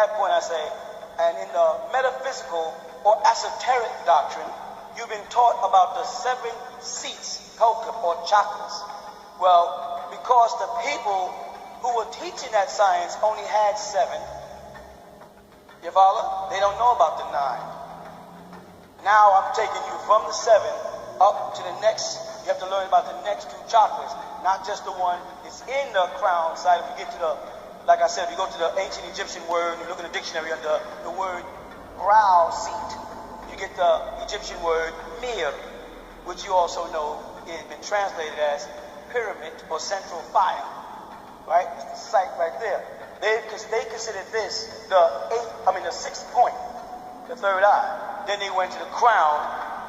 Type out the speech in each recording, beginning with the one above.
that point I say, and in the metaphysical or esoteric doctrine, you've been taught about the 7 seats, kokab or chakras. Well, because the people who were teaching that science only had 7, you follow? They don't know about the 9. Now I'm taking you from the 7 up to the next. You have to learn about the next 2 chakras, not just the one that's in the crown side. If you get to the, like I said, if you go to the ancient Egyptian word, you look in the dictionary under the word brow seat, you get the Egyptian word mir, which you also know has been translated as pyramid or central fire. Right? It's the site right there. They considered this the 6th point, the 3rd eye. Then they went to the crown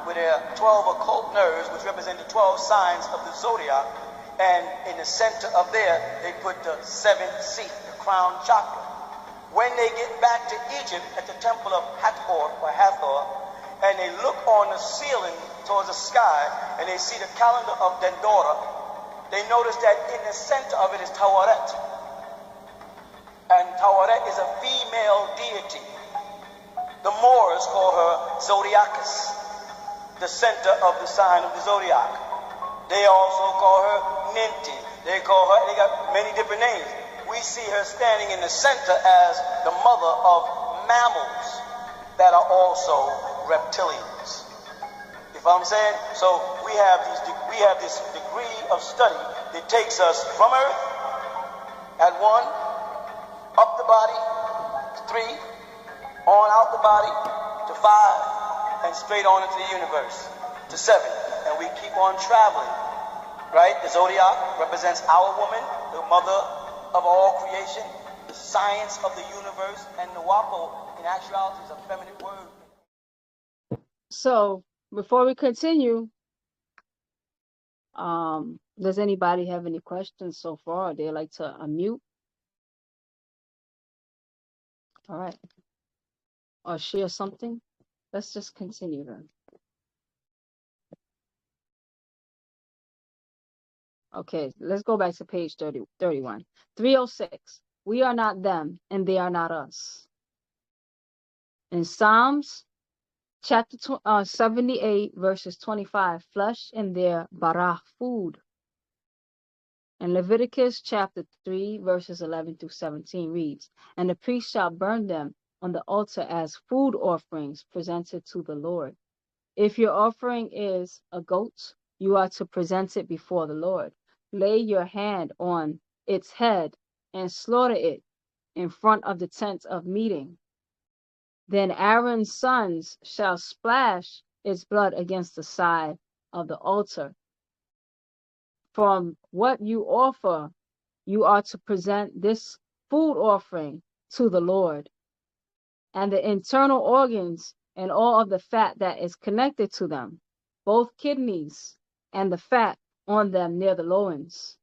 with their 12 occult nerves, which represent the 12 signs of the zodiac. And in the center of there, they put the 7th seat, the crown chakra. When they get back to Egypt at the temple of Hathor, and they look on the ceiling towards the sky, and they see the calendar of Dendora, they notice that in the center of it is Tawaret. And Tawaret is a female deity. The Moors call her Zodiacus, the center of the sign of the zodiac. They also call her Ninti. They got many different names. We see her standing in the center as the mother of mammals that are also reptilians. You follow what I'm saying? So we have this degree of study that takes us from Earth at 1, up the body to 3, on out the body to 5, and straight on into the universe to 7. And we keep on traveling, right? The zodiac represents our woman, the mother of all creation, the science of the universe, and the Wapo, in actuality, is a feminine word. So, before we continue, does anybody have any questions so far? They'd like to unmute? All right. Or share something? Let's just continue then. Okay, let's go back to page 31. 306. We are not them, and they are not us. In Psalms chapter 78, verses 25, flesh and their barah, food. In Leviticus chapter 3, verses 11 through 17 reads, and the priest shall burn them on the altar as food offerings presented to the Lord. If your offering is a goat, you are to present it before the Lord. Lay your hand on its head and slaughter it in front of the tent of meeting. Then Aaron's sons shall splash its blood against the side of the altar. From what you offer, you are to present this food offering to the Lord. And the internal organs and all of the fat that is connected to them, both kidneys and the fat on them near the loins,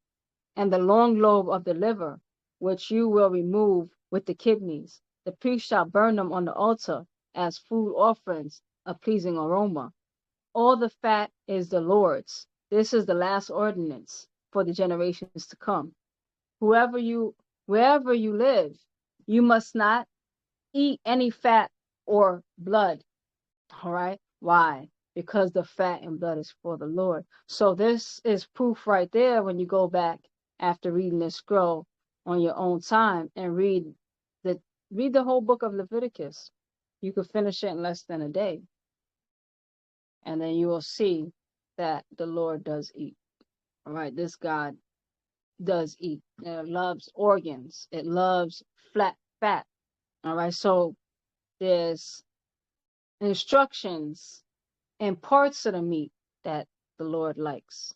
and the long lobe of the liver, which you will remove with the kidneys. The priest shall burn them on the altar as food offerings, a pleasing aroma. All the fat is the Lord's. This is the last ordinance for the generations to come. Wherever you live, you must not eat any fat or blood. All right? Why? Because the fat and blood is for the Lord. So this is proof right there when you go back after reading this scroll on your own time and read the whole book of Leviticus. You could finish it in less than a day. And then you will see that the Lord does eat. All right, this God does eat. It loves organs. It loves fat. All right, so there's instructions and parts of the meat that the Lord likes.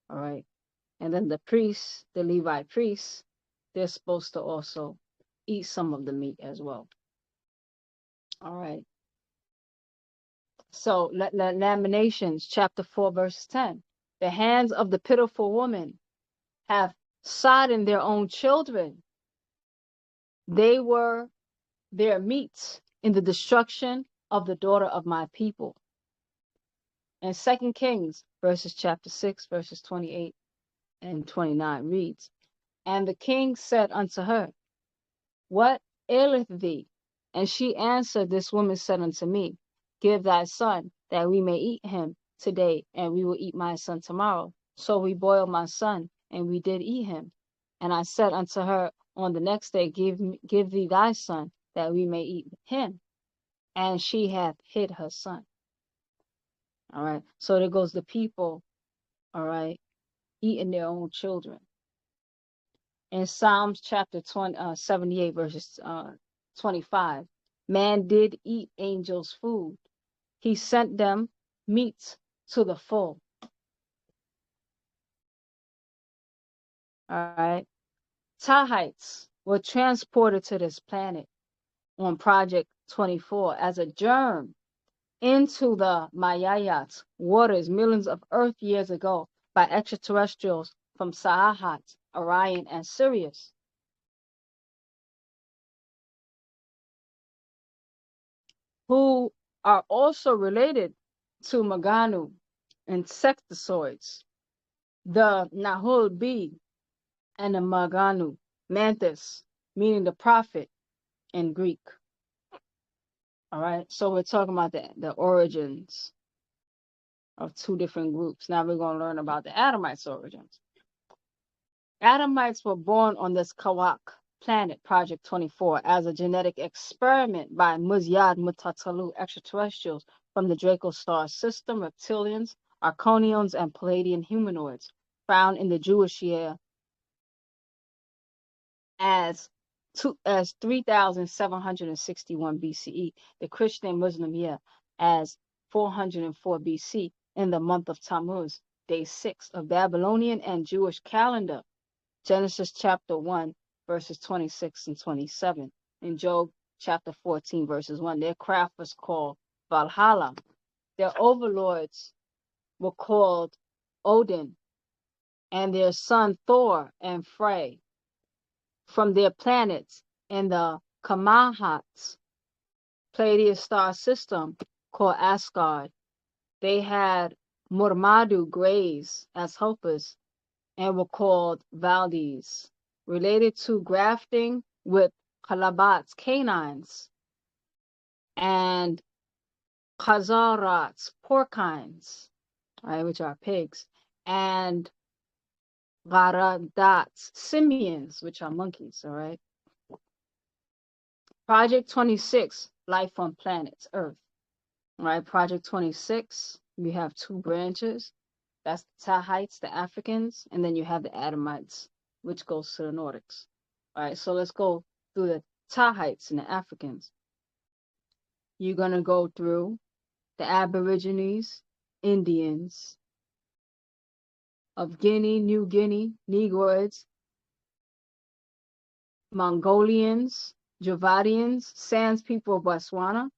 All right, and then the priests, the Levite priests, they're supposed to also eat some of the meat as well. All right. So Lamentations chapter 4 verse 10. The hands of the pitiful woman have sodden their own children. They were their meats in the destruction of the daughter of my people. And 2 Kings verses chapter 6 verses 28 and 29 reads, and the king said unto her, what aileth thee? And she answered, this woman said unto me, give thy son, that we may eat him today, and we will eat my son tomorrow. So we boiled my son, and we did eat him. And I said unto her on the next day, give thee thy son, that we may eat him. And she hath hid her son. All right. So there goes the people, all right, eating their own children. In Psalms chapter 78, verses 25, man did eat angels' food. He sent them meat to the full. All right. Tahites were transported to this planet on Project 24 as a germ into the Mayayat waters millions of Earth years ago by extraterrestrials from Sahat, Orion, and Sirius, who are also related to Maganu, insectoids, the Nahul bee, and the Maganu, mantis, meaning the prophet in Greek. All right, so we're talking about the origins of two different groups. Now we're going to learn about the Adamites' origins. Adamites were born on this Kawak planet, Project 24, as a genetic experiment by Muzyad Mutatalu extraterrestrials from the Draco star system, reptilians, Arconians, and Palladian humanoids, found in the Jewish year as 3,761 BCE, the Christian and Muslim year as 404 BC, in the month of Tammuz, day 6 of Babylonian and Jewish calendar. Genesis chapter 1, verses 26 and 27. In Job chapter 14, verses 1, their craft was called Valhalla. Their overlords were called Odin, and their son Thor and Frey. From their planets in the Kamahats, Pleiadian star system called Asgard, they had Murmadu Greys as helpers and were called Valdes, related to grafting with Kalabat's canines and Khazarats porcines, right, which are pigs, and Garadats simians, which are monkeys, all right. Project 26, life on planets Earth. All right, Project 26, we have two branches. That's the Tahites, the Africans, and then you have the Adamites, which goes to the Nordics. All right, so let's go through the Tahites and the Africans. You're going to go through the Aborigines, Indians of Guinea, New Guinea, Negroids, Mongolians, Javadians, Sans people of Botswana,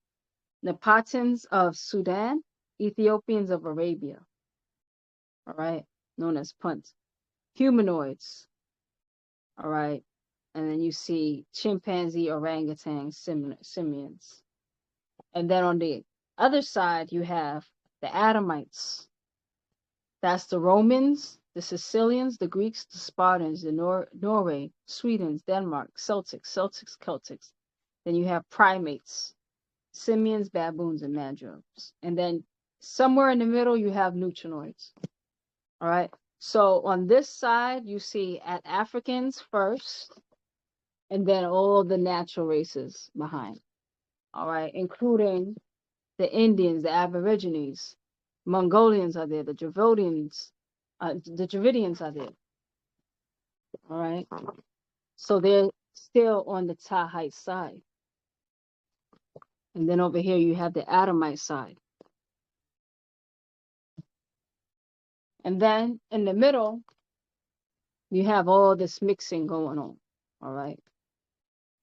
Nepatans of Sudan, Ethiopians of Arabia, all right, known as Punt. Humanoids, all right, and then you see chimpanzee, orangutan, simians. And then on the other side, you have the Adamites. That's the Romans, the Sicilians, the Greeks, the Spartans, the Norway, Sweden, Denmark, Celtics. Then you have primates, simians, baboons, and mandrobes. And then somewhere in the middle, you have neutrinoids. All right. So on this side, you see at Africans first, and then all the natural races behind. All right, including the Indians, the Aborigines, Mongolians are there, the Dravidians are there. All right. So they're still on the Tahite side. And then over here you have the Adamite side. And then in the middle, you have all this mixing going on. All right.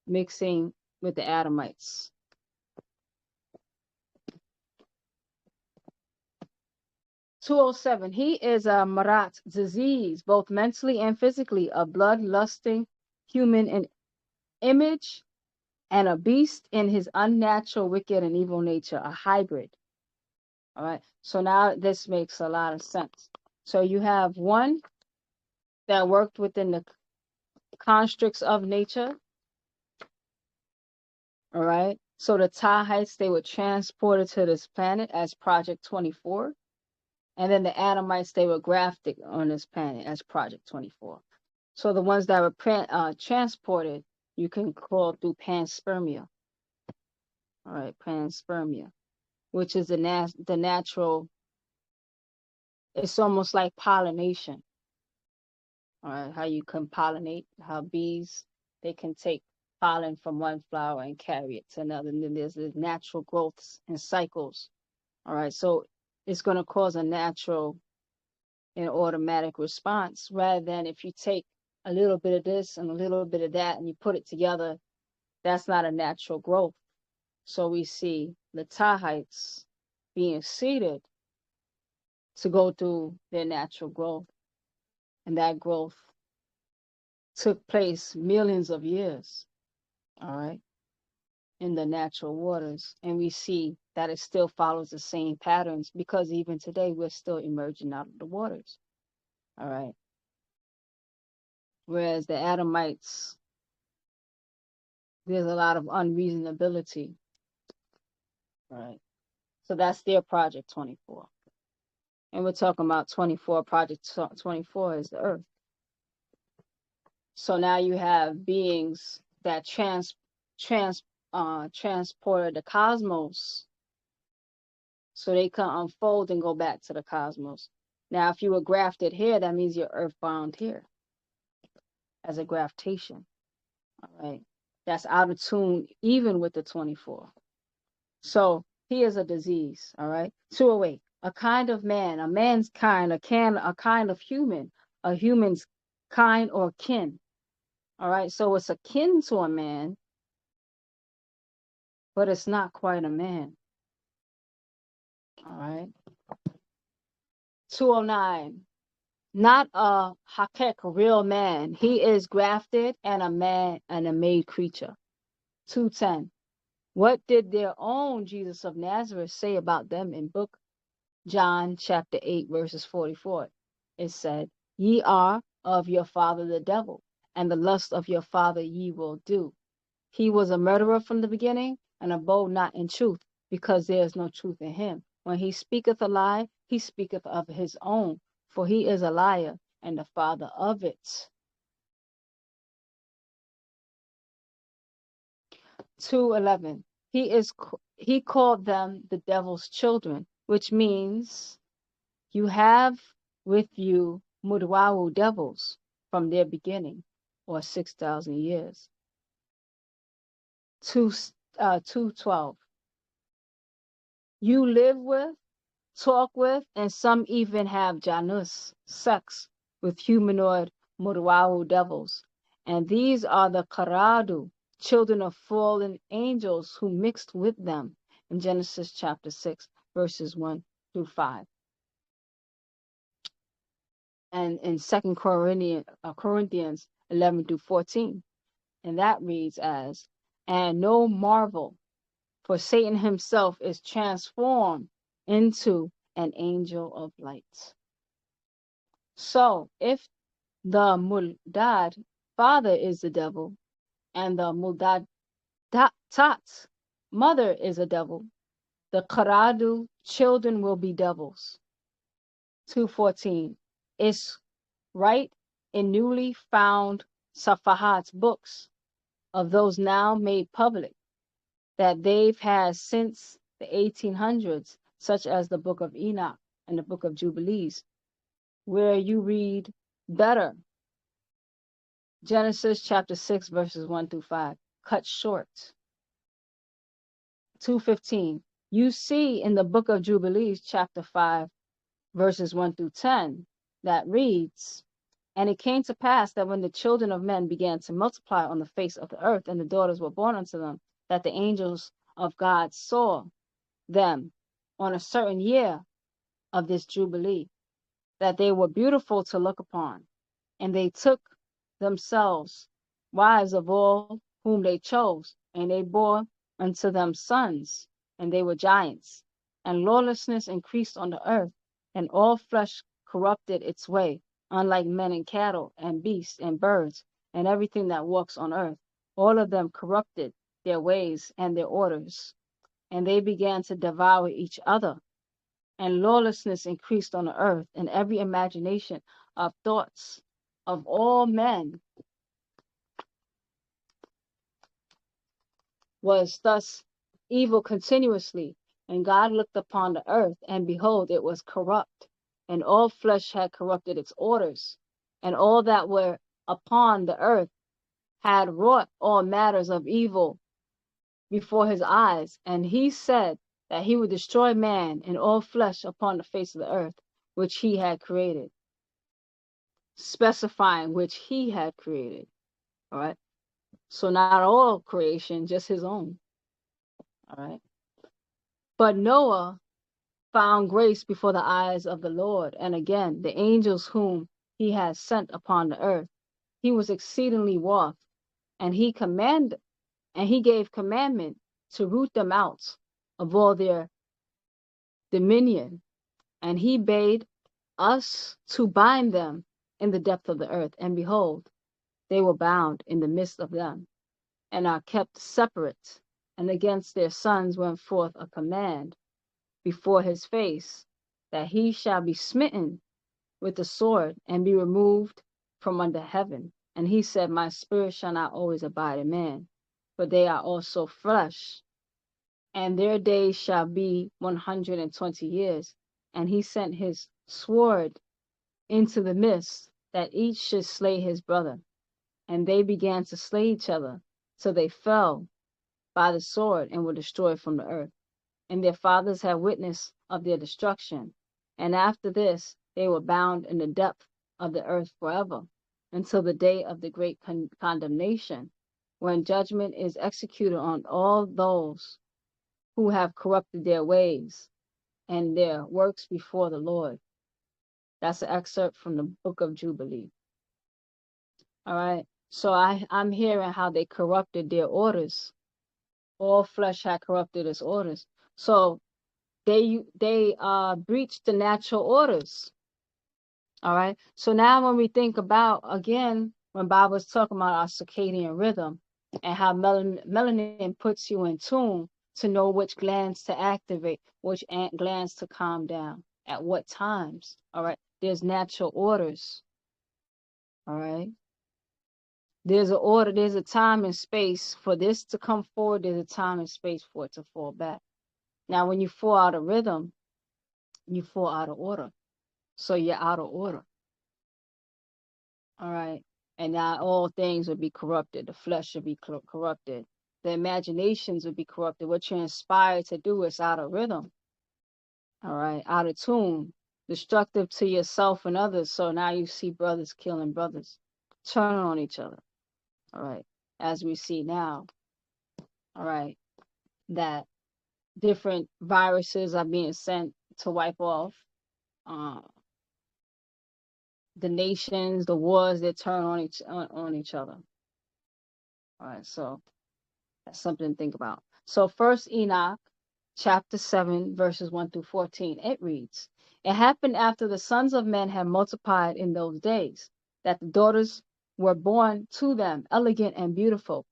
Mixing with the Adamites. (207) He is a Marat disease, both mentally and physically, a blood-lusting human in image and a beast in his unnatural, wicked, and evil nature, a hybrid. All right. So now this makes a lot of sense. So you have one that worked within the constructs of nature, All right. So the Tahites, they were transported to this planet as Project 24. And then the Adamites, they were grafted on this planet as Project 24. So the ones that were transported, you can call through panspermia. All right, panspermia, which is the natural, it's almost like pollination. All right, how you can pollinate, how bees, they can take pollen from one flower and carry it to another. And then there's the natural growths and cycles. All right, so it's going to cause a natural and automatic response rather than if you take a little bit of this and a little bit of that and you put it together, that's not a natural growth. So we see the Tahites being seeded to go through their natural growth. And that growth took place millions of years, all right, in the natural waters. And we see that it still follows the same patterns because even today we're still emerging out of the waters, all right. Whereas the Adamites, there's a lot of unreasonability, right? So that's their Project 24. And we're talking about 24, Project 24 is the Earth. So now you have beings that transported the cosmos so they can unfold and go back to the cosmos. Now, if you were grafted here, that means you're earthbound here as a graftation, all right? That's out of tune even with the 24. So he is a disease, all right? 208, a kind of man, a man's kind, a kind of human, a human's kind or kin, all right? So it's akin to a man, but it's not quite a man, all right? 209, not a hakek, a real man. He is grafted and a man and a made creature. 210, what did their own Jesus of Nazareth say about them in book John chapter 8 verses 44? It said, ye are of your father the devil, and the lust of your father ye will do. He was a murderer from the beginning, and abode not in truth, because there is no truth in him. When he speaketh a lie, he speaketh of his own, for he is a liar and the father of it. 2:11. He called them the devil's children, which means you have with you Mudwawu devils from their beginning, or 6,000 years. 2:12. You live with, talk with, and some even have janus, sex, with humanoid Mudwawu devils. And these are the Karadu, children of fallen angels who mixed with them in Genesis chapter 6, verses 1 through 5. And in 2 Corinthians 11 through 14. And that reads as, and no marvel, for Satan himself is transformed into an angel of light. So if the Muldad father is the devil, and the Muldad tat mother is a devil, the Karadu children will be devils. 2:14. It's right in newly found Safahat's books of those now made public that they've had since the 1800s, such as the Book of Enoch and the Book of Jubilees, where you read better. Genesis chapter 6, verses 1 through 5, cut short. 2:15. You see in the Book of Jubilees, chapter 5, verses 1 through 10, that reads, and it came to pass that when the children of men began to multiply on the face of the earth, and the daughters were born unto them, that the angels of God saw them on a certain year of this Jubilee, that they were beautiful to look upon, and they took themselves wives of all whom they chose, and they bore unto them sons, and they were giants. And lawlessness increased on the earth, and all flesh corrupted its way, unlike men and cattle and beasts and birds and everything that walks on earth. All of them corrupted their ways and their orders, and they began to devour each other. And lawlessness increased on the earth, and every imagination of thoughts of all men was thus evil continuously. And God looked upon the earth, and behold, it was corrupt, and all flesh had corrupted its orders, and all that were upon the earth had wrought all matters of evil before his eyes. And he said that he would destroy man and all flesh upon the face of the earth, which he had created, specifying which he had created. All right. So not all creation, just his own. All right. But Noah found grace before the eyes of the Lord. And again, the angels whom he had sent upon the earth, he was exceedingly wroth, and he gave commandment to root them out of all their dominion. And he bade us to bind them in the depth of the earth. And behold, they were bound in the midst of them, and are kept separate. And against their sons went forth a command before his face, that he shall be smitten with the sword, and be removed from under heaven. And he said, my spirit shall not always abide in man, for they are also flesh, and their days shall be 120 years. And he sent his sword into the midst, that each should slay his brother. And they began to slay each other, till they fell by the sword and were destroyed from the earth. And their fathers had witness of their destruction. And after this, they were bound in the depth of the earth forever, until the day of the great condemnation, when judgment is executed on all those who have corrupted their ways and their works before the Lord. That's an excerpt from the book of Jubilee. All right. So I'm hearing how they corrupted their orders. All flesh had corrupted its orders. So they breached the natural orders. All right. So now when we think about, again, when Bob was talking about our circadian rhythm and how melanin puts you in tune to know which glands to activate, which glands to calm down, at what times. All right. There's natural orders. All right. There's an order, there's a time and space for this to come forward. There's a time and space for it to fall back. Now, when you fall out of rhythm, you fall out of order. So you're out of order. All right. And now all things will be corrupted. The flesh will be corrupted. The imaginations will be corrupted. What you're inspired to do is out of rhythm. All right. Out of tune. Destructive to yourself and others. So now you see brothers killing brothers, turning on each other. All right. As we see now. All right. That different viruses are being sent to wipe off the nations, the wars that turn on each other. All right, so that's something to think about. So First Enoch, chapter 7, verses 1 through 14, it reads, it happened after the sons of men had multiplied in those days, that the daughters were born to them, elegant and beautiful.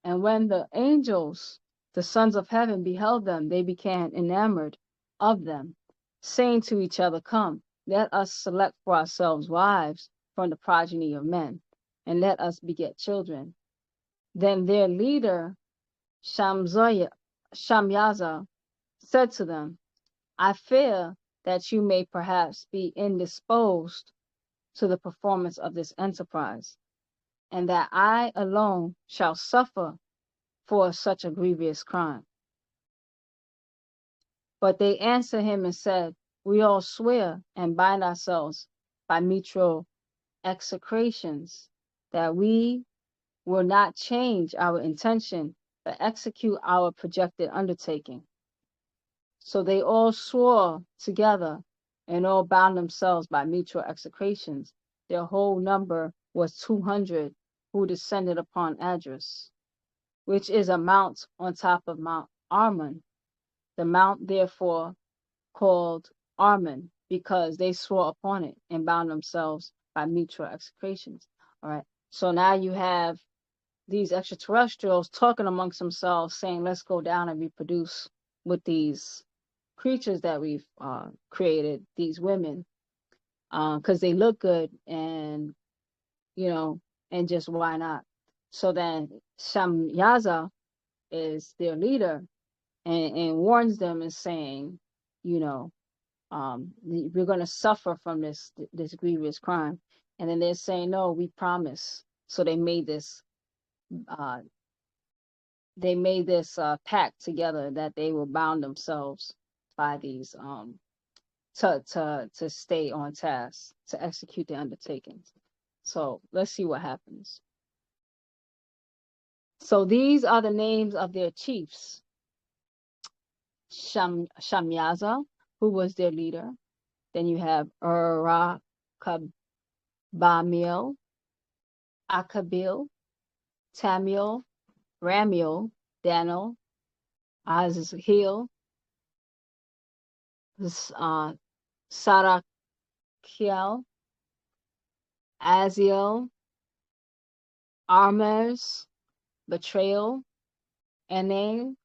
And when the angels, the sons of heaven, beheld them, they became enamored of them, saying to each other, come, let us select for ourselves wives from the progeny of men, and let us beget children. Then their leader, Shamyaza, said to them, I fear that you may perhaps be indisposed to the performance of this enterprise, and that I alone shall suffer for such a grievous crime. But they answered him and said, we all swear and bind ourselves by mutual execrations, that we will not change our intention, but execute our projected undertaking. So they all swore together and all bound themselves by mutual execrations. Their whole number was 200 who descended upon Adras, which is a mount on top of Mount Armon. The mount therefore called Armon, because they swore upon it and bound themselves by mutual execrations. All right. So now you have these extraterrestrials talking amongst themselves, saying, let's go down and reproduce with these creatures that we've created, these women, because they look good, and and just why not? So then Shamyaza is their leader, and warns them and saying, you know, we're going to suffer from this grievous crime. And then they're saying, no, we promise. So they made this uh, pact together that they will bound themselves by these to stay on task, to execute the undertakings. So let's see what happens. So these are the names of their chiefs. Shamyaza, who was their leader. Then you have Urakabamiel, Akabil, Tamiel, Ramiel, Daniel, Azizhiel, Sarakiel, Aziel, Armes, Betrayal, Enan,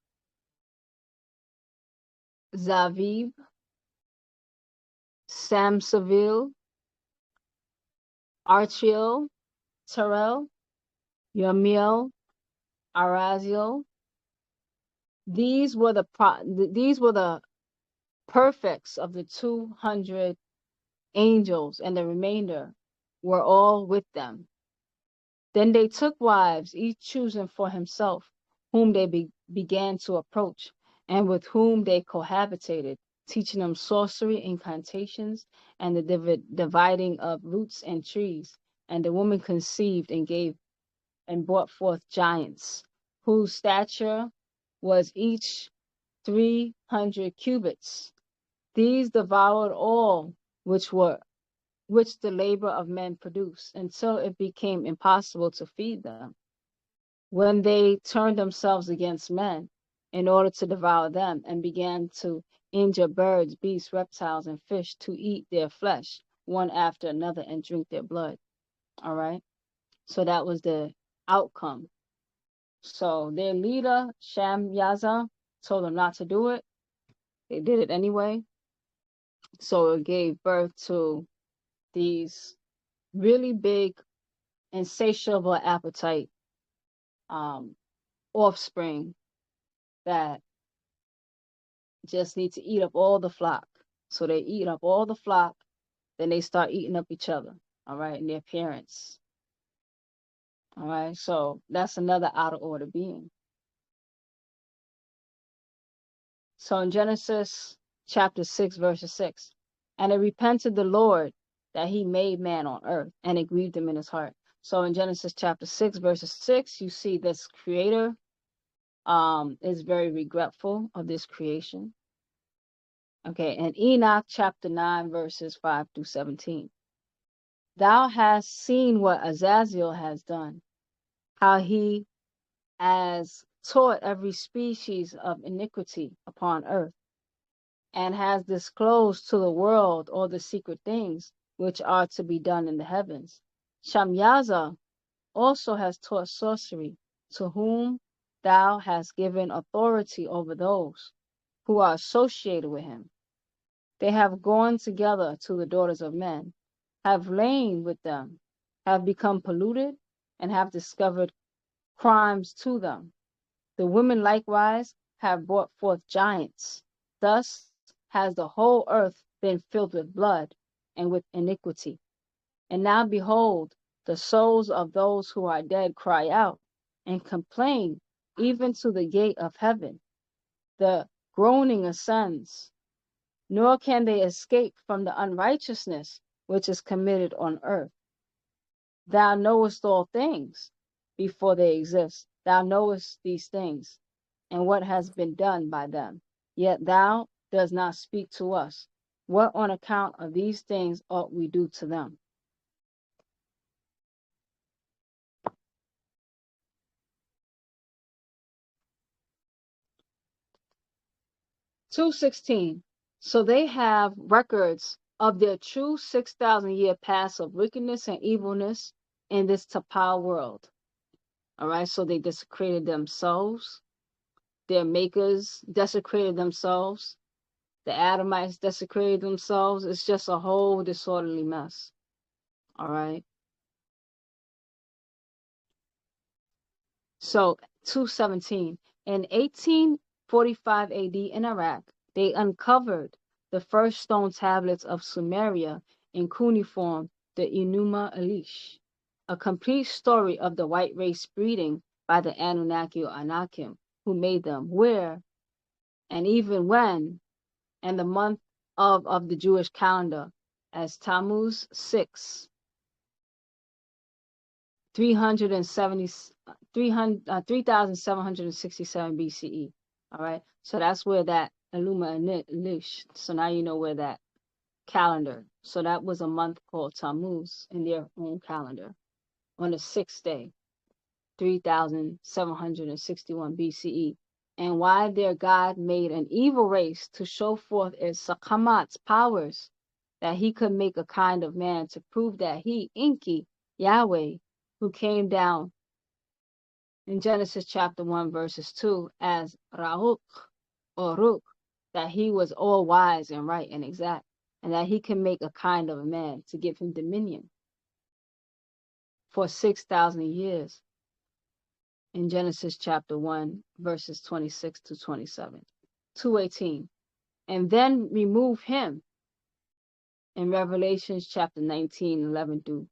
Zaviv, Samsaville, Archiel, Terrell, Yamiel, Araziel. These were the perfects of the 200 angels, and the remainder were all with them. Then they took wives, each choosing for himself, whom they began to approach, and with whom they cohabitated, teaching them sorcery, incantations, and the dividing of roots and trees. And the woman conceived and gave and brought forth giants, whose stature was each 300 cubits. These devoured all which the labor of men produced, until it became impossible to feed them. When they turned themselves against men in order to devour them, and began to injure birds, beasts, reptiles, and fish, to eat their flesh one after another and drink their blood. All right. So that was the outcome. So their leader, Shamyaza, told them not to do it. They did it anyway. So it gave birth to these really big, insatiable appetite offspring that just need to eat up all the flock. So they eat up all the flock, then they start eating up each other, all right, and their parents. All right, so that's another out of order being. So in Genesis chapter 6, verse 6, and it repented the Lord that he made man on earth, and it grieved him in his heart. So in Genesis chapter 6, verse 6, you see this creator is very regretful of this creation. Okay, and Enoch chapter 9, verses 5 through 17. Thou hast seen what Azazel has done, how he has taught every species of iniquity upon earth, and has disclosed to the world all the secret things which are to be done in the heavens. Shamyaza also has taught sorcery, to whom thou hast given authority over those who are associated with him. They have gone together to the daughters of men, have lain with them, have become polluted, and have discovered crimes to them. The women likewise have brought forth giants. Thus has the whole earth been filled with blood and with iniquity. And now behold, the souls of those who are dead cry out and complain even to the gate of heaven. The groaning ascends, nor can they escape from the unrighteousness which is committed on earth. Thou knowest all things before they exist. Thou knowest these things, and what has been done by them. Yet thou dost not speak to us. What on account of these things ought we do to them? (2:16). So they have records of their true 6,000 year past of wickedness and evilness in this Tapal world. All right, so they desecrated themselves. Their makers desecrated themselves. The Adamites desecrated themselves. It's just a whole disorderly mess. All right. So 217. In 1845 AD in Iraq, they uncovered the first stone tablets of Sumeria in cuneiform, the Enuma Elish, a complete story of the white race breeding by the Anunnaki or Anakim, who made them, where, and even when, and the month of the Jewish calendar as Tammuz 6, 3767 BCE. All right. So that's where that Enuma Elish. So now you know where that calendar. So that was a month called Tammuz in their own calendar on the 6th day, 3761 BCE. And why their God made an evil race to show forth its Sakamat's powers, that he could make a kind of man to prove that he, Inki, Yahweh, who came down in Genesis chapter 1, verses 2, as Ra'uk or Ruk, that he was all wise and right and exact, and that he can make a kind of a man to give him dominion for 6,000 years in Genesis chapter 1, verses 26 to 27. 218. And then remove him in Revelations chapter 19, 11 through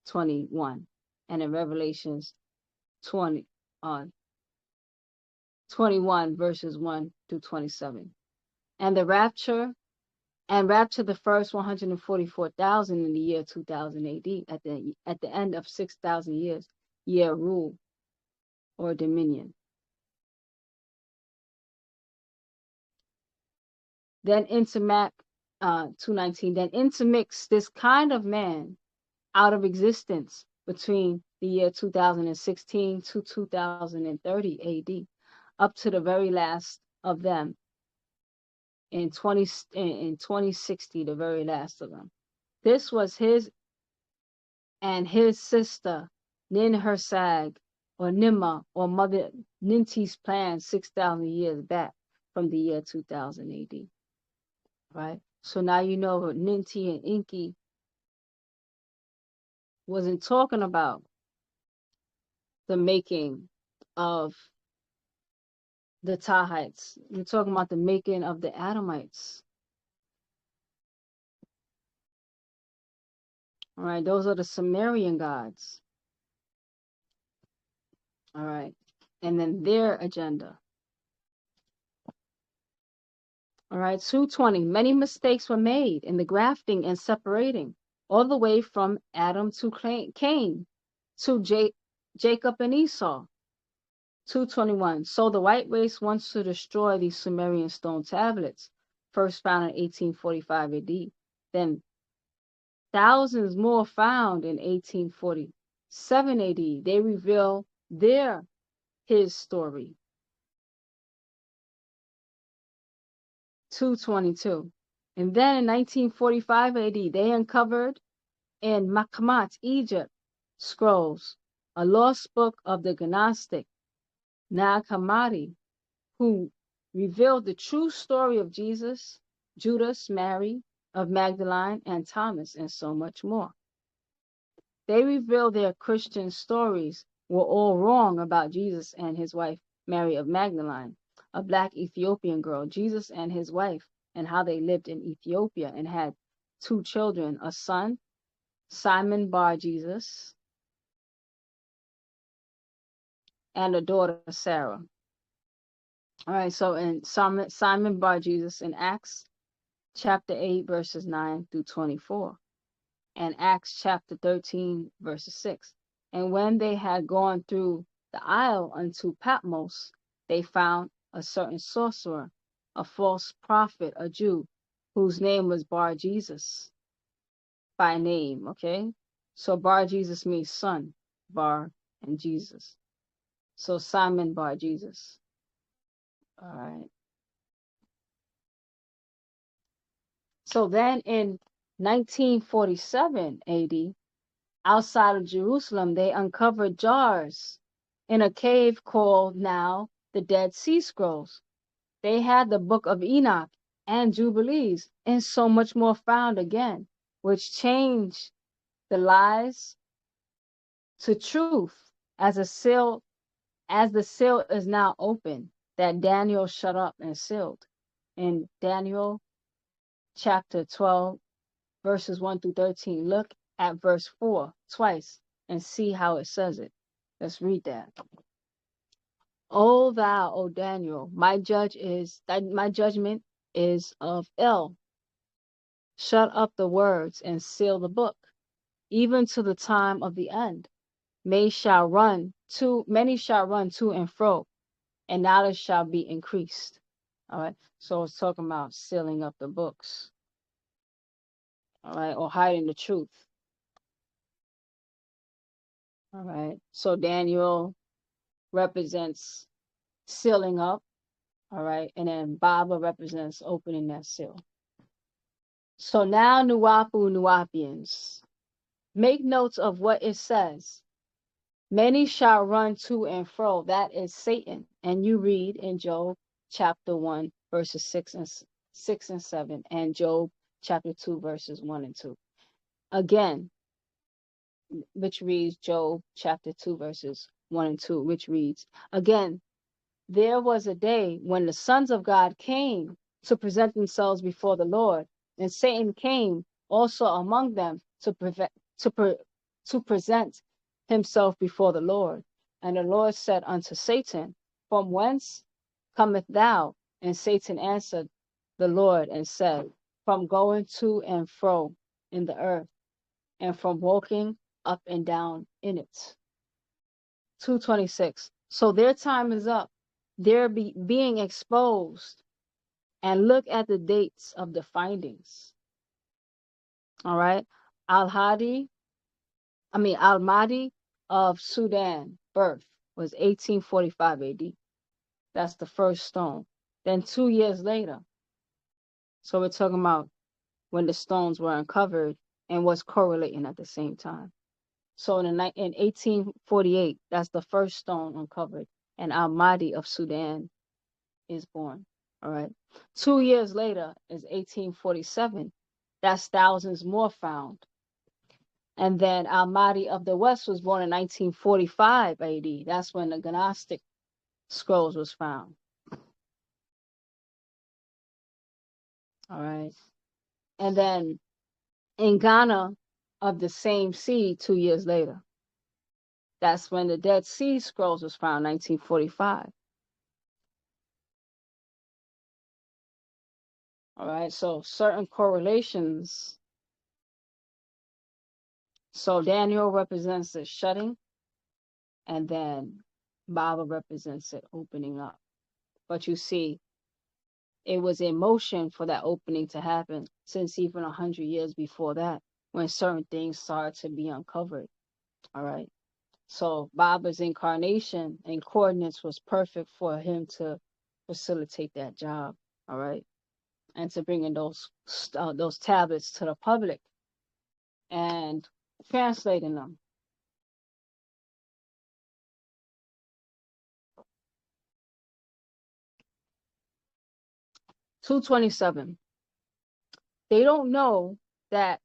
21, and in Revelations 21 verses 1 through 27. And rapture the first 144,000 in the year 2000 AD at the end of 6,000 year rule or dominion. Then 219, then intermix this kind of man out of existence between the year 2016 to 2030 AD, up to the very last of them in 2060, the very last of them. This was his and his sister Nin-Hersag or Nimma or Mother Ninti's plan 6,000 years back from the year 2000 AD. Right? So now you know what Ninti and Inki wasn't talking about the making of the Tahites. We're talking about the making of the Adamites. All right, those are the Sumerian gods. All right, and then their agenda. All right, 220. Many mistakes were made in the grafting and separating, all the way from Adam to Cain, to Jacob and Esau. 221. So the white race wants to destroy these Sumerian stone tablets, first found in 1845 AD. Then thousands more found in 1847 AD. They reveal his story. 222. And then in 1945 AD, they uncovered in Makmat, Egypt, scrolls, a lost book of the Gnostic Nag Hammadi, who revealed the true story of Jesus, Judas, Mary of Magdalene, and Thomas, and so much more. They revealed their Christian stories were all wrong about Jesus and his wife, Mary of Magdalene, a black Ethiopian girl, Jesus and his wife, and how they lived in Ethiopia and had 2 children, a son, Simon Bar Jesus, and a daughter, Sarah. All right, so in Simon Bar Jesus in Acts chapter 8, verses 9 through 24, and Acts chapter 13, verses 6. And when they had gone through the isle unto Patmos, they found a certain sorcerer, a false prophet, a Jew, whose name was Bar Jesus by name, okay? So Bar Jesus means son, Bar and Jesus. So Simon Bar Jesus. All right. So then in 1947 AD, outside of Jerusalem, they uncovered jars in a cave called now the Dead Sea Scrolls. They had the Book of Enoch and Jubilees, and so much more found again, which changed the lies to truth as the seal is now open that Daniel shut up and sealed. In Daniel chapter 12, verses 1 through 13, look at verse 4 twice and see how it says it. Let's read that. O thou, O Daniel, my judgment is of El. Shut up the words and seal the book, even to the time of the end. Many shall run to and fro, and knowledge shall be increased. All right. So it's talking about sealing up the books. All right, or hiding the truth. All right. So Daniel represents sealing up. All right. And then Baabaa represents opening that seal. So now, Nuwapians, make notes of what it says. Many shall run to and fro. That is Satan. And you read in Job chapter 1, verses 6 and 7, and Job chapter 2, verses 1 and 2. Again, which reads Job chapter 2, verses 1 and 2, which reads, again, there was a day when the sons of God came to present themselves before the Lord, and Satan came also among them to present himself before the Lord. And the Lord said unto Satan, from whence cometh thou? And Satan answered the Lord and said, from going to and fro in the earth, and from walking up and down in it. 2:26. So their time is up. They're being exposed. And look at the dates of the findings. All right. Al-Mahdi of Sudan birth was 1845 AD. That's the first stone. Then 2 years later. So we're talking about when the stones were uncovered and was correlating at the same time. So in 1848, that's the first stone uncovered, and Al-Mahdi of Sudan is born. All right. 2 years later is 1847. That's thousands more found. And then Al-Mahdi of the West was born in 1945 AD. That's when the Gnostic scrolls was found. All right. And then in Ghana of the same seed 2 years later. That's when the Dead Sea Scrolls was found, 1945. All right, so certain correlations. So Daniel represents the shutting, and then Baabaa represents it opening up. But you see, it was in motion for that opening to happen since even 100 years before that, when certain things started to be uncovered. All right. So Baaba's incarnation and coordinates was perfect for him to facilitate that job. All right. And to bring in those tablets to the public and translating them. $227. They don't know that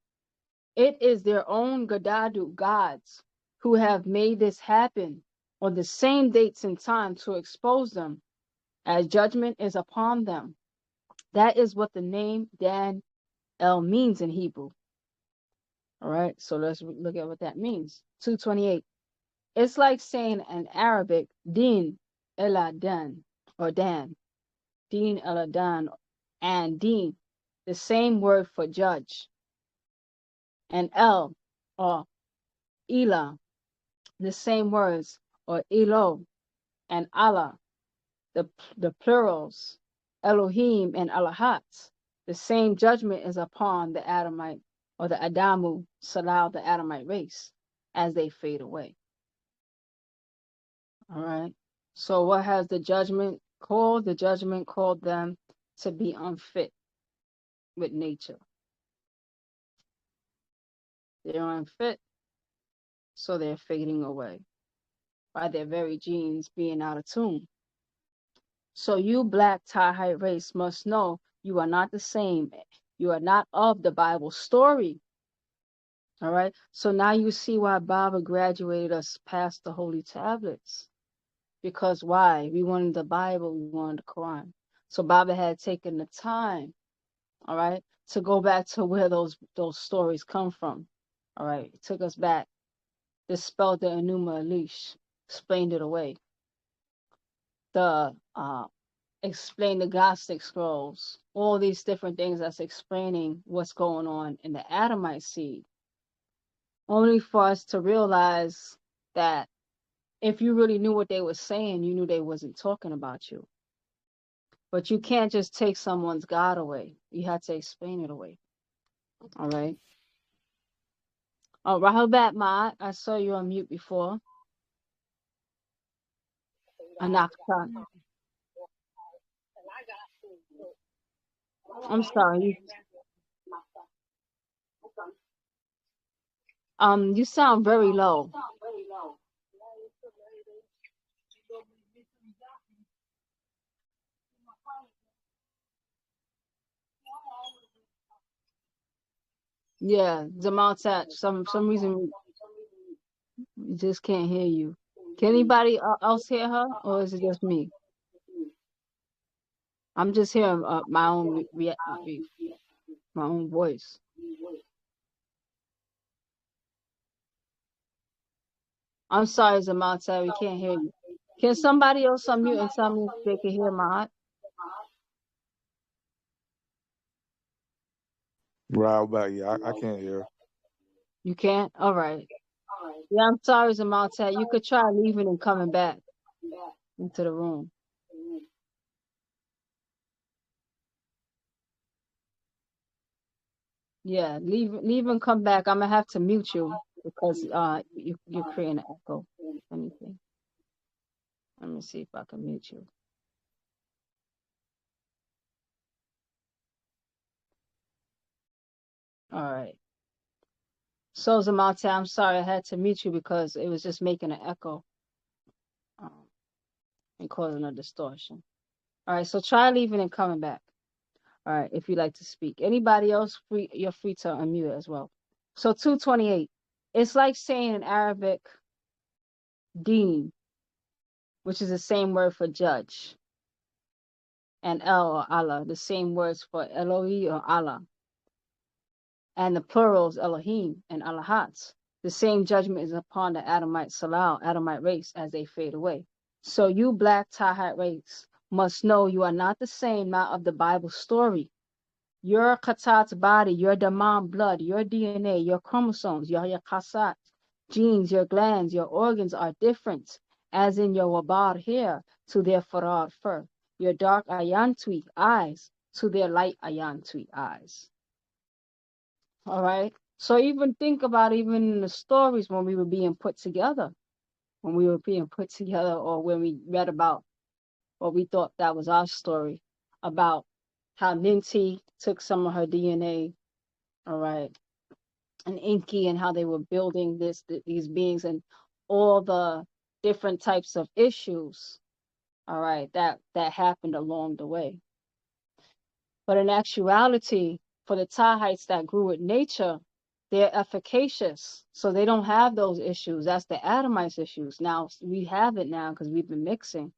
it is their own Gadadu gods who have made this happen on the same dates and time to expose them, as judgment is upon them. That is what the name Dan El means in Hebrew. All right, so let's look at what that means. 228. It's like saying in Arabic, Din Eladan, or Dan. Din Eladan and Din, the same word for judge. And El, or Elah, the same words, or Elo, and Allah, the plurals, Elohim and Allahat. The same judgment is upon the Adamite, or the Adamu Salal, the Adamite race, as they fade away. All right. So what has the judgment called? The judgment called them to be unfit with nature. They're unfit, so they're fading away. by their very genes being out of tune. So you black Tahite race must know you are not the same. You are not of the Bible story. All right. So now you see why Baabaa graduated us past the holy tablets. Because why? We wanted the Bible, we wanted the Quran. So Baabaa had taken the time, all right, to go back to where those stories come from. All right. It took us back, dispelled the Enuma Elish, explained it away. The explain the Gnostic scrolls, all these different things that's explaining what's going on in the Adamite seed. Only for us to realize that if you really knew what they were saying, you knew they wasn't talking about you. But you can't just take someone's God away. You have to explain it away. All right. Oh, Rahabat Ma, I saw you on mute before. Anakta. I'm sorry. You sound very low. Yeah, Zamaltat. Some reason we just can't hear you. Can anybody else hear her, or is it just me? I'm just hearing my own my own voice. I'm sorry, Zamaltat. We can't hear you. Can somebody else unmute and tell me if they can hear my? Right back, yeah, I can't hear. You can't? All right. Yeah, I'm sorry, Zamaltat. You could try leaving and coming back into the room. Yeah, leave and come back. I'm gonna have to mute you because you're creating an echo. Anything. Let me see if I can mute you. All right. So Zamaltat, I'm sorry I had to mute you because it was just making an echo and causing a distortion. All right, so try leaving and coming back. All right, if you'd like to speak. Anybody else, you're free to unmute as well. So 228. It's like saying in Arabic, deen, which is the same word for judge, and El or Allah, the same words for Elohi or Allah, and the plurals Elohim and Allahat. The same judgment is upon the Adamite Salal, Adamite race, as they fade away. So you black Tahite race must know you are not the same, not of the Bible story. Your Khatat's body, your Damam blood, your DNA, your chromosomes, your Khasat, genes, your glands, your organs are different, as in your Wabar hair to their Farad fur, your dark Ayantwi eyes to their light Ayantwi eyes. All right? So even think about even in the stories when we were being put together, or when we read about or we thought that was our story about how Ninti took some of her DNA, all right, and Inky, and how they were building these beings and all the different types of issues, all right, that happened along the way. But in actuality, for the Tahites that grew with nature, they're efficacious, so they don't have those issues. That's the Adamites issues. Now we have it now because we've been mixing.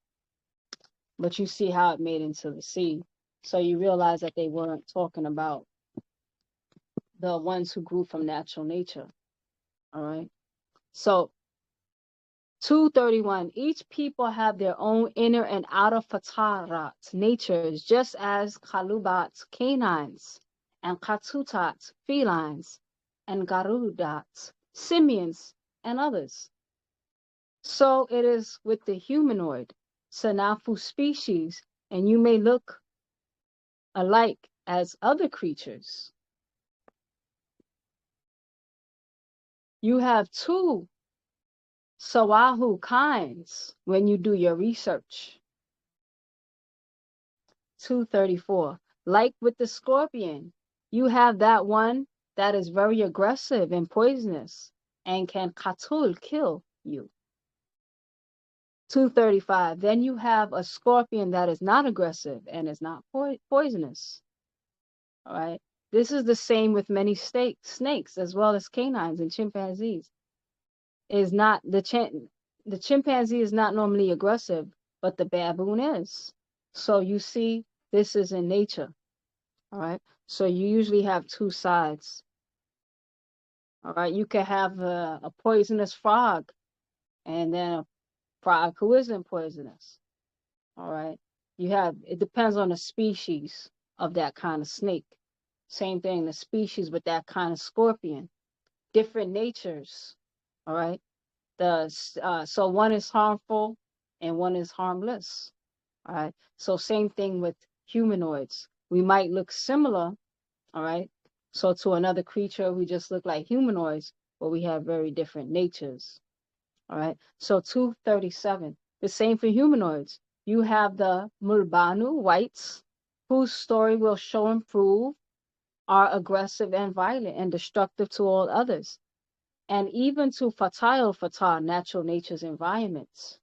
But you see how it made into the seed. So you realize that they weren't talking about the ones who grew from natural nature. All right. So 231, each people have their own inner and outer fatarat, natures, just as Kalubat, canines, and Katutat, felines, and Garudat, simians, and others. So it is with the humanoid, Sanafu species, and you may look alike as other creatures. You have two Sawahu kinds when you do your research. 234. Like with the scorpion, you have that one that is very aggressive and poisonous and can katul, kill you. 235. Then you have a scorpion that is not aggressive and is not poisonous. All right. This is the same with many snakes as well as canines and chimpanzees. Is not the chimpanzee is not normally aggressive, but the baboon is. So you see, this is in nature. All right. So you usually have two sides. All right. You can have a poisonous frog and then a frog who isn't poisonous. All right. It depends on the species of that kind of snake. Same thing, the species with that kind of scorpion. Different natures. All right. So one is harmful and one is harmless. All right. So same thing with humanoids. We might look similar. All right. So to another creature, we just look like humanoids, but we have very different natures. All right. So 237, the same for humanoids. You have the Mulbanu whites, whose story will show and prove are aggressive and violent and destructive to all others, and even to Fatah natural nature's environments.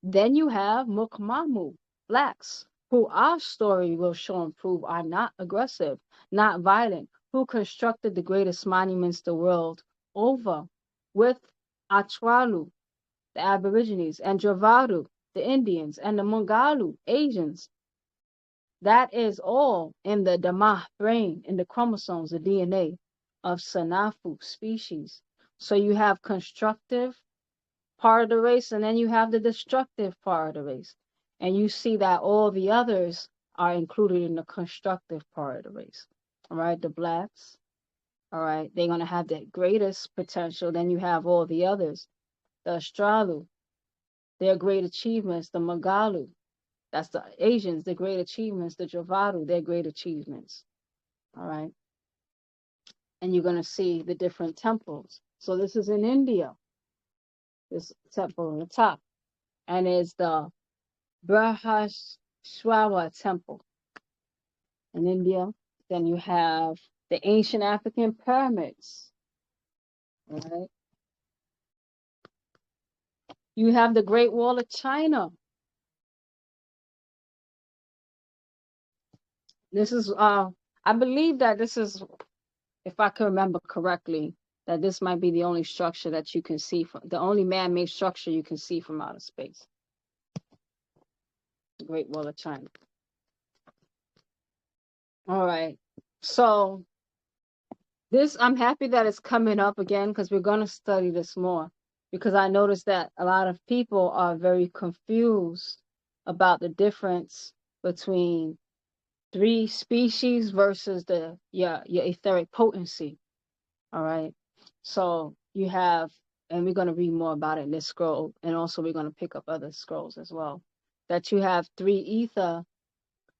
Then you have Mukmamu blacks, who our story will show and prove are not aggressive, not violent, who constructed the greatest monuments the world over, with Achwalu, the Aborigines, and Javaru, the Indians, and the Mungalu, Asians. That is all in the Damah brain, in the chromosomes, the DNA of Sanafu species. So you have constructive part of the race, and then you have the destructive part of the race. And you see that all the others are included in the constructive part of the race. All right, the blacks, all right, they're going to have the greatest potential. Then you have all the others, the Australu, their great achievements, the Magalu, that's the Asians, their great achievements, the Javaru, their great achievements. All right. And you're going to see the different temples. So this is in India, this temple on the top, and is the Brahashwara temple in India. Then you have the ancient African pyramids. All right. You have the Great Wall of China. This is I believe that this is, if I can remember correctly, that this might be the only structure that you can see, the only man-made structure you can see from outer space. The Great Wall of China. All right. So this, I'm happy that it's coming up again, because we're going to study this more, because I noticed that a lot of people are very confused about the difference between 3 species versus your etheric potency. All right. So you have, and we're going to read more about it in this scroll, and also we're going to pick up other scrolls as well, that you have 3 ether,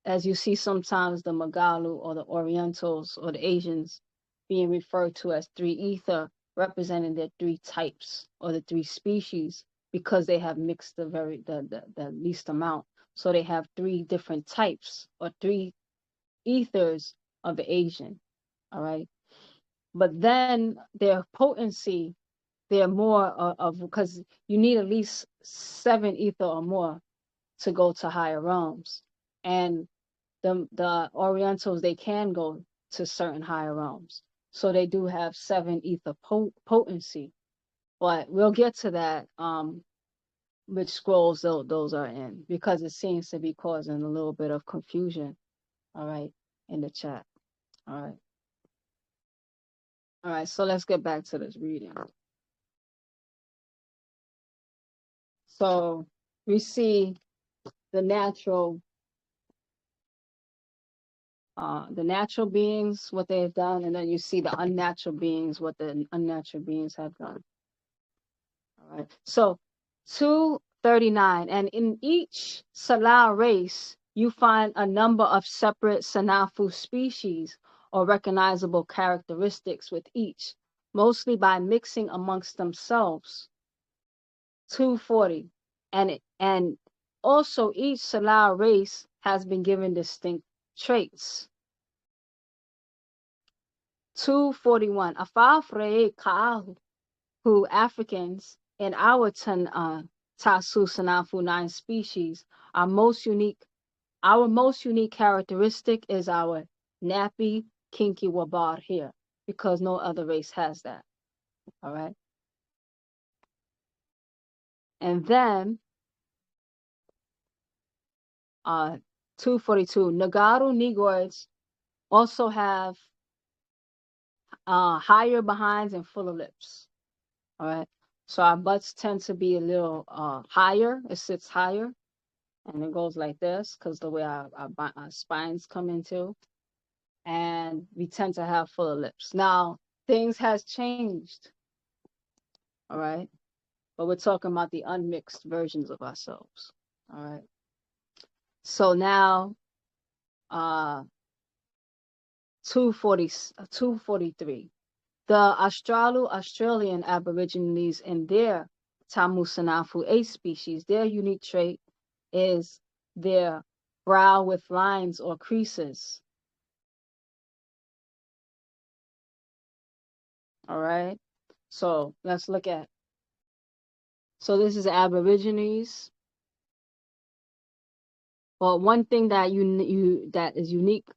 as you see sometimes the Magalu or the Orientals or the Asians being referred to as 3 ether, representing their 3 types or the 3 species, because they have mixed the least amount. So they have 3 different types or 3 ethers of the Asian. All right. But then their potency, they're more of, because you need at least 7 ether or more to go to higher realms. And the Orientals, they can go to certain higher realms. So they do have 7 ether potency. But we'll get to that, which scrolls those are in, because it seems to be causing a little bit of confusion, all right, in the chat. All right. All right, so let's get back to this reading. So we see the natural beings, what they have done, and then you see the unnatural beings, what the unnatural beings have done. All right. So 239, and in each Salah race, you find a number of separate Sanafu species or recognizable characteristics with each, mostly by mixing amongst themselves. 240, and also each Salah race has been given distinct traits. 241, Afafre Ka'ahu, who Africans in our Tasu Sanafu 9 species. Our most unique characteristic is our nappy, kinky wabar here, because no other race has that. All right. And then 242, Nagaru Negroids also have higher behinds and fuller lips. All right. So our butts tend to be a little higher. It sits higher. And it goes like this because the way our spines come into. And we tend to have fuller lips. Now, things has changed. All right. But we're talking about the unmixed versions of ourselves. All right. So now, 243. The Australian Aborigines in their Tamusanafu 8 species, their unique trait is their brow with lines or creases. All right. So let's look at. So this is Aborigines. Well, one thing that that is unique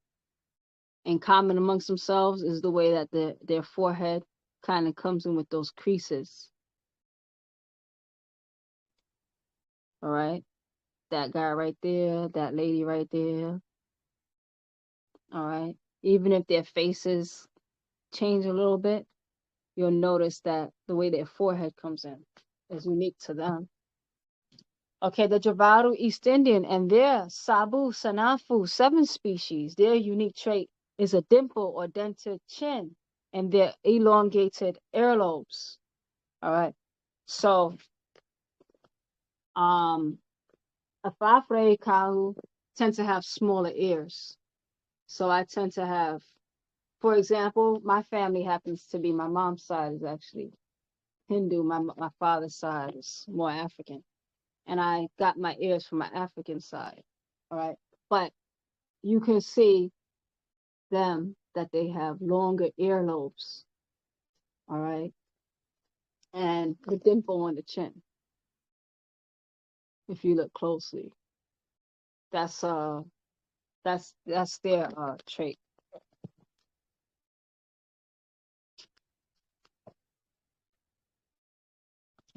and common amongst themselves is the way that their forehead kind of comes in with those creases. All right. That guy right there, that lady right there. All right. Even if their faces change a little bit, you'll notice that the way their forehead comes in is unique to them. Okay, the Javaru East Indian and their Sabu Sanafu 7 species, their unique trait is a dimple or dented chin and their elongated earlobes. All right. So, Afafre Kahu tend to have smaller ears. So I tend to have, for example, my family happens to be, my mom's side is actually Hindu, my father's side is more African. And I got my ears from my African side. All right. But you can see them that they have longer earlobes. All right. And the dimple on the chin. If you look closely. That's their trait.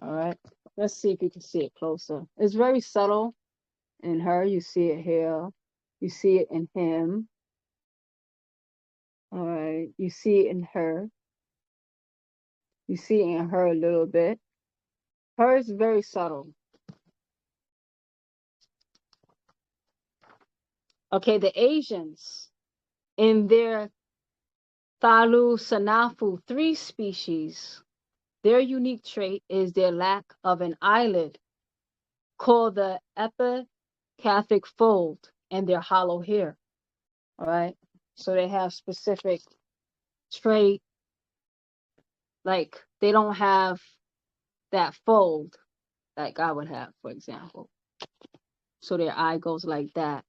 All right. Let's see if you can see it closer. It's very subtle in her. You see it here. You see it in him. All right. You see it in her. You see it in her a little bit. Hers is very subtle. Okay, the Asians in their Thalu Sanafu 3 species, their unique trait is their lack of an eyelid called the epicathic fold and their hollow hair. All right. So they have specific trait, like they don't have that fold that God would have, for example. So their eye goes like that.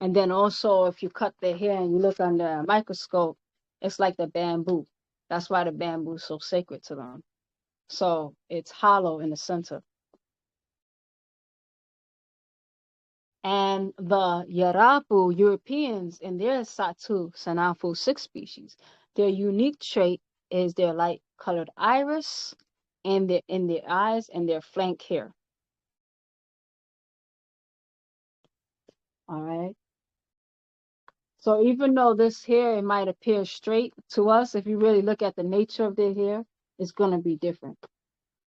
And then also if you cut their hair and you look under a microscope, it's like the bamboo. That's why the bamboo is so sacred to them. So it's hollow in the center. And the Yarapu Europeans in their Satu Sanafu 6 species, their unique trait is their light colored iris and in their eyes and their flank hair. All right. So even though this hair, it might appear straight to us, if you really look at the nature of their hair, it's going to be different.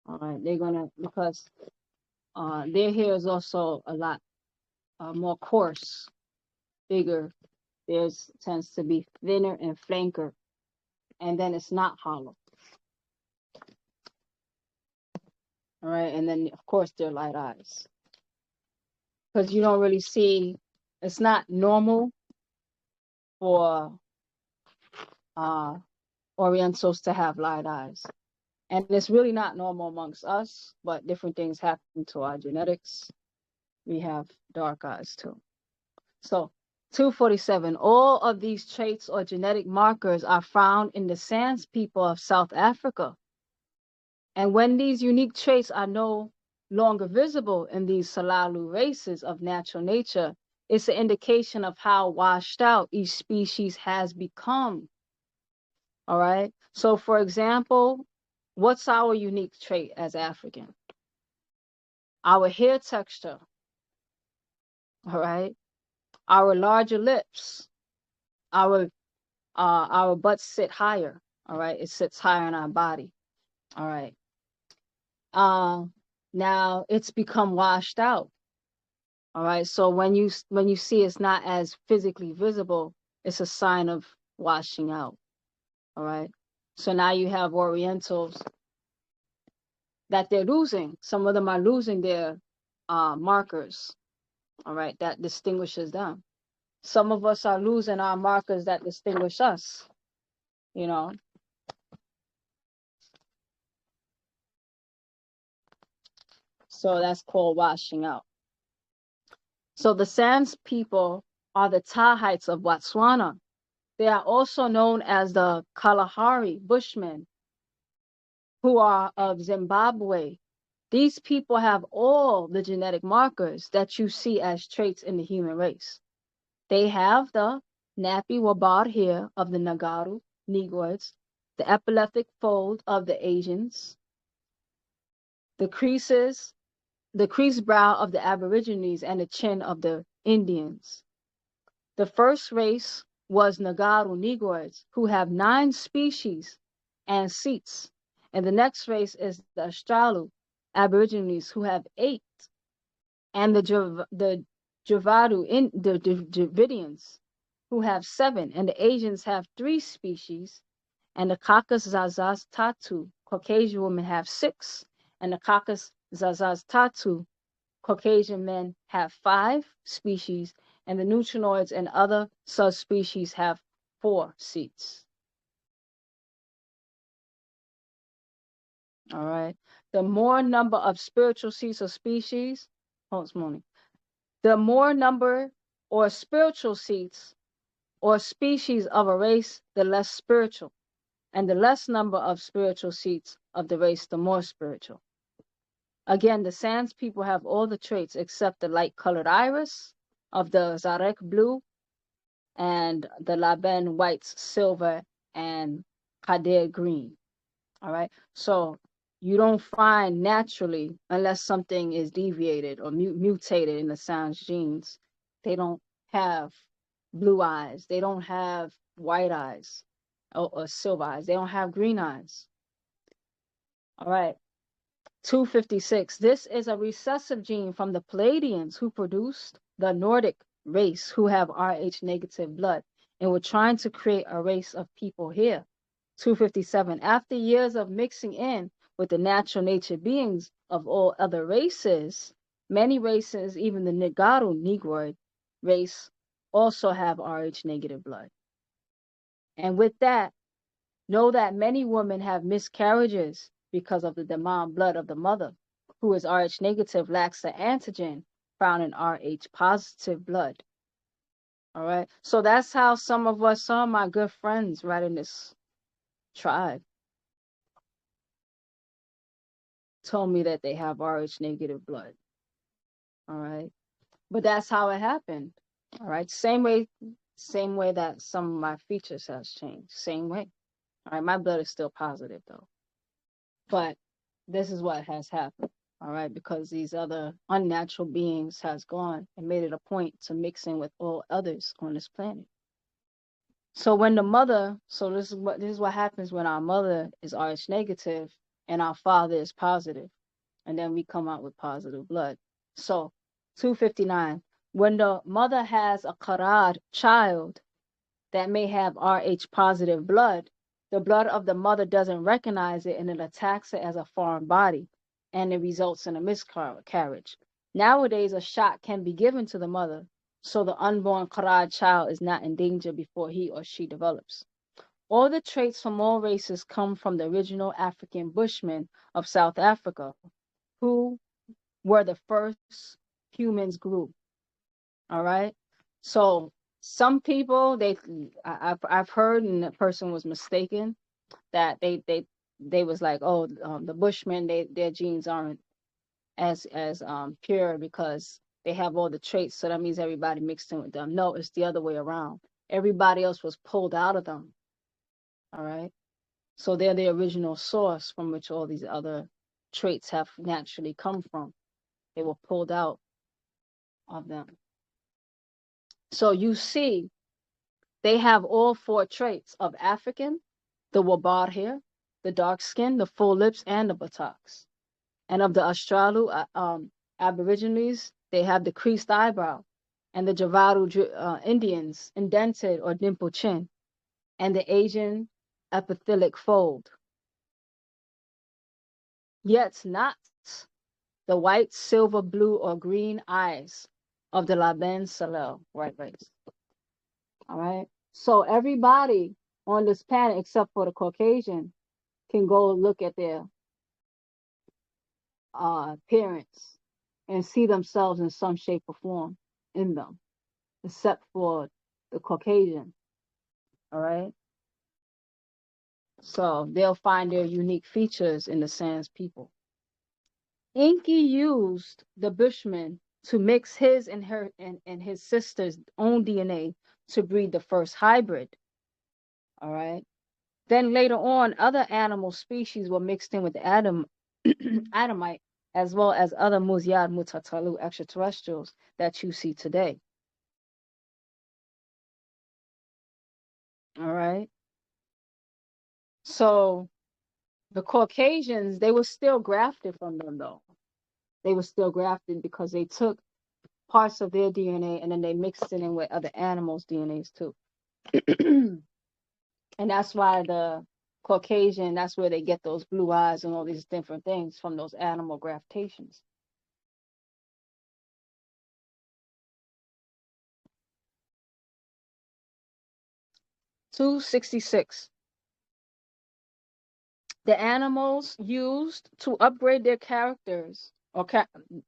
All right. They're going to, because their hair is also a lot more coarse, bigger. Theirs tends to be thinner and flanker, and then it's not hollow. All right, and then of course they're light eyes, because you don't really see. It's not normal for Orientals to have light eyes, and it's really not normal amongst us. But different things happen to our genetics. We have dark eyes too. So 247, all of these traits or genetic markers are found in the Sans people of South Africa. And when these unique traits are known longer visible in these Salalu races of natural nature, it's an indication of how washed out each species has become. All right. So, for example, what's our unique trait as African? Our hair texture. All right. Our larger lips. Our butts sit higher. All right. It sits higher in our body. All right. Now it's become washed out. All right. So when you see it's not as physically visible, it's a sign of washing out. All right. So now you have Orientals that they're losing. Some of them are losing their markers. All right. That distinguishes them. Some of us are losing our markers that distinguish us. You know. So that's called washing out. So the Sans people are the Tahites of Botswana. They are also known as the Kalahari Bushmen, who are of Zimbabwe. These people have all the genetic markers that you see as traits in the human race. They have the nappy wabar hair of the Nagaru Negroids, the epileptic fold of the Asians, the creased brow of the Aborigines, and the chin of the Indians. The first race was Nagaru Negroids, who have 9 species and seats, and the next race is the Australu Aborigines, who have 8, and the Dravidians, who have 7, and the Asians have 3 species, and the Kakas Zazaz Tatu Caucasian women have 6, and the Kakas Zazaz Tatu Caucasian men have 5 species, and the neutrinoids and other subspecies have 4 seats. All right. The more number of spiritual seats or species, the more number or spiritual seats or species of a race, the less spiritual, and the less number of spiritual seats of the race, the more spiritual. Again, the Sans people have all the traits except the light-colored iris of the Zarek blue and the Laben whites, silver, and Kadir green. All right. So you don't find naturally, unless something is deviated or mutated in the Sans genes, they don't have blue eyes. They don't have white eyes or silver eyes. They don't have green eyes. All right. 256. This is a recessive gene from the Palladians who produced the Nordic race who have Rh negative blood, and we're trying to create a race of people here. 257. After years of mixing in with the natural nature beings of all other races, many races, even the Nagaru Negroid race, also have Rh negative blood. And with that, know that many women have miscarriages because of the demand blood of the mother, who is Rh negative, lacks the antigen found in Rh positive blood. All right. So that's how some of us, some of my good friends right in this tribe, told me that they have Rh negative blood. All right. But that's how it happened. All right. Same way that some of my features has changed. Same way. All right. My blood is still positive though. But this is what has happened. All right. Because these other unnatural beings has gone and made it a point to mix in with all others on this planet. So when the mother, so this is what happens when our mother is Rh negative and our father is positive. And then we come out with positive blood. So 259, when the mother has a Qarad child that may have Rh positive blood, the blood of the mother doesn't recognize it and it attacks it as a foreign body, and it results in a miscarriage. Nowadays, a shot can be given to the mother, so the unborn Qarad child is not in danger before he or she develops. All the traits from all races come from the original African Bushmen of South Africa, who were the first humans group. All right. So some people, I've heard, and the person was mistaken, that they was like, oh, the Bushmen, their genes aren't as pure because they have all the traits, so that means everybody mixed in with them. No, it's the other way around. Everybody else was pulled out of them. All right. So they're the original source from which all these other traits have naturally come from. They were pulled out of them. So you see, they have all four traits of African, the wabar hair, the dark skin, the full lips, and the buttocks. And of the Australu Aborigines, they have the creased eyebrow, and the Javaru Indians, indented or dimpled chin, and the Asian epithelic fold. Yet not the white, silver, blue, or green eyes of the Laban Salel white race. All right. So everybody on this planet, except for the Caucasian, can go look at their appearance and see themselves in some shape or form in them, except for the Caucasian. All right. So they'll find their unique features in the Sans people. Inky used the Bushman to mix his and her and his sister's own DNA to breed the first hybrid. All right. Then later on, other animal species were mixed in with Adamite, as well as other Muzyad Mutatalu extraterrestrials that you see today. All right. So the Caucasians, they were still grafted from them, though. They were still grafted because they took parts of their DNA and then they mixed it in with other animals' DNAs too. And that's why the Caucasian, that's where they get those blue eyes and all these different things from those animal graftations. (266) The animals used to upgrade their characters or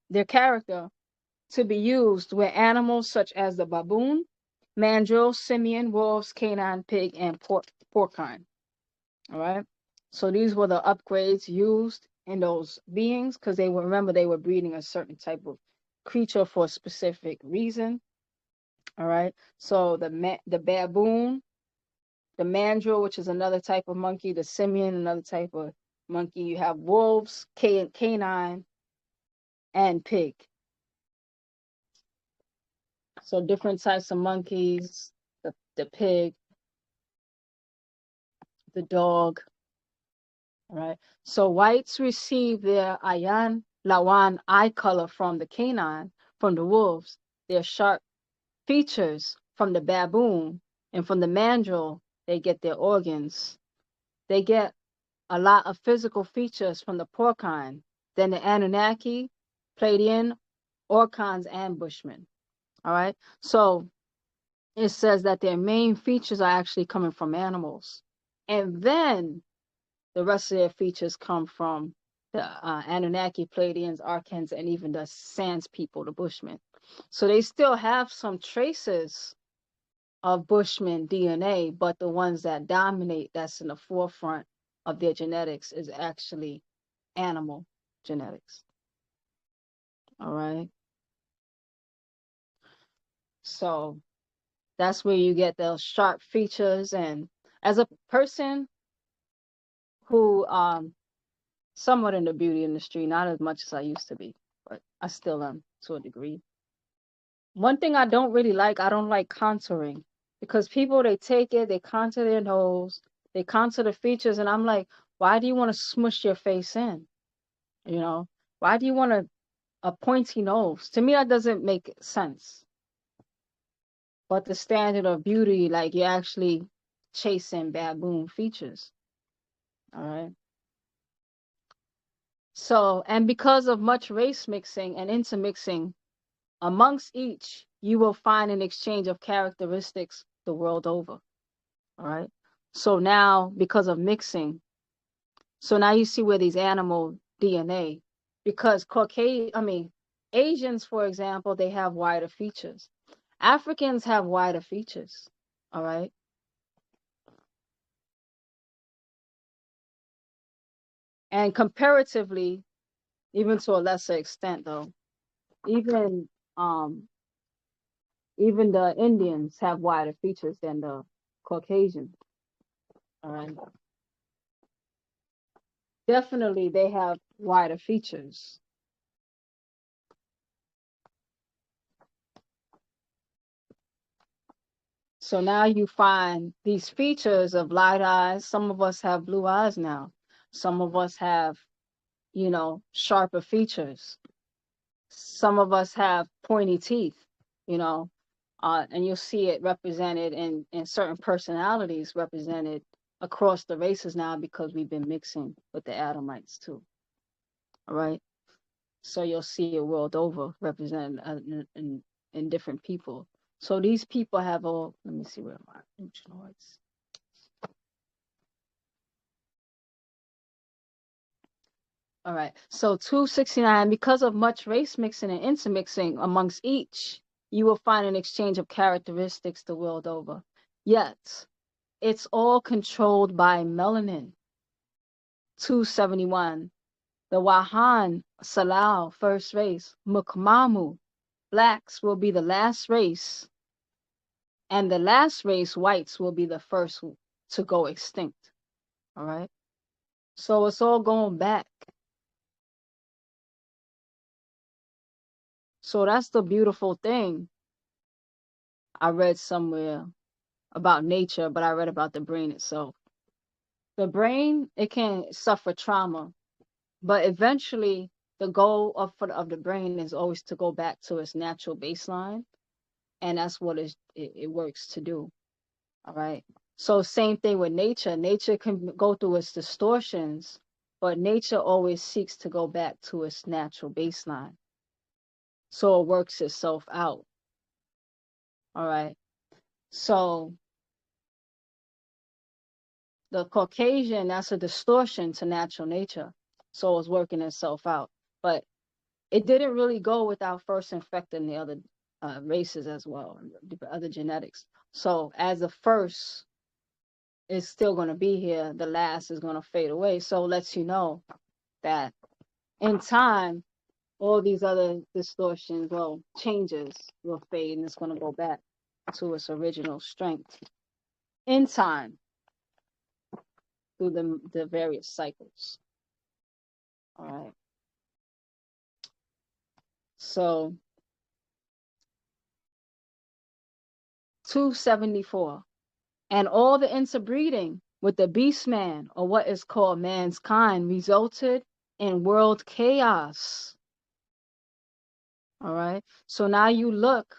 their character to be used were animals such as the baboon, mandrill, simian, wolves, canine, pig, and porcine. All right. So these were the upgrades used in those beings because they were, remember, they were breeding a certain type of creature for a specific reason. All right. So the baboon, the mandrill, which is another type of monkey, the simian, another type of monkey. You have wolves, canine, and pig. So different types of monkeys, the pig, the dog. All right. So whites receive their ayan lawan eye color from the canine, from the wolves, their sharp features from the baboon, and from the mandrill, they get their organs. They get a lot of physical features from the porcine, then the Anunnaki, Pleiadian, Orcans, and Bushmen. All right. So it says that their main features are actually coming from animals. And then the rest of their features come from the Anunnaki, Pleiadians, Archans, and even the Sans people, the Bushmen. So they still have some traces of Bushman DNA, but the ones that dominate, that's in the forefront of their genetics, is actually animal genetics. All right. So that's where you get those sharp features. And as a person who somewhat in the beauty industry, not as much as I used to be, but I still am to a degree. One thing I don't really like, I don't like contouring, because people, they take it, they contour their nose, they contour the features, and I'm like, why do you want to smush your face in? You know, why do you want a pointy nose? To me, that doesn't make sense. But the standard of beauty, like, you're actually chasing baboon features. All right. So, and because of much race mixing and intermixing amongst each, you will find an exchange of characteristics the world over. All right. So now, because of mixing, so now you see where these animal DNA, because Asians, for example, they have wider features. Africans have wider features. All right. And comparatively, even to a lesser extent, though. Even even the Indians have wider features than the Caucasians. All right. Definitely, they have wider features. So now you find these features of light eyes. Some of us have blue eyes now. Some of us have, you know, sharper features. Some of us have pointy teeth, you know, and you'll see it represented in certain personalities represented across the races now because we've been mixing with the Adamites too. All right. So you'll see it world over represented in different people. So these people have all, let me see where my neutrinoids. All right. So 269, because of much race mixing and intermixing amongst each, you will find an exchange of characteristics the world over. Yet, it's all controlled by melanin. 271. The Wahan Salau, first race, Mukmamu, blacks will be the last race, and the last race, whites, will be the first to go extinct. All right. So it's all going back. So that's the beautiful thing. I read somewhere about nature, but I read about the brain itself. The brain, it can suffer trauma, but eventually the goal of the brain is always to go back to its natural baseline, and that's what it works to do. All right. So same thing with nature. Nature can go through its distortions, but nature always seeks to go back to its natural baseline. So it works itself out. All right. So the Caucasian, that's a distortion to natural nature. So it's working itself out. But it didn't really go without first infecting the other races as well, the other genetics. So as the first is still going to be here, the last is going to fade away. So it lets you know that in time, all these other distortions, well, changes will fade and it's going to go back to its original strength in time through the various cycles. All right. So 274. And all the interbreeding with the beast man, or what is called man's kind, resulted in world chaos. All right. So now you look,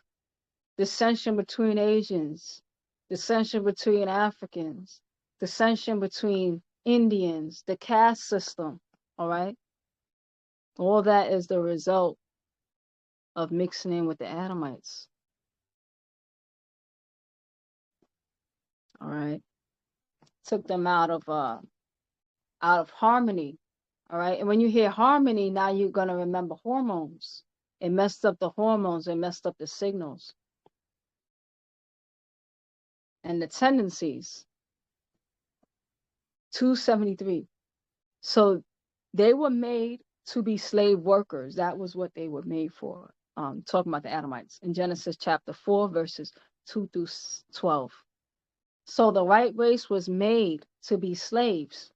dissension between Asians, dissension between Africans, dissension between Indians, the caste system. All right. All that is the result of mixing in with the Adamites. All right. Took them out of harmony. All right. And when you hear harmony, now you're going to remember hormones. It messed up the hormones, it messed up the signals and the tendencies. 273. So they were made to be slave workers. That was what they were made for. Talking about the Adamites in Genesis chapter 4, verses 2 through 12. So the white race was made to be slaves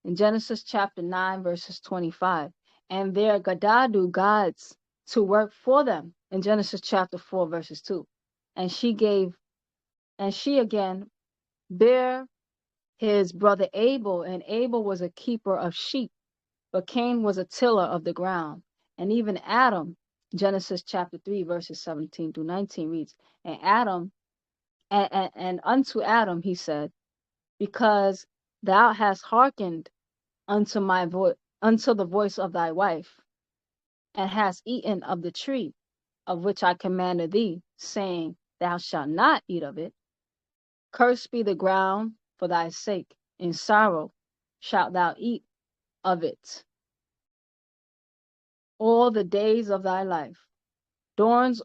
in Genesis chapter 9, verses 25. And their Gadadu gods to work for them in Genesis chapter 4, verses 2. And she again bare his brother Abel, and Abel was a keeper of sheep, but Cain was a tiller of the ground. And even Adam, Genesis chapter 3, verses 17 through 19 reads, and Adam, and unto Adam he said, because thou hast hearkened unto my voice, unto the voice of thy wife, and hast eaten of the tree of which I commanded thee, saying, thou shalt not eat of it. Cursed be the ground for thy sake, in sorrow shalt thou eat of it all the days of thy life. Thorns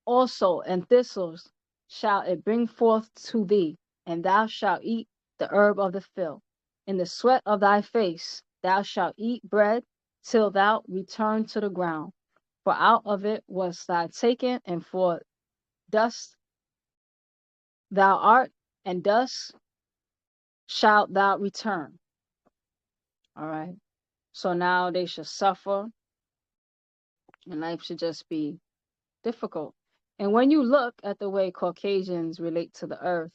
also and thistles shall it bring forth to thee, and thou shalt eat the herb of the field. In the sweat of thy face thou shalt eat bread till thou return to the ground. For out of it was thou taken, and for dust thou art, and dust shalt thou return. All right. So now they should suffer, and life should just be difficult. And when you look at the way Caucasians relate to the earth,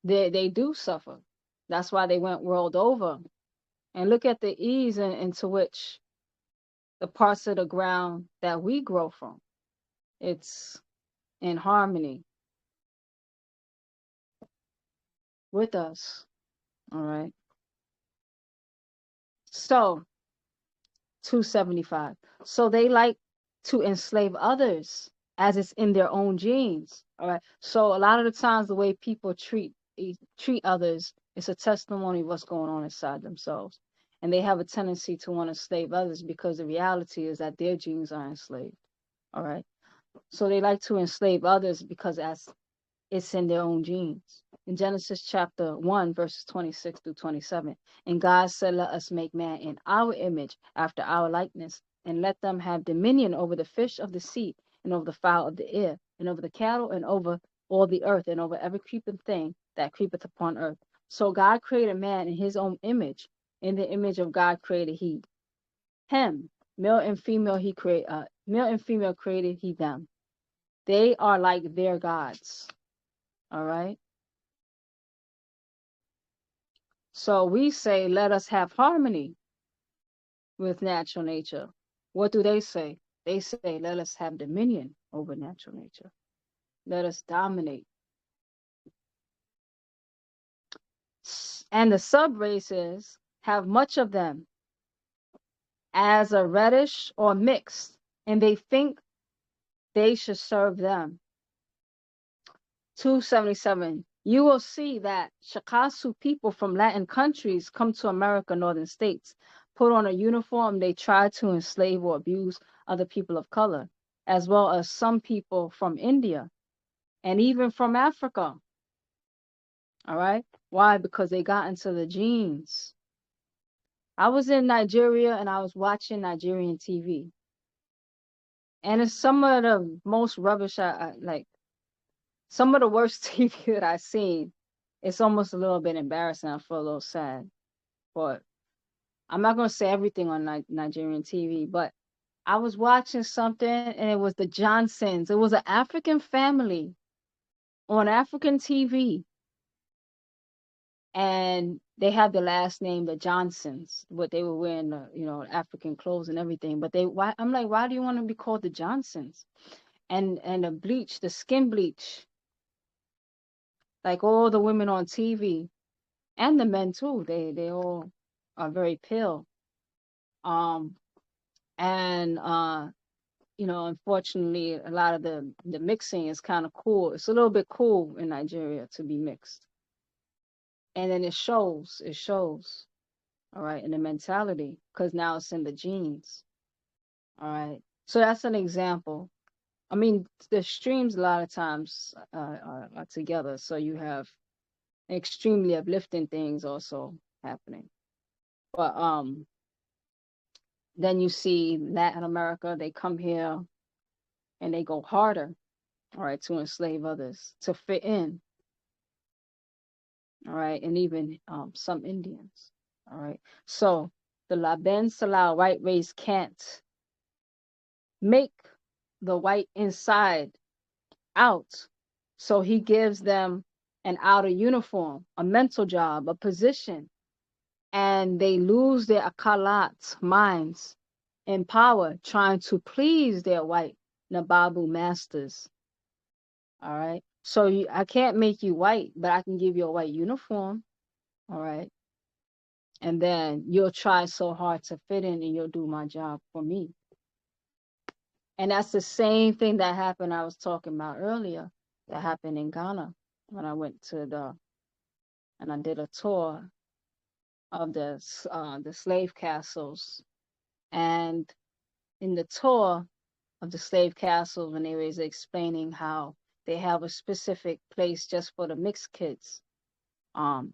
they do suffer. That's why they went world over. And look at the ease into which the parts of the ground that we grow from, it's in harmony with us. All right. So 275. So they like to enslave others as it's in their own genes. All right. So a lot of the times the way people treat others is a testimony of what's going on inside themselves. And they have a tendency to want to slave others because the reality is that their genes are enslaved. All right. So they like to enslave others because it's in their own genes. In Genesis chapter 1, verses 26 through 27, and God said, let us make man in our image, after our likeness, and let them have dominion over the fish of the sea, and over the fowl of the air, and over the cattle, and over all the earth, and over every creeping thing that creepeth upon earth. So God created man in his own image. In the image of God created he him. Male and female created he them. They are like their gods. All right. So we say, let us have harmony with natural nature. What do they say? They say, let us have dominion over natural nature. Let us dominate. And the sub-races have much of them as a reddish or mixed, and they think they should serve them. 277. You will see that Shakasu people from Latin countries come to America, northern states, put on a uniform, they try to enslave or abuse other people of color, as well as some people from India and even from Africa. All right. Why? Because they got into the genes. I was in Nigeria and I was watching Nigerian TV. And it's some of the most rubbish I like. Some of the worst TV that I've seen. It's almost a little bit embarrassing. I feel a little sad. But I'm not going to say everything on Nigerian TV. But I was watching something and it was the Johnsons. It was an African family on African TV. And they had the last name, the Johnsons. But they were wearing, the, African clothes and everything. But I'm like, why do you want to be called the Johnsons? And the bleach, the skin bleach. Like all the women on TV and the men too, they all are very pale. Unfortunately, a lot of the mixing is kind of cool. It's a little bit cool in Nigeria to be mixed. And then it shows, all right, in the mentality, because now it's in the genes. All right. So that's an example. I mean, the streams a lot of times are together. So you have extremely uplifting things also happening. But then you see Latin America, they come here and they go harder, all right, to enslave others, to fit in, all right, and even some Indians, all right. So the Laben Salau white race can't make the white inside out. So he gives them an outer uniform, a mental job, a position, and they lose their akalat, minds, and power trying to please their white Nababu masters. All right. So I can't make you white, but I can give you a white uniform. All right. And then you'll try so hard to fit in and you'll do my job for me. And that's the same thing that happened I was talking about earlier that happened in Ghana when I went and I did a tour of the slave castles. And in the tour of the slave castles, when they was explaining how they have a specific place just for the mixed kids, and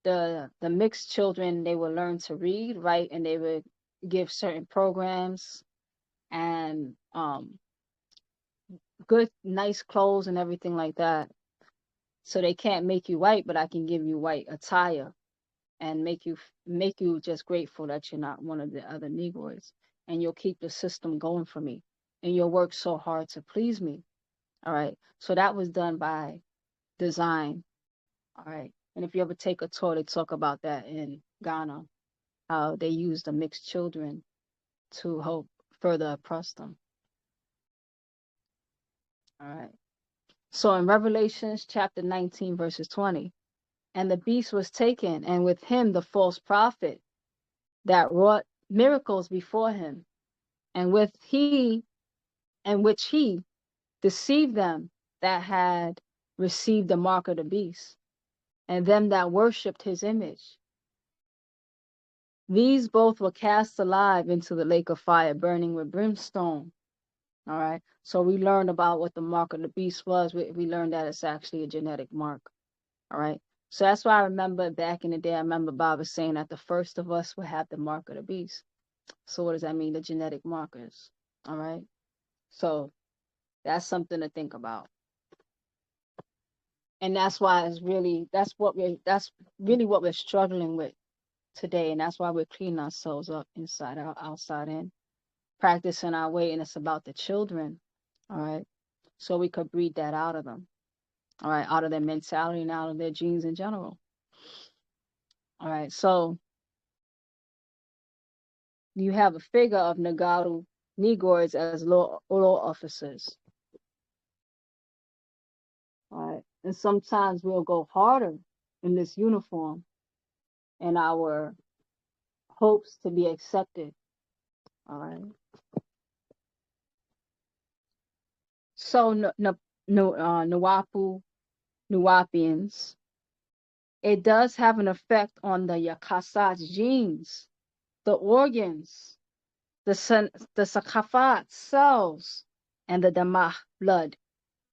the mixed children, they would learn to read, write, and they would give certain programs and good, nice clothes and everything like that. So they can't make you white, but I can give you white attire and make you just grateful that you're not one of the other Negroids, and you'll keep the system going for me, and you'll work so hard to please me. All right. So that was done by design. All right. And if you ever take a tour, they talk about that in Ghana, how they use the mixed children to help further oppress them. All right. So in Revelations chapter 19, verses 20, and the beast was taken, and with him the false prophet that wrought miracles before him, and which he deceived them that had received the mark of the beast, and them that worshipped his image. These both were cast alive into the lake of fire, burning with brimstone. All right. So we learned about what the mark of the beast was. We learned that it's actually a genetic mark. All right. So that's why I remember back in the day, I remember Baabaa saying that the first of us would have the mark of the beast. So what does that mean? The genetic markers. All right. So that's something to think about. And that's why that's really what we're struggling with today. And that's why we're cleaning ourselves up inside out, outside in, practicing our way. And it's about the children. All right. So we could breed that out of them. All right. Out of their mentality and out of their genes in general. All right. So you have a figure of Nagaru Negroids as law officers. All right. And sometimes we'll go harder in this uniform in our hopes to be accepted. All right. So Nuwapians, it does have an effect on the Yakasaj genes, the organs, the Sakafat cells, and the Damah blood.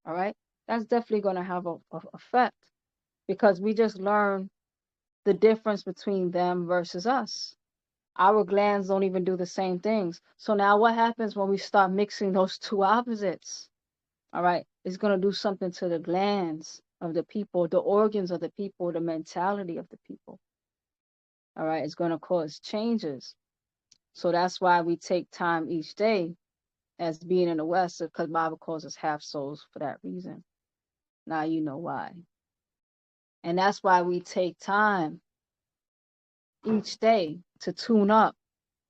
All right. That's definitely going to have a effect, because we just learn the difference between them versus us. Our glands don't even do the same things. So now what happens when we start mixing those two opposites? All right. It's going to do something to the glands of the people, the organs of the people, the mentality of the people. All right. It's going to cause changes. So that's why we take time each day as being in the West, because Bible calls us half souls for that reason. Now you know why. And that's why we take time each day to tune up,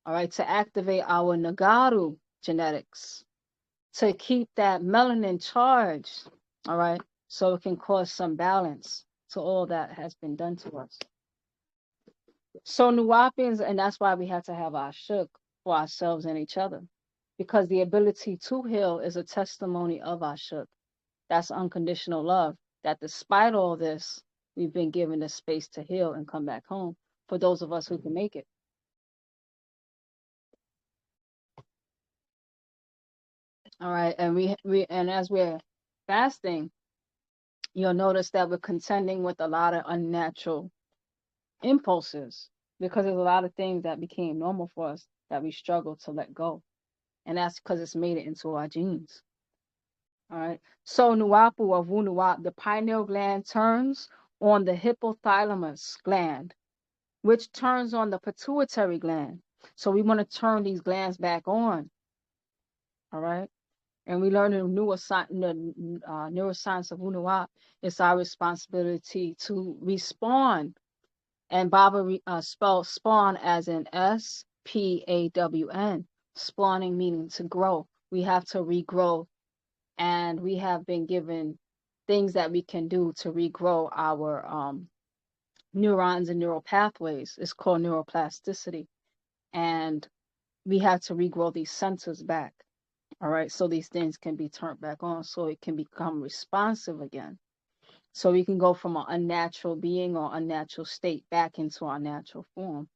all right, to activate our Nagaru genetics, to keep that melanin charged, all right, so it can cause some balance to all that has been done to us. So Nuwapians, and that's why we had to have our shook for ourselves and each other, because the ability to heal is a testimony of our shook. That's unconditional love, that despite all this, we've been given the space to heal and come back home for those of us who can make it. All right, and and as we're fasting, you'll notice that we're contending with a lot of unnatural impulses, because there's a lot of things that became normal for us that we struggle to let go. And that's because it's made it into our genes. All right. So Nuapu of Wunuwap, the pineal gland turns on the hypothalamus gland, which turns on the pituitary gland. So we want to turn these glands back on. All right. And we learn in neuroscience of Wunuwap, it's our responsibility to respawn. And Baabaa spells spawn as in SPAWN, spawning meaning to grow. We have to regrow, and we have been given things that we can do to regrow our neurons and neural pathways. It's called neuroplasticity. And we have to regrow these centers back. All right. So these things can be turned back on so it can become responsive again. So we can go from an unnatural being or unnatural state back into our natural form.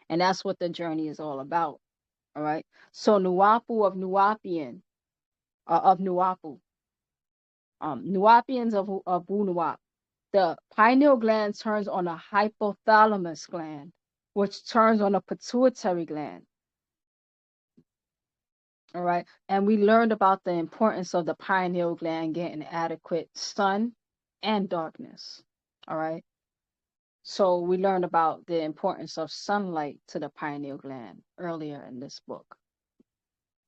And that's what the journey is all about. All right. So Nuapu of Nuwapian, of Nuapu, Nuwapians of Wunuwap, the pineal gland turns on the hypothalamus gland, which turns on the pituitary gland. All right. And we learned about the importance of the pineal gland getting adequate sun and darkness. All right. So we learned about the importance of sunlight to the pineal gland earlier in this book.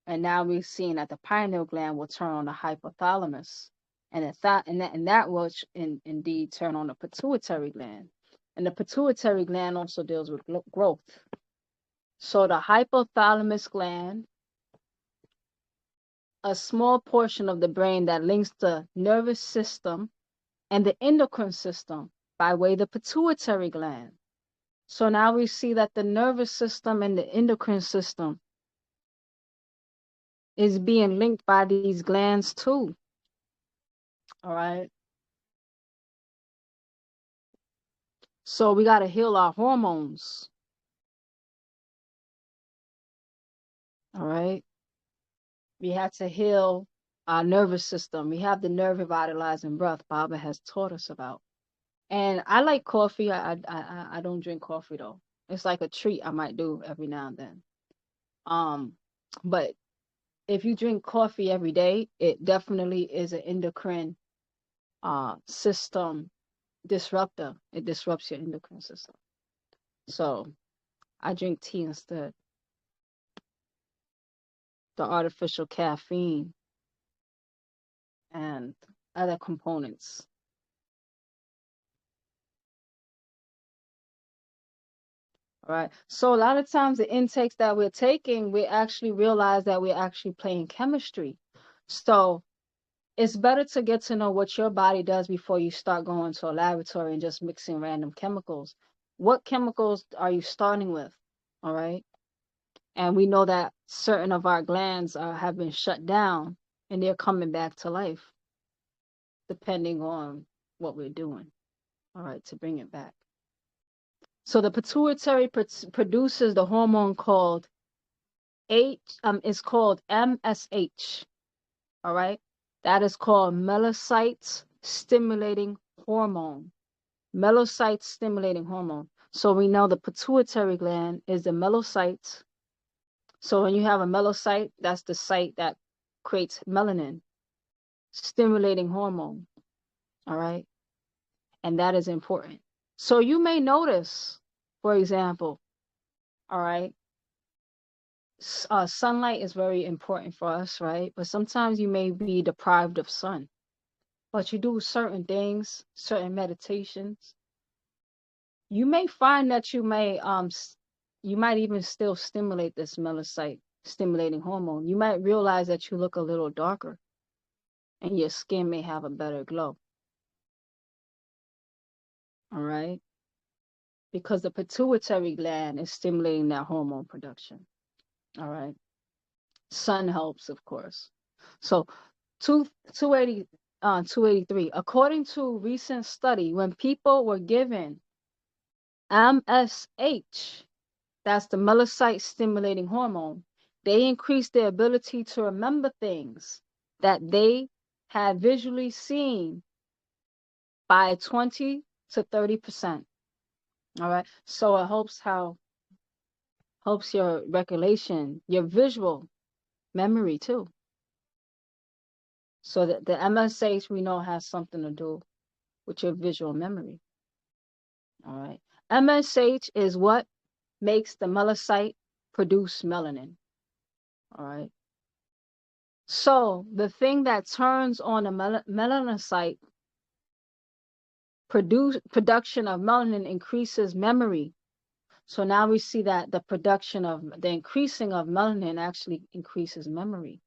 And now we've seen that the pineal gland will turn on the hypothalamus, and that will indeed turn on the pituitary gland. And the pituitary gland also deals with growth. So the hypothalamus gland, a small portion of the brain that links the nervous system and the endocrine system by way of the pituitary gland. So now we see that the nervous system and the endocrine system is being linked by these glands too. All right. So we got to heal our hormones. All right. We have to heal our nervous system. We have the nerve revitalizing breath Baabaa has taught us about. And I like coffee. I don't drink coffee though. It's like a treat I might do every now and then. But if you drink coffee every day, it definitely is an endocrine system disruptor. It disrupts your endocrine system. So I drink tea instead. The artificial caffeine and other components. All right. So a lot of times the intakes that we're taking, we actually realize that we're actually playing chemistry. So it's better to get to know what your body does before you start going to a laboratory and just mixing random chemicals. What chemicals are you starting with? All right. And we know that certain of our glands have been shut down and they're coming back to life, depending on what we're doing. All right, to bring it back. So the pituitary produces the hormone called it's called MSH. All right. That is called melanocyte stimulating hormone. Melanocyte stimulating hormone. So we know the pituitary gland is the melanocyte. So when you have a melanocyte, that's the site that creates melanin stimulating hormone. All right. And that is important. So you may notice, for example, all right, sunlight is very important for us, right? But sometimes you may be deprived of sun. But you do certain things, certain meditations, you may find that you might even still stimulate this melanocyte stimulating hormone. You might realize that you look a little darker and your skin may have a better glow. All right? Because the pituitary gland is stimulating that hormone production. All right? Sun helps, of course. So 283. According to recent study, when people were given MSH, that's the melanocyte stimulating hormone, they increased their ability to remember things that they had visually seen by 20 to 30%. All right. So it helps your recollection, your visual memory too. So that the MSH we know has something to do with your visual memory. All right. MSH is what makes the melanocyte produce melanin. All right. So the thing that turns on a melanocyte production of melanin increases memory. So now we see that the increasing of melanin actually increases memory.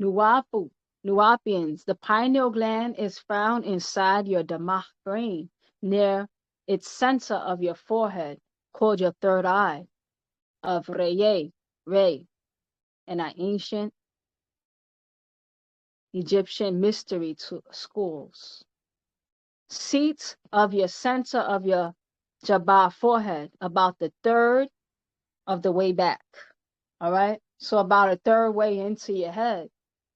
Nuwapians, the pineal gland is found inside your damaged brain, near its center of your forehead, called your third eye, of Re, and an ancient Egyptian mystery to schools. Seats of your center of your Jabbar forehead, about the third of the way back. All right. So about a third way into your head.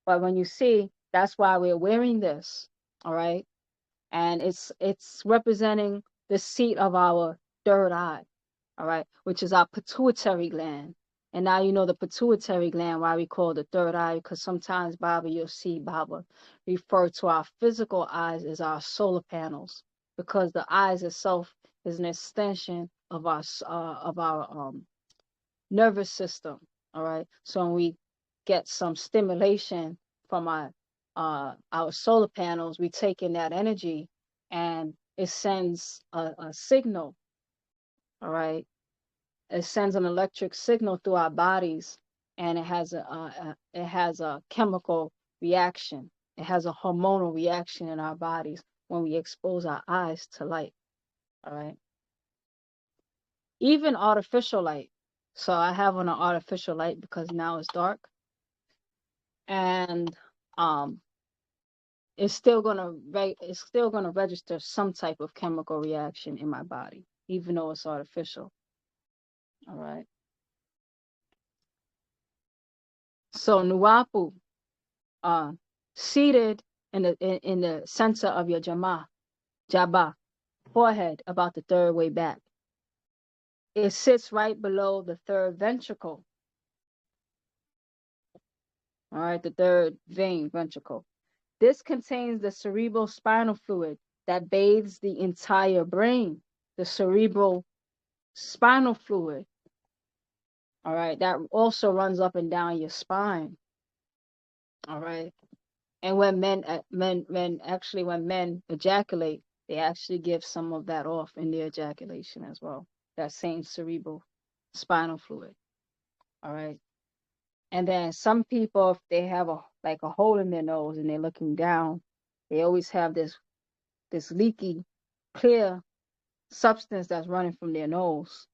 But when you see That's why we're wearing this. All right. And it's representing the seat of our third eye. All right, which is our pituitary gland. And now you know the pituitary gland, why we call the third eye, because sometimes Baabaa, you'll see Baabaa refer to our physical eyes as our solar panels, because the eyes itself is an extension of our nervous system. All right, so when we get some stimulation from our solar panels, we take in that energy, and it sends a signal. All right, it sends an electric signal through our bodies, and it has a chemical reaction. It has a hormonal reaction in our bodies when we expose our eyes to light. All right, even artificial light. So I have on an artificial light because now it's dark, and it's still gonna register some type of chemical reaction in my body, even though it's artificial. All right. So Nuapu, seated in the center of your Jaba, forehead, about the third way back. It sits right below the third ventricle. All right, the third vein ventricle. This contains the cerebral spinal fluid that bathes the entire brain. The cerebral spinal fluid. All right, that also runs up and down your spine. All right. And when men ejaculate, they actually give some of that off in their ejaculation as well. That same cerebral spinal fluid. All right. And then some people, if they have a hole in their nose and they're looking down, they always have this leaky, clear substance that's running from their nose.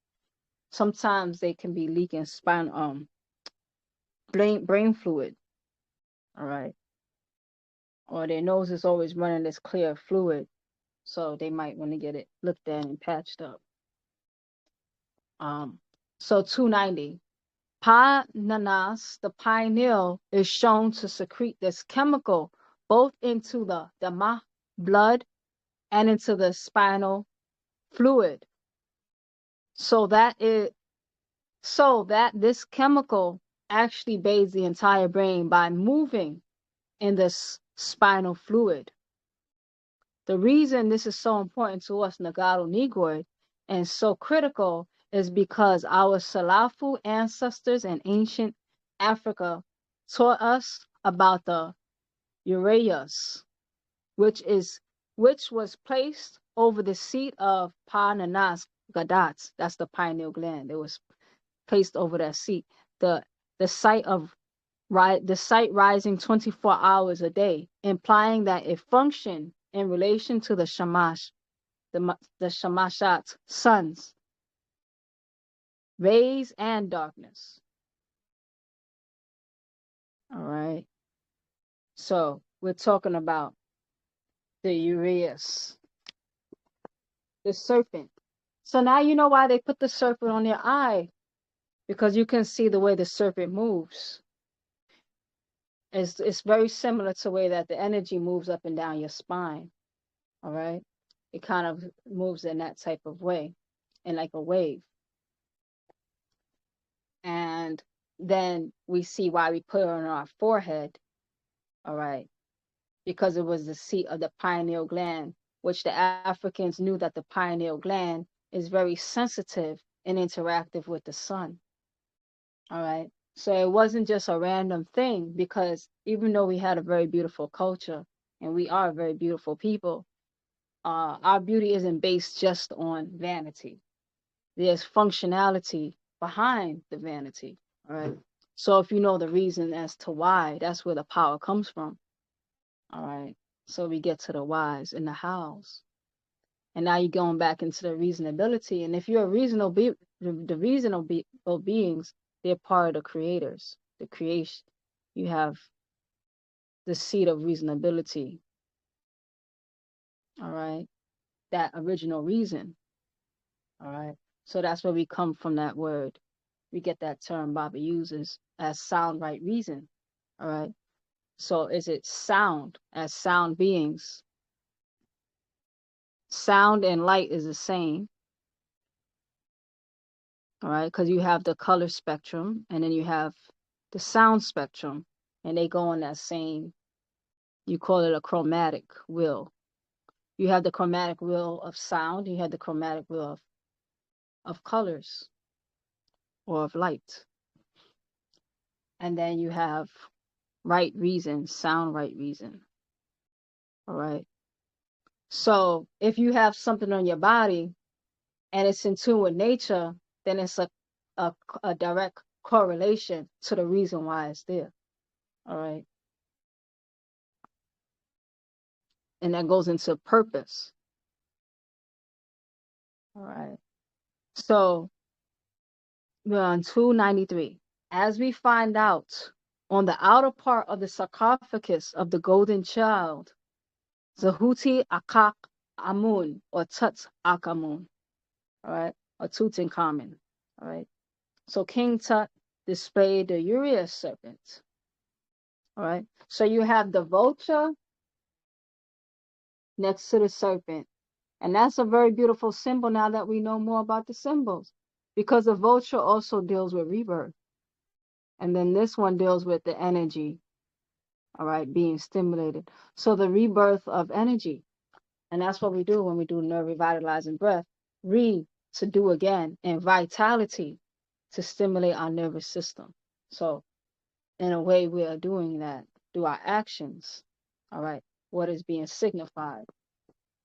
Sometimes they can be leaking brain fluid. All right. Or their nose is always running this clear fluid. So they might want to get it looked at and patched up. So 290. Paa nanas, the pineal, is shown to secrete this chemical both into the dama, blood, and into the spinal fluid. So that this chemical actually bathes the entire brain by moving in this spinal fluid. The reason this is so important to us Nagato Negroid and so critical is because our Salafu ancestors in ancient Africa taught us about the Uraeus, which was placed over the seat of Pa Nanas Gadats. That's the pineal gland. It was placed over that seat. The site rising 24 hours a day, implying that it functioned in relation to the Shamash, the Shamashat suns, rays and darkness. All right. So we're talking about the Uraeus, the serpent. So now you know why they put the serpent on your eye, because you can see the way the serpent moves. It's very similar to the way that the energy moves up and down your spine. All right. It kind of moves in that type of way, in like a wave. And then we see why we put it on our forehead. All right. Because it was the seat of the pineal gland, which the Africans knew that the pineal gland is very sensitive and interactive with the sun. All right. So it wasn't just a random thing, because even though we had a very beautiful culture and we are very beautiful people, our beauty isn't based just on vanity. There's functionality behind the vanity. All right. So if you know the reason as to why, that's where the power comes from. All right. So we get to the whys and the hows. And now you're going back into the reasonability. And if you're the reasonable beings, they're part of the creators, the creation. You have the seed of reasonability. All right. That original reason. All right. So that's where we come from, that word. We get that term Baabaa uses as sound right reason. All right. So is it sound, as sound beings? Sound and light is the same, all right? Because you have the color spectrum and then you have the sound spectrum, and they go on that same, you call it a chromatic wheel. You have the chromatic wheel of sound, you have the chromatic wheel of colors or of light. And then you have right reason, sound right reason. All right. So if you have something on your body and it's in tune with nature, then it's a direct correlation to the reason why it's there. All right. And that goes into purpose. All right. So we're on 293. As we find out on the outer part of the sarcophagus of the golden child, Zahuti Akak Amun or Tut Akamun, all right, or Tutankhamun, all right. So King Tut displayed the Uriah serpent, all right. So you have the vulture next to the serpent, and that's a very beautiful symbol now that we know more about the symbols, because the vulture also deals with rebirth, and then this one deals with the energy, all right, being stimulated. So the rebirth of energy. And that's what we do when we do nerve revitalizing breath. To do again, and vitality to stimulate our nervous system. So in a way, we are doing that through our actions. All right. What is being signified?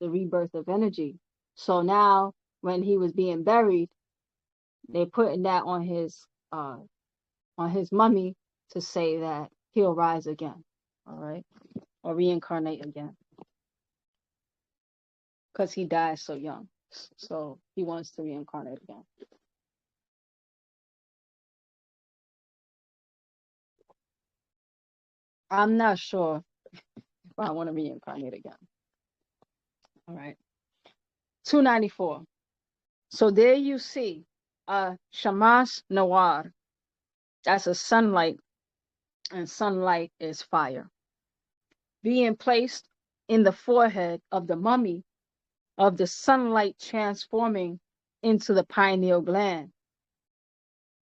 The rebirth of energy. So now when he was being buried, they putting that on his mummy to say that he'll rise again. All right. Or reincarnate again. Because he died so young. So he wants to reincarnate again. I'm not sure if I want to reincarnate again. All right. 294. So there you see Shamash Nawar. That's a sunlight, and sunlight is fire. Being placed in the forehead of the mummy, of the sunlight transforming into the pineal gland.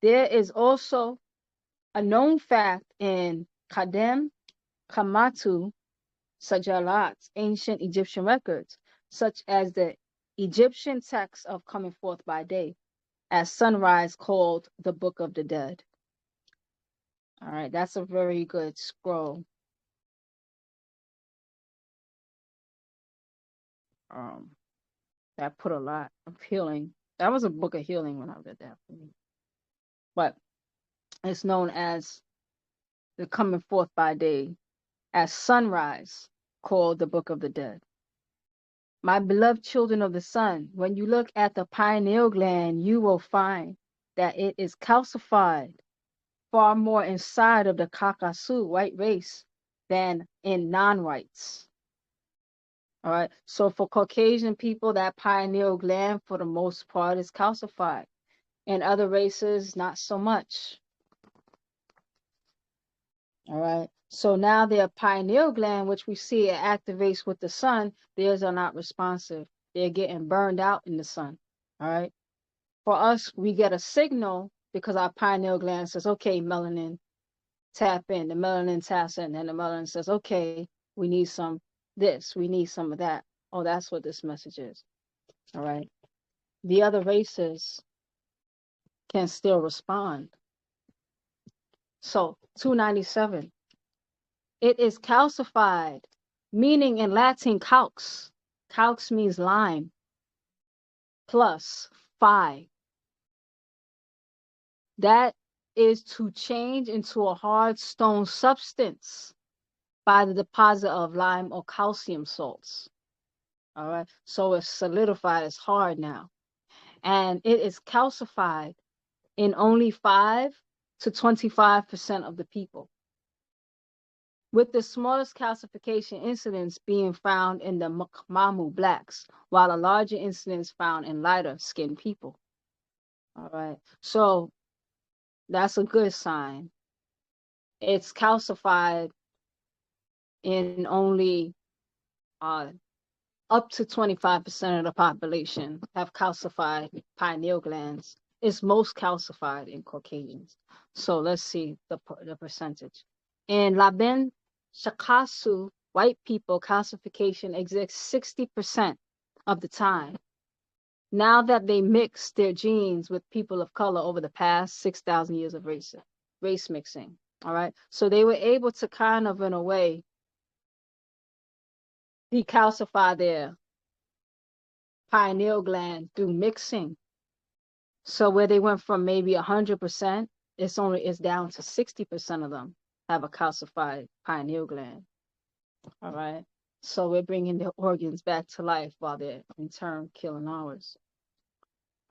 There is also a known fact in Kadem Kamatu Sajalat, ancient Egyptian records, such as the Egyptian text of Coming Forth by Day, as sunrise called the Book of the Dead. All right, that's a very good scroll. That put a lot of healing. That was a book of healing when I read that for me. But it's known as the Coming Forth by Day, as sunrise called the Book of the Dead. My beloved children of the sun, when you look at the pineal gland, you will find that it is calcified far more inside of the Kakasu, white race, than in non-whites. All right. So for Caucasian people, that pineal gland, for the most part, is calcified. In other races, not so much. All right. So now their pineal gland, which we see it activates with the sun, theirs are not responsive. They're getting burned out in the sun. All right. For us, we get a signal because our pineal gland says, okay, melanin, tap in. The melanin taps in, and the melanin says, okay, we need some this, we need some of that. Oh, that's what this message is. All right. The other races can still respond. So 297. It is calcified, meaning in Latin calx. Calx means lime, plus phi. That is to change into a hard stone substance by the deposit of lime or calcium salts. All right. So it's solidified, it's hard now. And it is calcified in only 5 to 25% of the people, with the smallest calcification incidence being found in the Mamu blacks, while a larger incidence found in lighter skinned people. All right. So that's a good sign. It's calcified in only up to 25% of the population have calcified pineal glands. It's most calcified in Caucasians. So let's see the percentage. In Laben Shakasu, white people calcification exists 60% of the time. Now that they mix their genes with people of color over the past 6,000 years of race mixing. All right. So they were able to kind of, in a way, decalcify their pineal gland through mixing. So where they went from maybe 100%, it's down to 60% of them have a calcified pineal gland. All right. So we're bringing the organs back to life while they're in turn killing ours.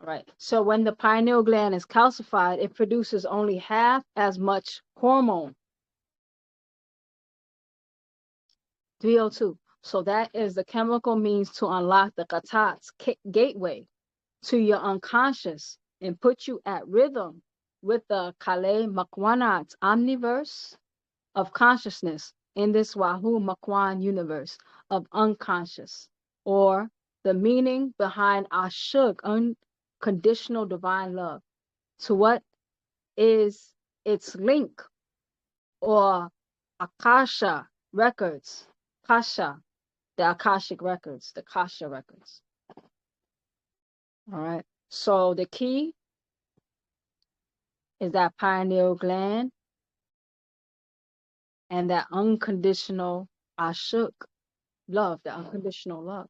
All right. So when the pineal gland is calcified, it produces only half as much hormone. 302. So that is the chemical means to unlock the katat's gateway to your unconscious and put you at rhythm with the Kale Makwanat omniverse of consciousness in this Wahoo Makwan universe of unconscious, or the meaning behind Ashuk, unconditional divine love, to what is its link, or Akasha records, Kasha, the Akashic records, the Kasha records. All right. So the key is that pineal gland and that unconditional Ashuk love, the unconditional love.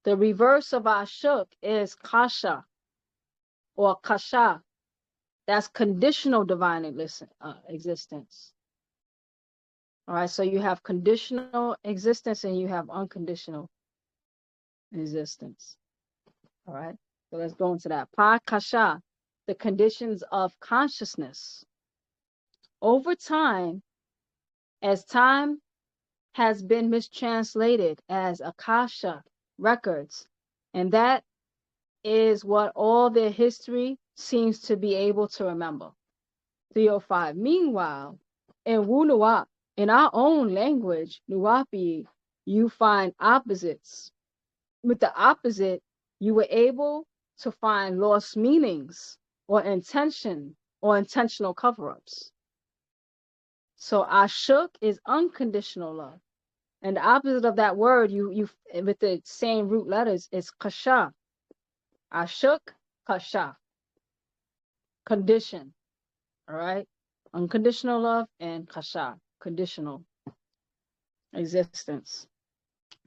The reverse of Ashuk is Kasha or Kasha. That's conditional divine existence. All right. So you have conditional existence and you have unconditional existence. All right. So let's go into that. Pa Kasha, the conditions of consciousness. Over time, as time has been mistranslated as Akasha records, and that is what all their history seems to be able to remember. 305. Meanwhile, in Wunuwap, in our own language, Nuwapi, you find opposites. With the opposite, you were able to find lost meanings or intention or intentional cover-ups. So Ashuk is unconditional love. And the opposite of that word, you with the same root letters, is Kasha. Ashuk, Kasha. Condition. All right? Unconditional love and Kasha. Conditional existence.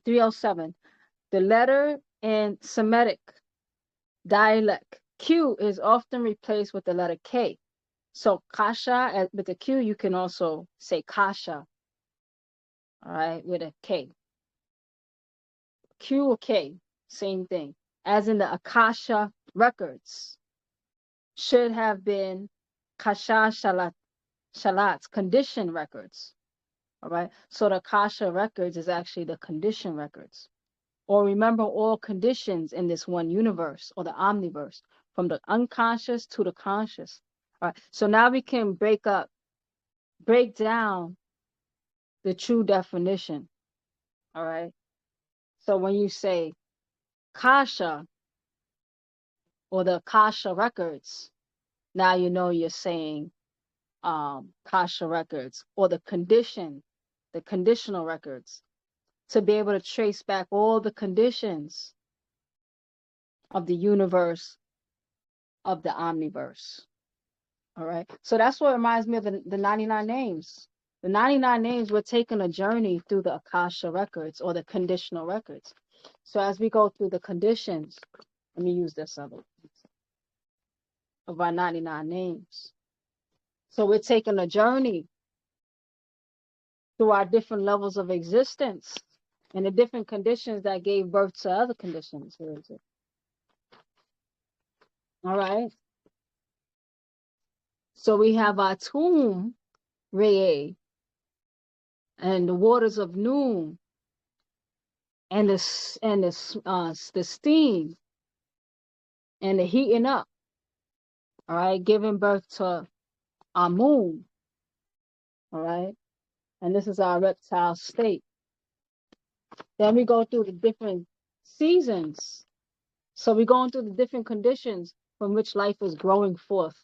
307. The letter in Semitic dialect Q is often replaced with the letter K. So Kasha, with the Q, you can also say Kasha. All right, with a K. Q or K, same thing. As in the Akasha records, should have been Kasha Shalat, condition records. All right, so the Akasha records is actually the condition records. Or remember all conditions in this one universe or the omniverse, from the unconscious to the conscious. All right, so now we can break down the true definition. All right, so when you say Kasha or the Kasha records, now you know you're saying Kasha records or the conditional records, to be able to trace back all the conditions of the universe, of the omniverse. All right. So that's what reminds me of the 99 names. The 99 names, we're taking a journey through the Akasha records or the conditional records. So as we go through the conditions, let me use this other of our 99 names. So we're taking a journey through our different levels of existence and the different conditions that gave birth to other conditions. Where is it? All right. So we have our tomb, Re, and the waters of noon, and the steam, and the heating up. All right, giving birth to our moon. All right, And this is our reptile state. Then we go through the different seasons. So we're going through the different conditions from which life is growing forth,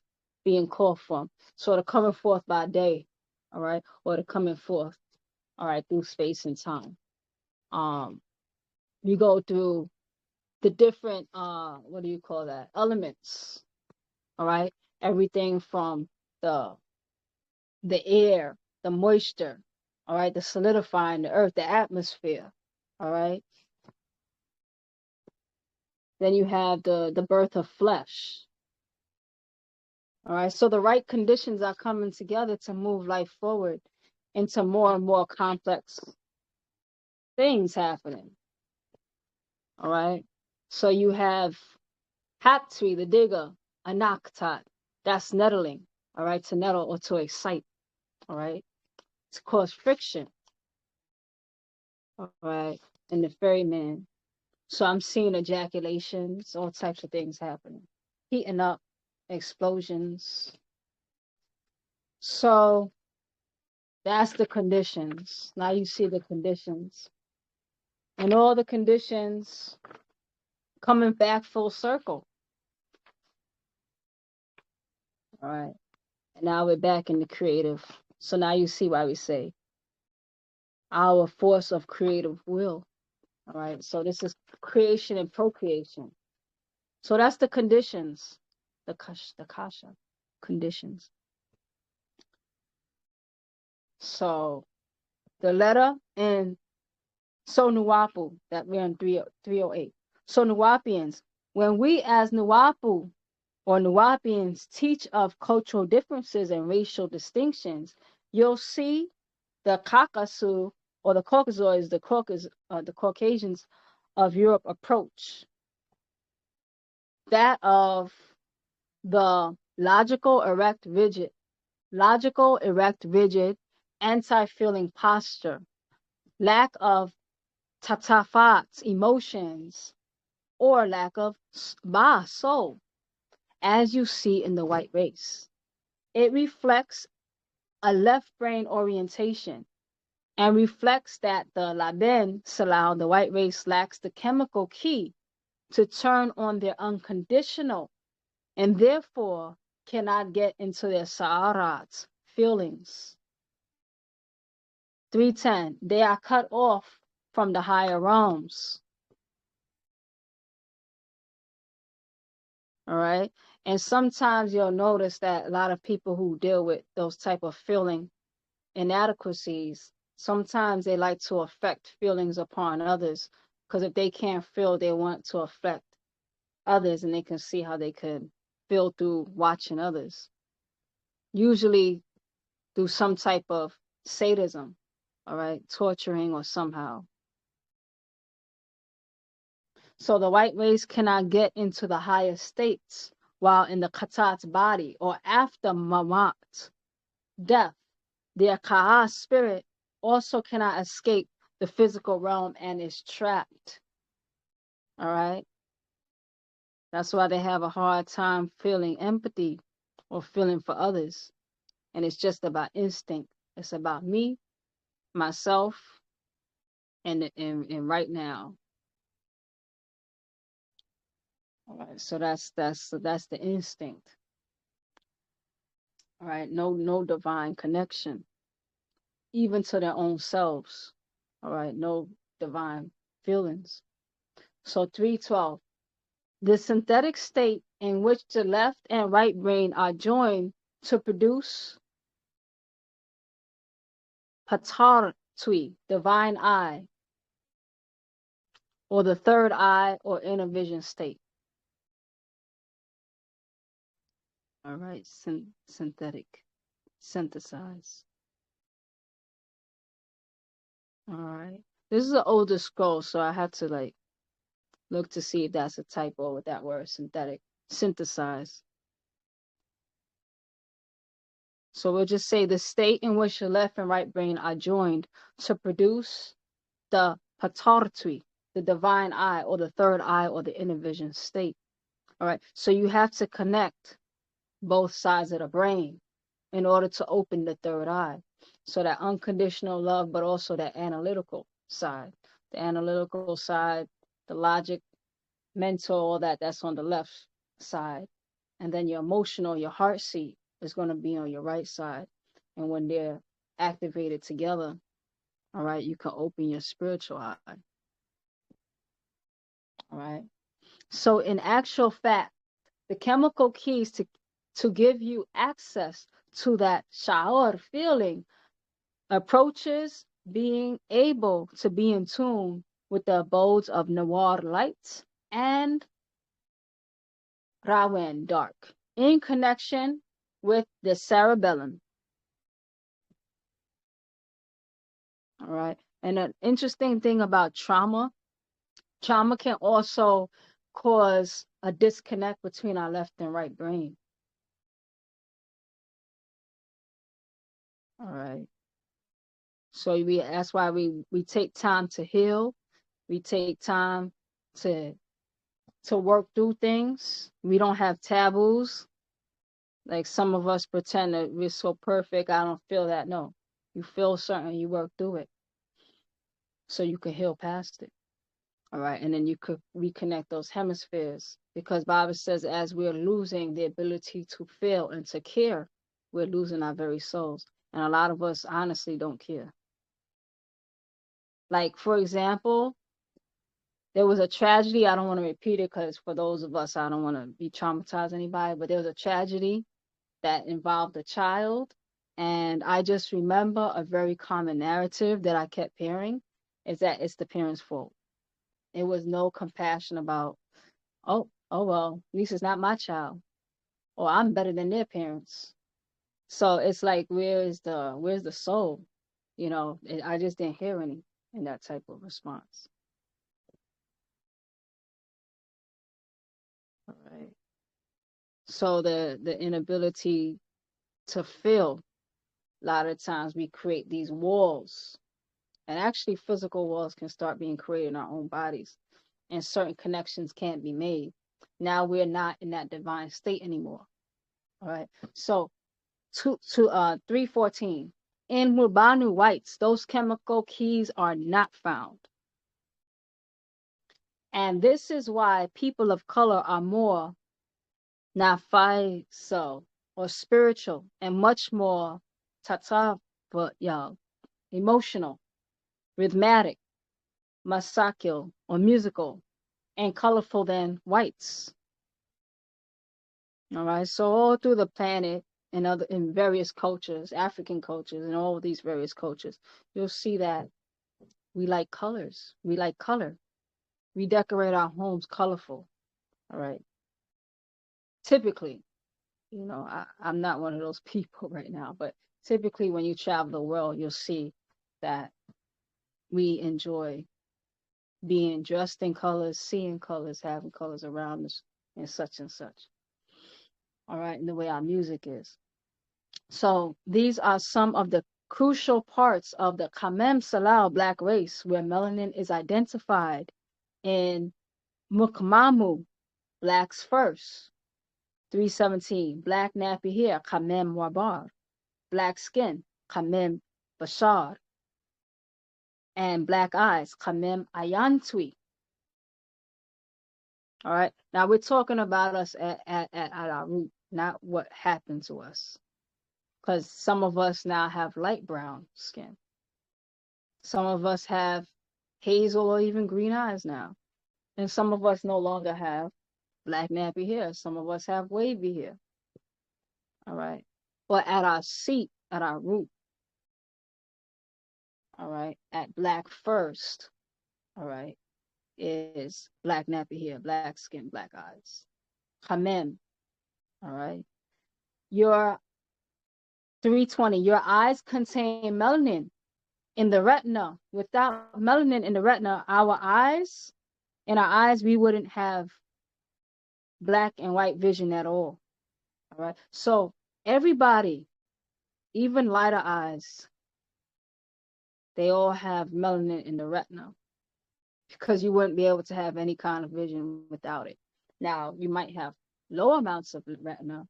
being called from. So the coming forth by day, all right, or the coming forth, all right, through space and time. We go through the different what do you call that? Elements, all right? Everything from the air, the moisture, all right, the solidifying, the earth, the atmosphere, all right? Then you have the birth of flesh. All right. So the right conditions are coming together to move life forward into more and more complex things happening. All right. So you have Haptwi, the digger, Anaktat, that's nettling. All right. To nettle or to excite. All right. To cause friction. All right. And the ferryman. So I'm seeing ejaculations, all types of things happening. Heating up, explosions. So that's the conditions. Now you see the conditions. And all the conditions coming back full circle. All right. And now we're back in the creative. So now you see why we say our force of creative will. All right. So this is creation and procreation. So that's the conditions. The kasha conditions. So the letter in So Nuwapu that we're in 308. So Nuwapians, when we as Nuwapu or Nuwapians teach of cultural differences and racial distinctions, you'll see the Kakasu or the Caucasoids, the Caucasians of Europe approach that of the logical, erect, rigid, anti-feeling posture, lack of tatafats, emotions, or lack of soul, as you see in the white race. It reflects a left brain orientation and reflects that the Laben Salau, the white race, lacks the chemical key to turn on their unconditional and therefore cannot get into their sa'arats, feelings. 310, they are cut off from the higher realms. All right. And sometimes you'll notice that a lot of people who deal with those type of feeling inadequacies, sometimes they like to affect feelings upon others, because if they can't feel, they want to affect others, and they can see how they could feel through watching others, usually through some type of sadism, all right, torturing or somehow. So the white race cannot get into the higher states while in the Khatat's body or after Mamat, death. Their Ka'a spirit also cannot escape the physical realm and is trapped. All right. That's why they have a hard time feeling empathy or feeling for others. And it's just about instinct. It's about me, myself, and right now. All right. So that's the instinct. All right. No divine connection, even to their own selves. All right. No divine feelings. So 312. The synthetic state in which the left and right brain are joined to produce Patartwi, divine eye, or the third eye or inner vision state. All right, synthetic, synthesize. All right. This is an older scroll, so I had to look to see if that's a typo with that word, synthetic, synthesize. So we'll just say the state in which the left and right brain are joined to produce the Patartwi, the divine eye or the third eye or the inner vision state. All right. So you have to connect both sides of the brain. in order to open the third eye. So that unconditional love, but also that analytical side. The analytical side, the logic, mental, all that's on the left side. And then your emotional, your heart seat is going to be on your right side. And when they're activated together, all right, you can open your spiritual eye. All right. So in actual fact, the chemical keys to give you access to that sha'ur feeling approaches being able to be in tune with the abodes of Nawar light and Rawan dark in connection with the cerebellum. All right. And an interesting thing about trauma can also cause a disconnect between our left and right brain. All right. So that's why we take time to heal. We take time to work through things. We don't have taboos. Like some of us pretend that we're so perfect. I don't feel that. No, you feel certain, you work through it so you can heal past it. All right. And then you could reconnect those hemispheres, because Bible says as we're losing the ability to feel and to care, we're losing our very souls. And a lot of us honestly don't care. Like, for example, there was a tragedy. I don't want to repeat it because for those of us, I don't want to be traumatized anybody, but there was a tragedy that involved a child. And I just remember a very common narrative that I kept hearing is that it's the parents' fault. It was no compassion about, oh well, at least it's not my child, or I'm better than their parents. So it's like, where's the soul? You know, I just didn't hear any in that type of response. All right. So the inability to feel, a lot of times we create these walls, and actually physical walls can start being created in our own bodies, and certain connections can't be made. Now we're not in that divine state anymore. All right. So to 314 in Mubanu whites, those chemical keys are not found. And this is why people of color are more nafai or spiritual and much more tata, but emotional, rhythmic, masakil or musical, and colorful than whites. All right, so all through the planet and in various cultures, African cultures, and all of these various cultures, you'll see that we like colors. We like color. We decorate our homes colorful. All right. Typically, I'm not one of those people right now, but typically when you travel the world, you'll see that we enjoy being dressed in colors, seeing colors, having colors around us, and such and such. All right, and the way our music is. So these are some of the crucial parts of the Kamem Salal black race, where melanin is identified in Mukmamu, blacks first. 317, black nappy hair, Kamem Wabar. Black skin, Kamem Bashar. And black eyes, Kamem Ayantwi. All right. Now we're talking about us at our root, not what happened to us. Because some of us now have light brown skin. Some of us have hazel or even green eyes now. And some of us no longer have black nappy hair. Some of us have wavy hair. All right. But at our seat, at our root, all right, at black first, all right, is black nappy hair, black skin, black eyes. Kamem, all right. Your 320, your eyes contain melanin in the retina. Without melanin in the retina, in our eyes, we wouldn't have black and white vision at all. All right. So everybody, even lighter eyes, they all have melanin in the retina, because you wouldn't be able to have any kind of vision without it. Now, you might have low amounts of retina,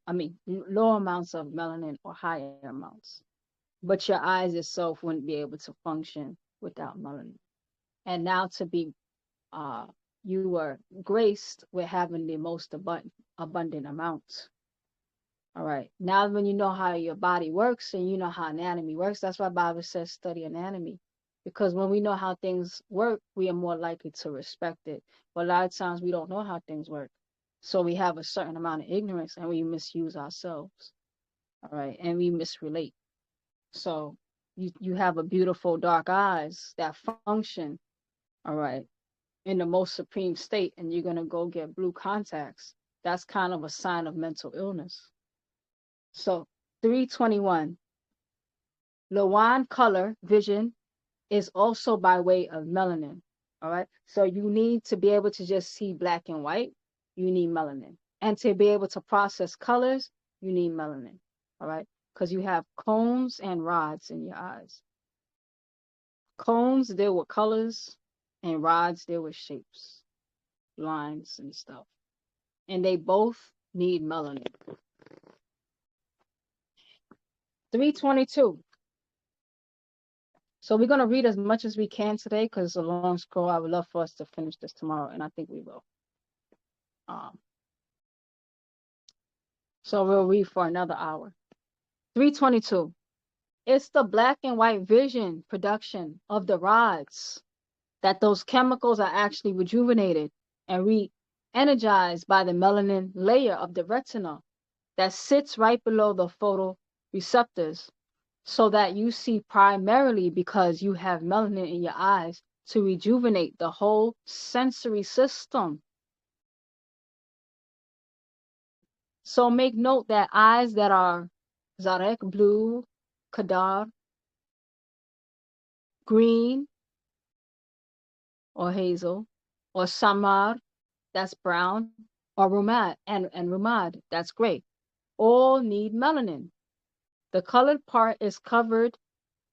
low amounts of melanin or higher amounts. But your eyes itself wouldn't be able to function without melanin. And now to be, you were graced with having the most abundant amount. All right. Now, when you know how your body works and you know how anatomy works, that's why Bible says study anatomy. Because when we know how things work, we are more likely to respect it. But a lot of times we don't know how things work. So we have a certain amount of ignorance and we misuse ourselves. All right. And we misrelate. So you have a beautiful dark eyes that function, all right, in the most supreme state, and you're gonna go get blue contacts. That's kind of a sign of mental illness. So 321, Lawan color vision is also by way of melanin. All right. So you need to be able to just see black and white, you need melanin. And to be able to process colors, you need melanin. All right. Because you have cones and rods in your eyes. Cones deal with colors, and rods deal with shapes, lines, and stuff. And they both need melanin. 322. So we're going to read as much as we can today because it's a long scroll. I would love for us to finish this tomorrow, and I think we will. So we'll read for another hour. 322. It's the black and white vision production of the rods that those chemicals are actually rejuvenated and re-energized by the melanin layer of the retina that sits right below the photoreceptors, so that you see primarily because you have melanin in your eyes to rejuvenate the whole sensory system. So make note that eyes that are zarek blue, kadar, green or hazel, or samar, that's brown, or rumad, and rumad, that's gray, all need melanin. The colored part is covering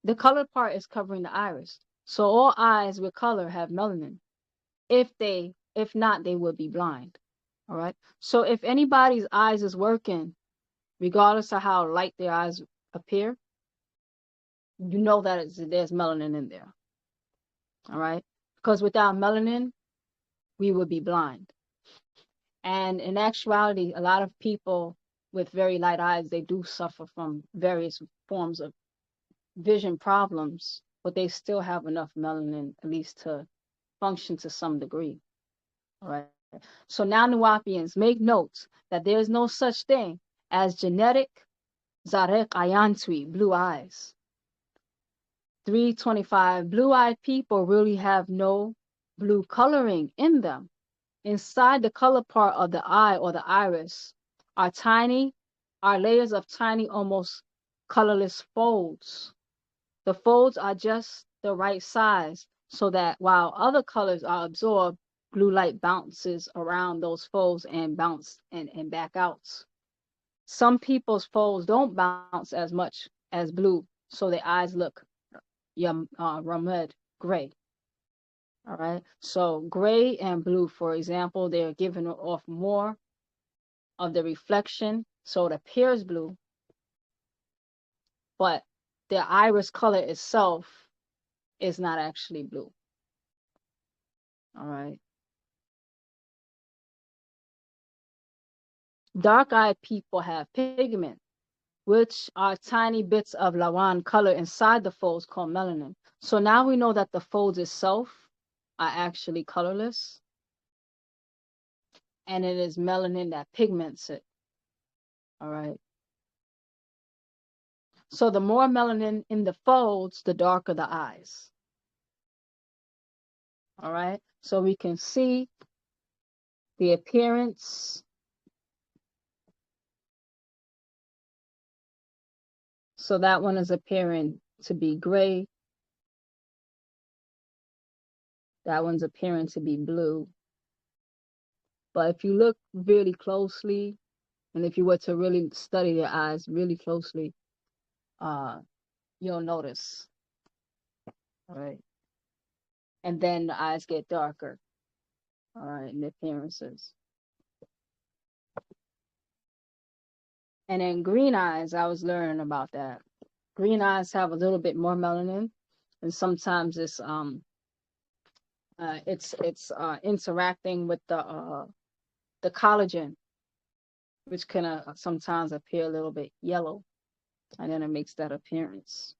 the iris. So all eyes with color have melanin. If not, they will be blind. All right. So if anybody's eyes is working, regardless of how light their eyes appear, you know that there's melanin in there. All right. Because without melanin, we would be blind. And in actuality, a lot of people with very light eyes, they do suffer from various forms of vision problems, but they still have enough melanin at least to function to some degree. All right. So now, Nuwapians, make notes that there is no such thing as genetic zarek ayantui, blue eyes. 325, blue-eyed people really have no blue coloring in them. Inside the color part of the eye or the iris are layers of tiny, almost colorless folds. The folds are just the right size so that while other colors are absorbed, blue light bounces around those folds and bounce and back out. Some people's folds don't bounce as much as blue, so their eyes look ramad, gray. All right. So gray and blue, for example, they're giving off more of the reflection, so it appears blue, but the iris color itself is not actually blue. All right. Dark-eyed people have pigment, which are tiny bits of lawan color inside the folds called melanin. So now we know that the folds itself are actually colorless, and it is melanin that pigments it. All right. So the more melanin in the folds, the darker the eyes. All right. So we can see the appearance. So that one is appearing to be gray. That one's appearing to be blue. But if you look really closely, and if you were to really study their eyes really closely, you'll notice. All right. And then the eyes get darker. All right, in the appearances. And then green eyes, I was learning about that. Green eyes have a little bit more melanin, and sometimes it's interacting with the collagen, which can sometimes appear a little bit yellow, and then it makes that appearance.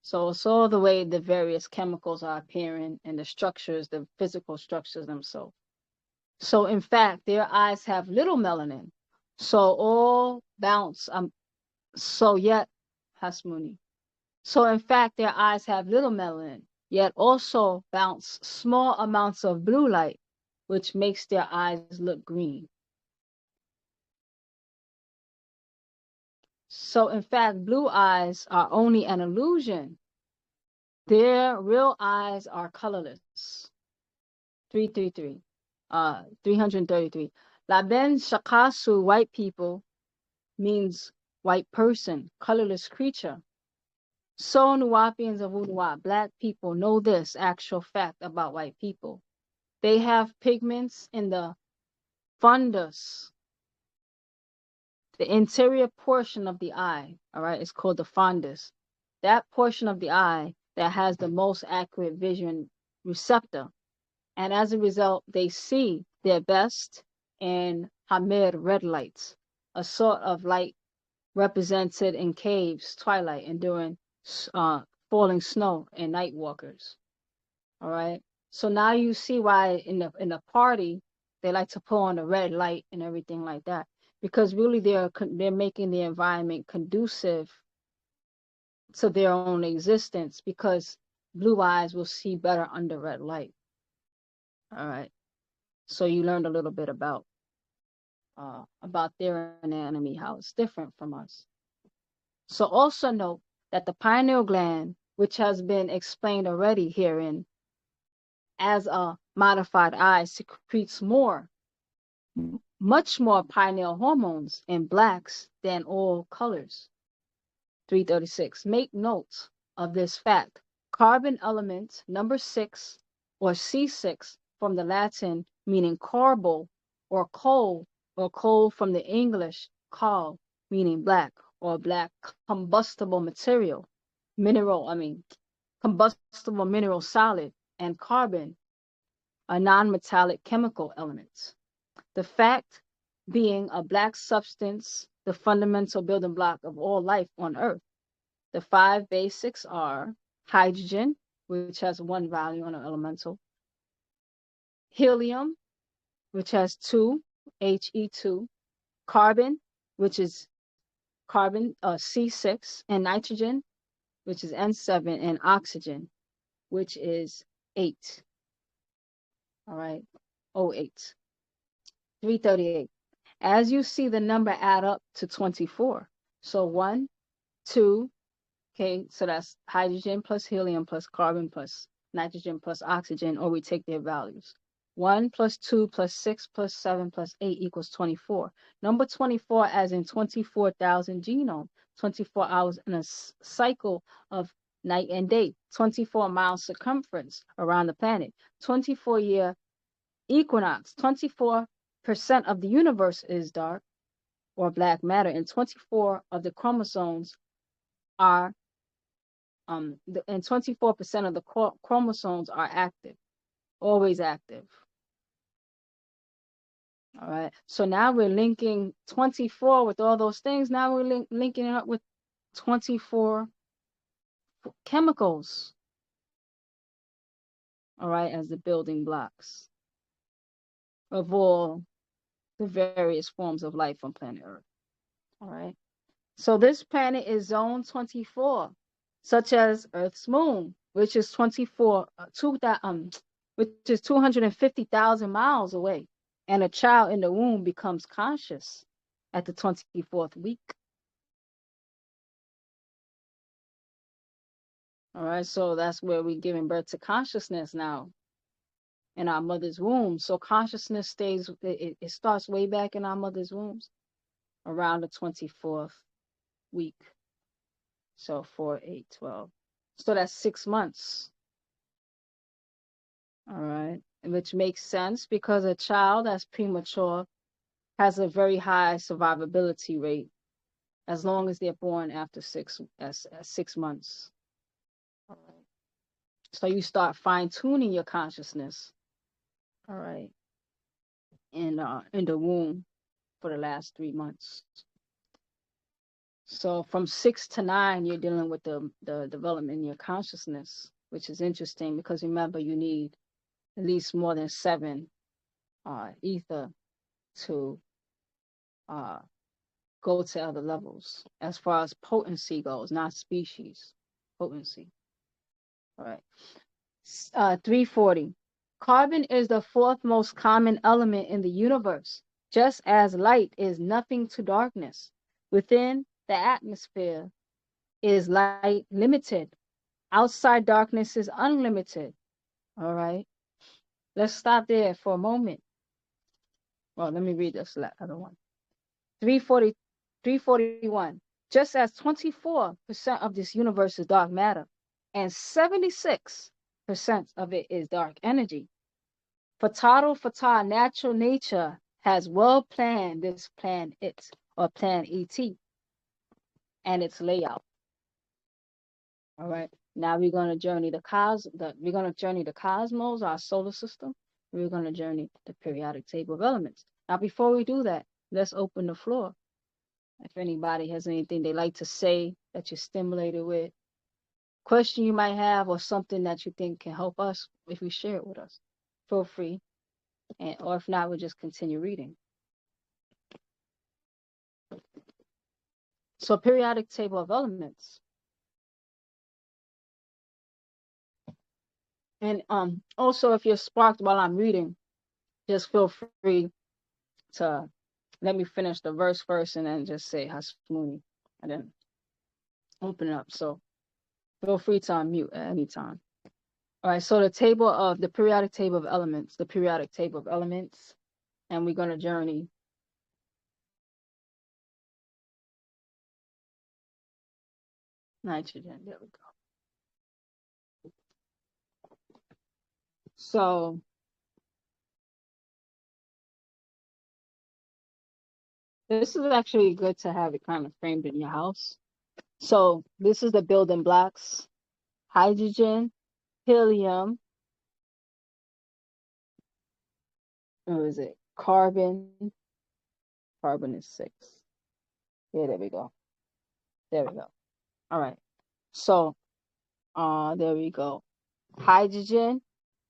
So it's all the way the various chemicals are appearing and the structures, the physical structures themselves. So in fact, their eyes have little melanin. So all bounce. So yet, Hasmuni. So in fact, their eyes have little melanin, yet also bounce small amounts of blue light, which makes their eyes look green. So in fact, blue eyes are only an illusion. Their real eyes are colorless. 333. 333. Laben Shakasu, white people, means white person, colorless creature. So Nuwapians of Unuwa, black people, know this actual fact about white people. They have pigments in the fundus, the interior portion of the eye, all right? It's called the fundus. That portion of the eye that has the most accurate vision receptor. And as a result, they see their best in Hamir red lights, a sort of light represented in caves, twilight, and during falling snow and night walkers. All right. So now you see why in the party they like to put on a red light and everything like that, because really they're making the environment conducive to their own existence, because blue eyes will see better under red light. All right. So you learned a little bit about their anatomy, how it's different from us. So also note that the pineal gland, which has been explained already herein as a modified eye, secretes much more pineal hormones in blacks than all colors. 336. Make note of this fact. Carbon element number 6 or C6 from the Latin meaning carbo or coal from the English cal meaning black or black combustible material, combustible mineral solid, and carbon are non-metallic chemical elements. The fact being a black substance, the fundamental building block of all life on Earth. The 5 basics are hydrogen, which has 1 value on an elemental, helium, which has 2, He2, carbon, which is carbon C6, and nitrogen, which is N7, and oxygen, which is 8. All right, 08. 338. As you see the number add up to 24. So 1, 2, okay, so that's hydrogen plus helium plus carbon plus nitrogen plus oxygen, or we take their values. 1 plus 2 plus 6 plus 7 plus 8 equals 24. Number 24 as in 24,000 genome, 24 hours in a cycle of night and day, 24 miles circumference around the planet, 24-year equinox, 24% of the universe is dark or black matter, and 24 of the chromosomes are and 24% of the chromosomes are active, always active. All right. So now we're linking 24 with all those things. Now we're linking it up with 24 chemicals. All right, as the building blocks of all the various forms of life on planet Earth. All right. So this planet is zone 24, such as Earth's moon, which is 250,000 miles away. And a child in the womb becomes conscious at the 24th week. All right, so that's where we're giving birth to consciousness now in our mother's womb. So consciousness stays, it starts way back in our mother's wombs around the 24th week. So 4, 8, 12. So that's 6 months. All right, which makes sense because a child that's premature has a very high survivability rate as long as they're born after 6 months. All right. So you start fine-tuning your consciousness, all right, in the womb for the last 3 months. So from 6 to 9, you're dealing with the development in your consciousness, which is interesting because remember, you need at least more than 7 ether to go to other levels as far as potency goes, not species, potency. All right. 340. Carbon is the 4th most common element in the universe, just as light is nothing to darkness. Within the atmosphere is light limited. Outside darkness is unlimited. All right. Let's stop there for a moment. Well, let me read this other one. 341. Just as 24% of this universe is dark matter, and 76% of it is dark energy. Fatah, natural nature, has well planned this plan it, or plan ET, and its layout. All right. Now we're going to journey the cosmos, our solar system. We're going to journey the periodic table of elements. Now, before we do that, let's open the floor. If anybody has anything they like to say that you're stimulated with, question you might have, or something that you think can help us, if you share it with us, feel free. Or if not, we'll just continue reading. So, periodic table of elements. And also, if you're sparked while I'm reading, just feel free to let me finish the verse first and then just say Hasmuni and then open it up. So feel free to unmute at any time. All right, so the periodic table of elements, and we're going to journey nitrogen. There we go. So this is actually good to have it kind of framed in your house. So this is the building blocks: hydrogen, helium, what is it? Carbon. Carbon is 6. Yeah, there we go. There we go. All right. So, there we go. Hydrogen,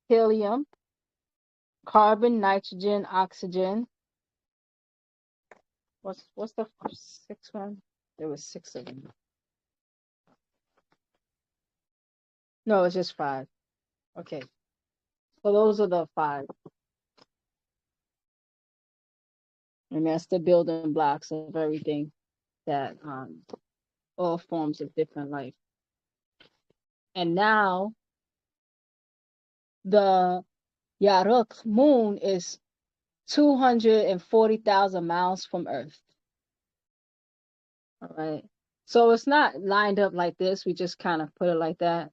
helium, carbon, nitrogen, oxygen. What's the 6th one? There was 6 of them. No, it's just 5. Okay. So those are the 5. And that's the building blocks of everything that all forms of different life. And now the Yaruk moon is 240,000 miles from Earth. All right. So it's not lined up like this. We just kind of put it like that.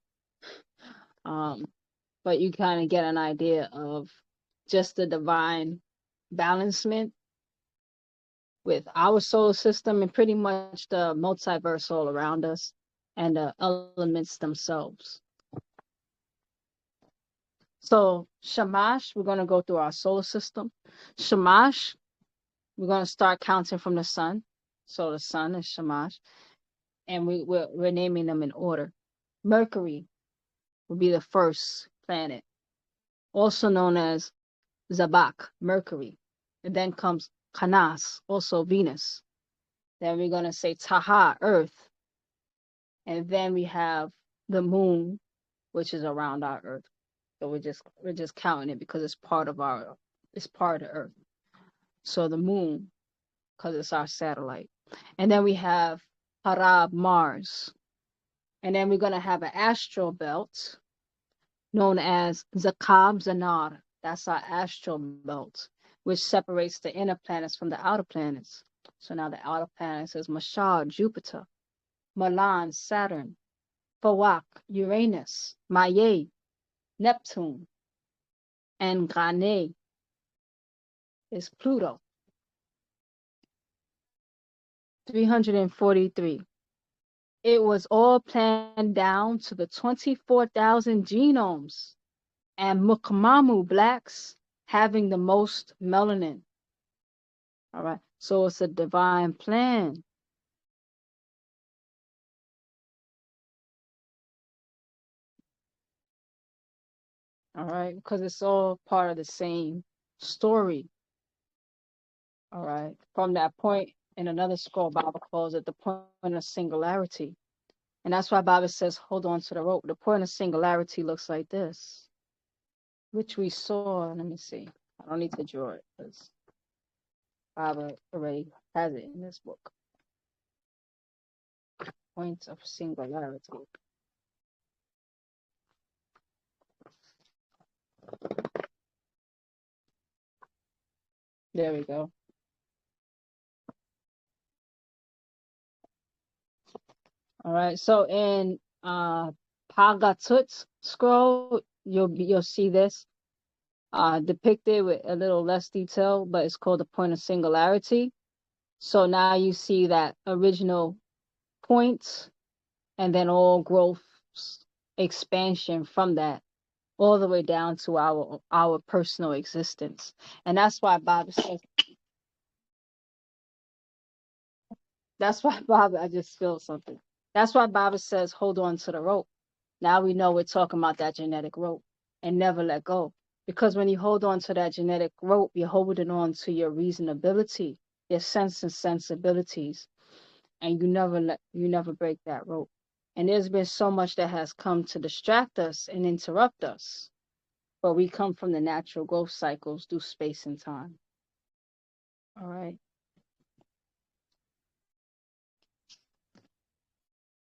But you kind of get an idea of just the divine balancement with our solar system and pretty much the multiverse all around us and the elements themselves. So Shamash, we're going to go through our solar system. Shamash, we're going to start counting from the sun. So the sun is Shamash. And we're naming them in order. Mercury will be the first planet, also known as Zabak, Mercury. And then comes Canas, also Venus. Then we're going to say Taha, Earth. And then we have the moon, which is around our Earth. So we're just counting it because it's part of the Earth. So the moon, because it's our satellite. And then we have Harab, Mars. And then we're going to have an astral belt known as Zakab Zanar. That's our astral belt, which separates the inner planets from the outer planets. So now the outer planets is Mashar, Jupiter, Malan, Saturn, Fawak, Uranus, Maye, Neptune, and Grane is Pluto. 343. It was all planned down to the 24,000 genomes, and Mukmamu blacks having the most melanin. All right, so it's a divine plan. All right, because it's all part of the same story. All right, from that point in another scroll, Baba calls it the point of singularity. And that's why Baba says, hold on to the rope. The point of singularity looks like this, which we saw. Let me see. I don't need to draw it because Baba already has it in this book. Point of singularity. There we go. All right. So in Pagatut's scroll, you'll see this depicted with a little less detail, but it's called the point of singularity. So now you see that original point, and then all growth, expansion from that, all the way down to our personal existence. And that's why Baba says. That's why Baba. I just feel something. That's why Baba says, hold on to the rope. Now we know we're talking about that genetic rope, and never let go. Because when you hold on to that genetic rope, you're holding on to your reasonability, your sense and sensibilities, and you never break that rope. And there's been so much that has come to distract us and interrupt us, but we come from the natural growth cycles through space and time. All right.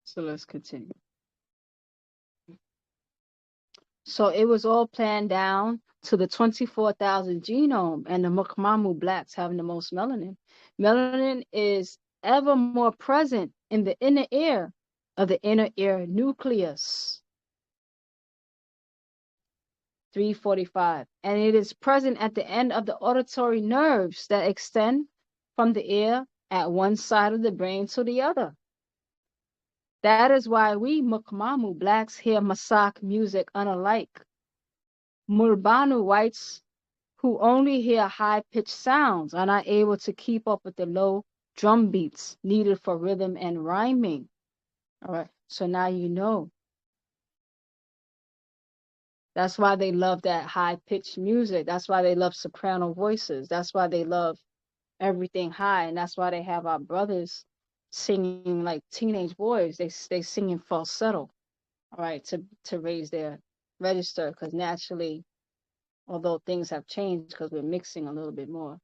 So let's continue. So it was all planned down to the 24,000 genome, and the Mukmamu blacks having the most melanin. Melanin is ever more present in the inner ear of the inner ear nucleus. 345. And it is present at the end of the auditory nerves that extend from the ear at one side of the brain to the other. That is why we Mukmamu blacks hear Masak music unalike Murbanu whites who only hear high-pitched sounds are not able to keep up with the low drum beats needed for rhythm and rhyming. All right, so now you know. That's why they love that high-pitched music. That's why they love soprano voices. That's why they love everything high, and that's why they have our brothers singing like teenage boys. They singing falsetto, all right, to raise their register, because naturally, although things have changed because we're mixing a little bit more,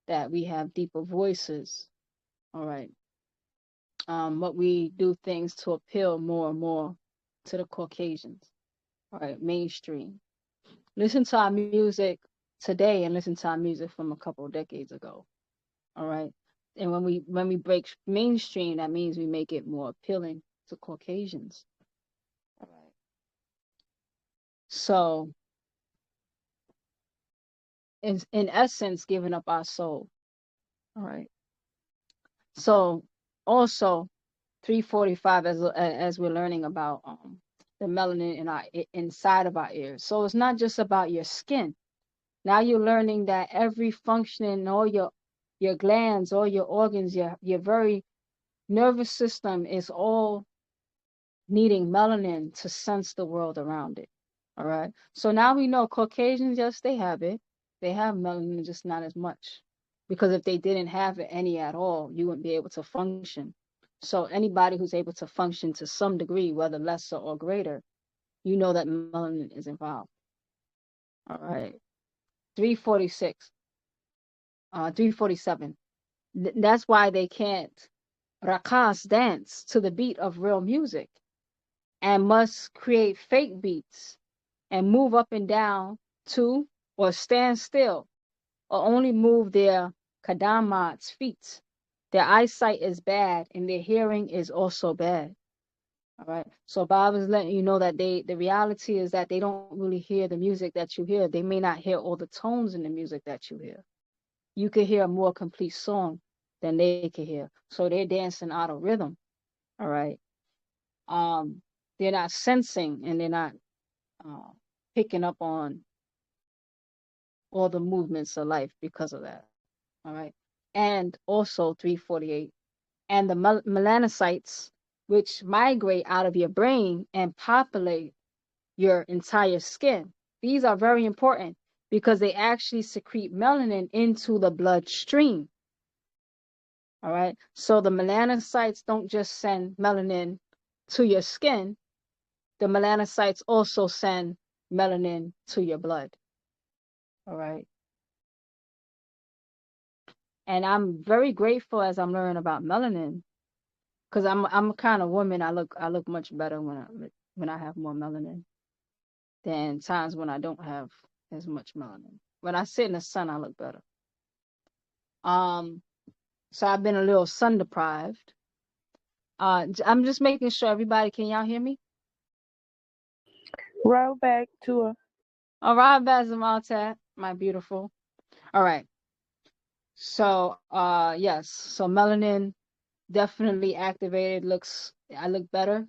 that we have deeper voices, all right. But we do things to appeal more and more to the Caucasians, all right, mainstream. Listen to our music today and listen to our music from a couple of decades ago, all right. And when we break mainstream, that means we make it more appealing to Caucasians, all right. So, in essence, giving up our soul, all right. So, also 345, as we're learning about the melanin in our inside of our ears. So it's not just about your skin. Now you're learning that every functioning, all your glands, all your organs, your very nervous system is all needing melanin to sense the world around it. All right. So now we know Caucasians, yes, they have it. They have melanin, just not as much. Because if they didn't have it any at all, you wouldn't be able to function. So anybody who's able to function to some degree, whether lesser or greater, you know that melanin is involved. All right. 346. 347. That's why they can't rakas dance to the beat of real music and must create fake beats and move up and down to or stand still or only move their kadamats feet. Their eyesight is bad and their hearing is also bad. All right. So Bob is letting you know that the reality is that they don't really hear the music that you hear. They may not hear all the tones in the music that you hear. You can hear a more complete song than they can hear. So they're dancing out of rhythm. All right. They're not sensing and they're not uh, picking up on all the movements of life because of that. All right. And also 348. And the melanocytes, which migrate out of your brain and populate your entire skin. These are very important because they actually secrete melanin into the bloodstream. All right. So the melanocytes don't just send melanin to your skin, the melanocytes also send melanin to your blood. All right. And I'm very grateful as I'm learning about melanin because I'm a kind of woman. I look much better when I have more melanin than times when I don't have as much melanin. When I sit in the sun, I look better. So I've been a little sun deprived. I'm just making sure everybody, can y'all hear me? Roll back to a. All right, Bazamaltat, my beautiful. All right. So yes, so melanin definitely activated. I look better.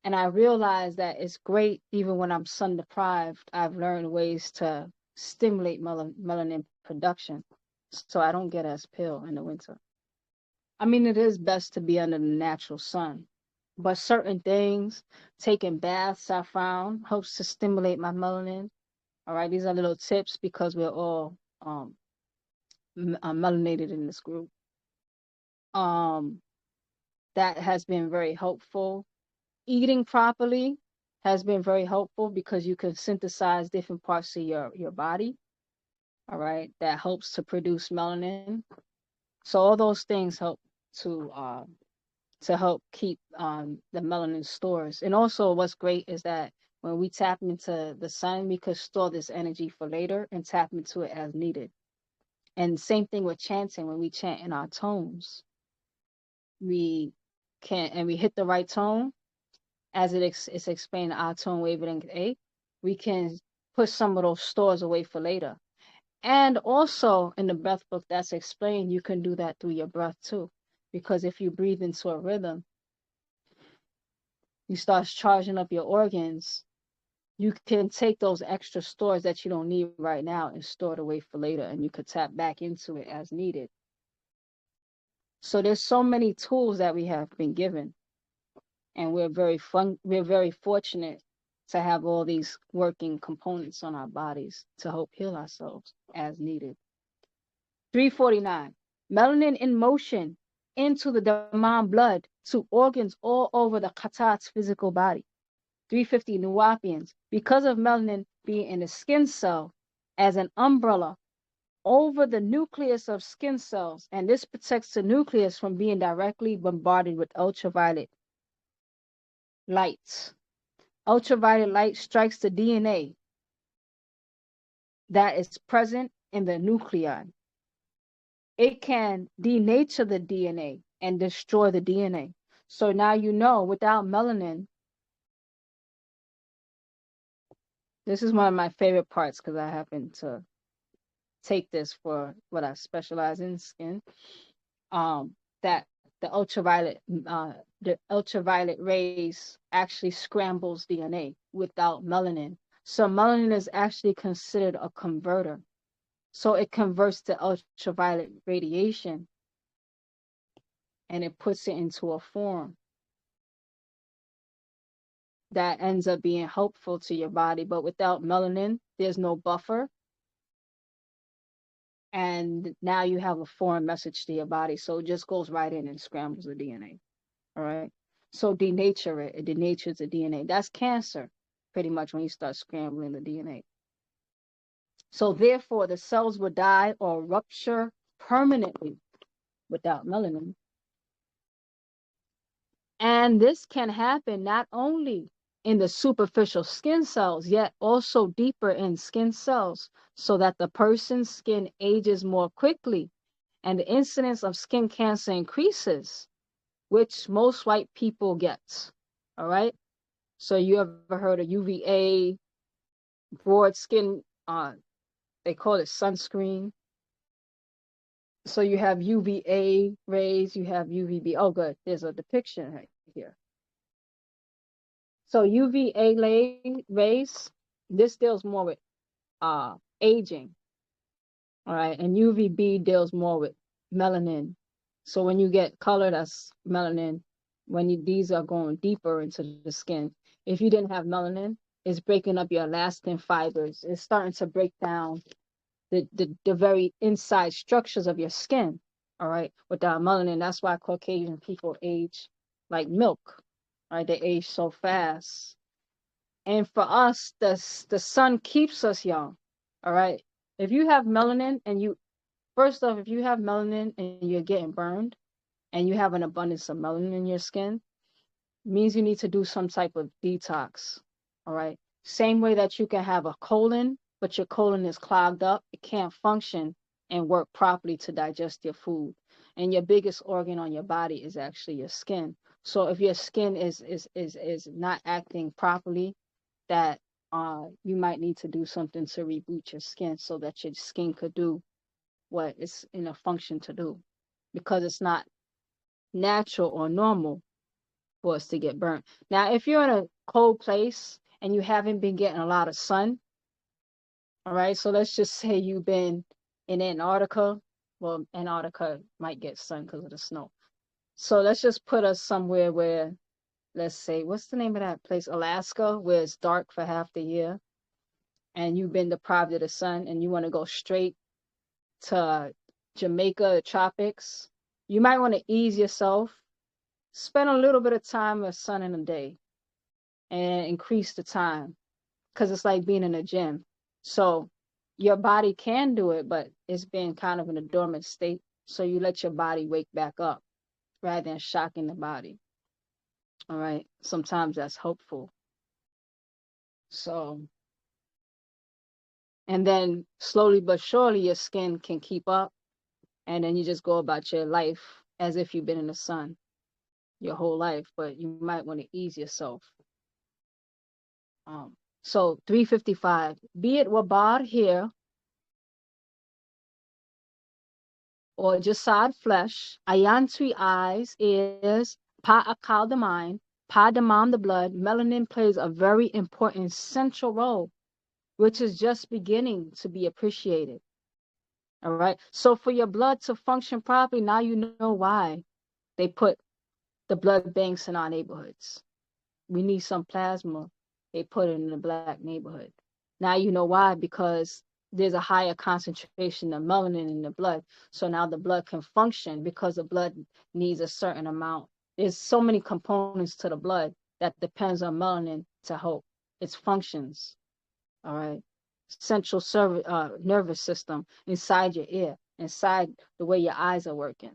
And I realize that it's great even when I'm sun deprived. I've learned ways to stimulate melanin production so I don't get as pale in the winter. I mean, it is best to be under the natural sun, but certain things, taking baths, I found helps to stimulate my melanin. All right, these are little tips because we're all melanated in this group. That has been very helpful. Eating properly has been very helpful because you can synthesize different parts of your body. All right, that helps to produce melanin. So all those things help to help keep the melanin stores. And also what's great is that when we tap into the sun, we could store this energy for later and tap into it as needed. And same thing with chanting. When we chant in our tones, we we hit the right tone, as it's explained in our tone wavelength A, we can put some of those stores away for later. And also in the breath book that's explained, you can do that through your breath too. Because if you breathe into a rhythm, you start charging up your organs. You can take those extra stores that you don't need right now and store it away for later, and you could tap back into it as needed. So there's so many tools that we have been given, and we're very fortunate to have all these working components on our bodies to help heal ourselves as needed. 349, melanin in motion into the demand blood to organs all over the Khatat's physical body. 350, Nuwapians, because of melanin being in the skin cell as an umbrella over the nucleus of skin cells, and this protects the nucleus from being directly bombarded with ultraviolet light. Ultraviolet light strikes the DNA that is present in the nuclei. It can denature the DNA and destroy the DNA. So now you know, without melanin, this is one of my favorite parts because I happen to take this for what I specialize in, skin. That the ultraviolet rays actually scrambles DNA without melanin. So melanin is actually considered a converter. So it converts the ultraviolet radiation and it puts it into a form that ends up being helpful to your body. But without melanin, there's no buffer. And now you have a foreign message to your body. So it just goes right in and scrambles the DNA. All right. So denature it. It denatures the DNA. That's cancer, pretty much, when you start scrambling the DNA. So therefore, the cells will die or rupture permanently without melanin. And this can happen not only in the superficial skin cells, yet also deeper in skin cells, so that the person's skin ages more quickly and the incidence of skin cancer increases, which most white people get. All right. So you ever heard of UVA, broad skin, they call it sunscreen. So you have UVA rays, you have UVB. Oh, good. There's a depiction right here. So UVA rays, this deals more with aging, all right, and UVB deals more with melanin. So when you get color, that's melanin. When these are going deeper into the skin, if you didn't have melanin, it's breaking up your elastin fibers. It's starting to break down the very inside structures of your skin, all right, without melanin. That's why Caucasian people age like milk, right? They age so fast. And for us, the sun keeps us young, all right? If you have melanin and first off, if you have melanin and you're getting burned and you have an abundance of melanin in your skin, means you need to do some type of detox, all right? Same way that you can have a colon, but your colon is clogged up, it can't function and work properly to digest your food. And your biggest organ on your body is actually your skin. So if your skin is not acting properly, that you might need to do something to reboot your skin so that your skin could do what it's in a function to do, because it's not natural or normal for us to get burnt. Now, if you're in a cold place and you haven't been getting a lot of sun, all right, so let's just say you've been in Antarctica. Well, Antarctica might get sun because of the snow. So let's just put us somewhere where, let's say, what's the name of that place? Alaska, where it's dark for half the year, and you've been deprived of the sun and you want to go straight to Jamaica, the tropics. You might want to ease yourself, spend a little bit of time with sun in a day and increase the time, because it's like being in a gym. So your body can do it, but it's been kind of in a dormant state. So you let your body wake back up rather than shocking the body. All right. Sometimes that's helpful. So, and then slowly but surely your skin can keep up. And then you just go about your life as if you've been in the sun your whole life, but you might want to ease yourself. So 355, be it wabar here or jasad flesh, ayantui eyes, ears, pa akal the mind, pa damam the blood, melanin plays a very important central role, which is just beginning to be appreciated. All right. So for your blood to function properly, now you know why they put the blood banks in our neighborhoods. We need some plasma. They put it in the black neighborhood. Now you know why, because there's a higher concentration of melanin in the blood. So now the blood can function, because the blood needs a certain amount. There's so many components to the blood that depends on melanin to help its functions. All right. Central nervous system inside your ear, inside the way your eyes are working.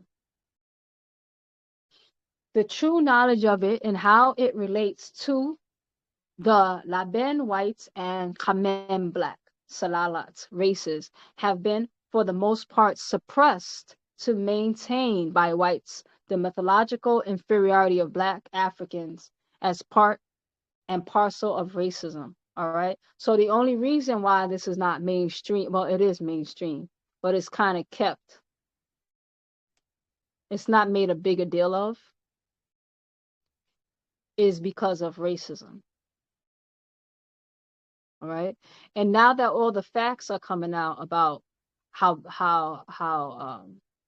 The true knowledge of it and how it relates to the Laben whites and Kamem black, Salalat races have been, for the most part, suppressed to maintain by whites the mythological inferiority of black Africans as part and parcel of racism. All right. So the only reason why this is not mainstream, well, it is mainstream, but it's kind of kept, it's not made a bigger deal of, is because of racism. All right. And now that all the facts are coming out about how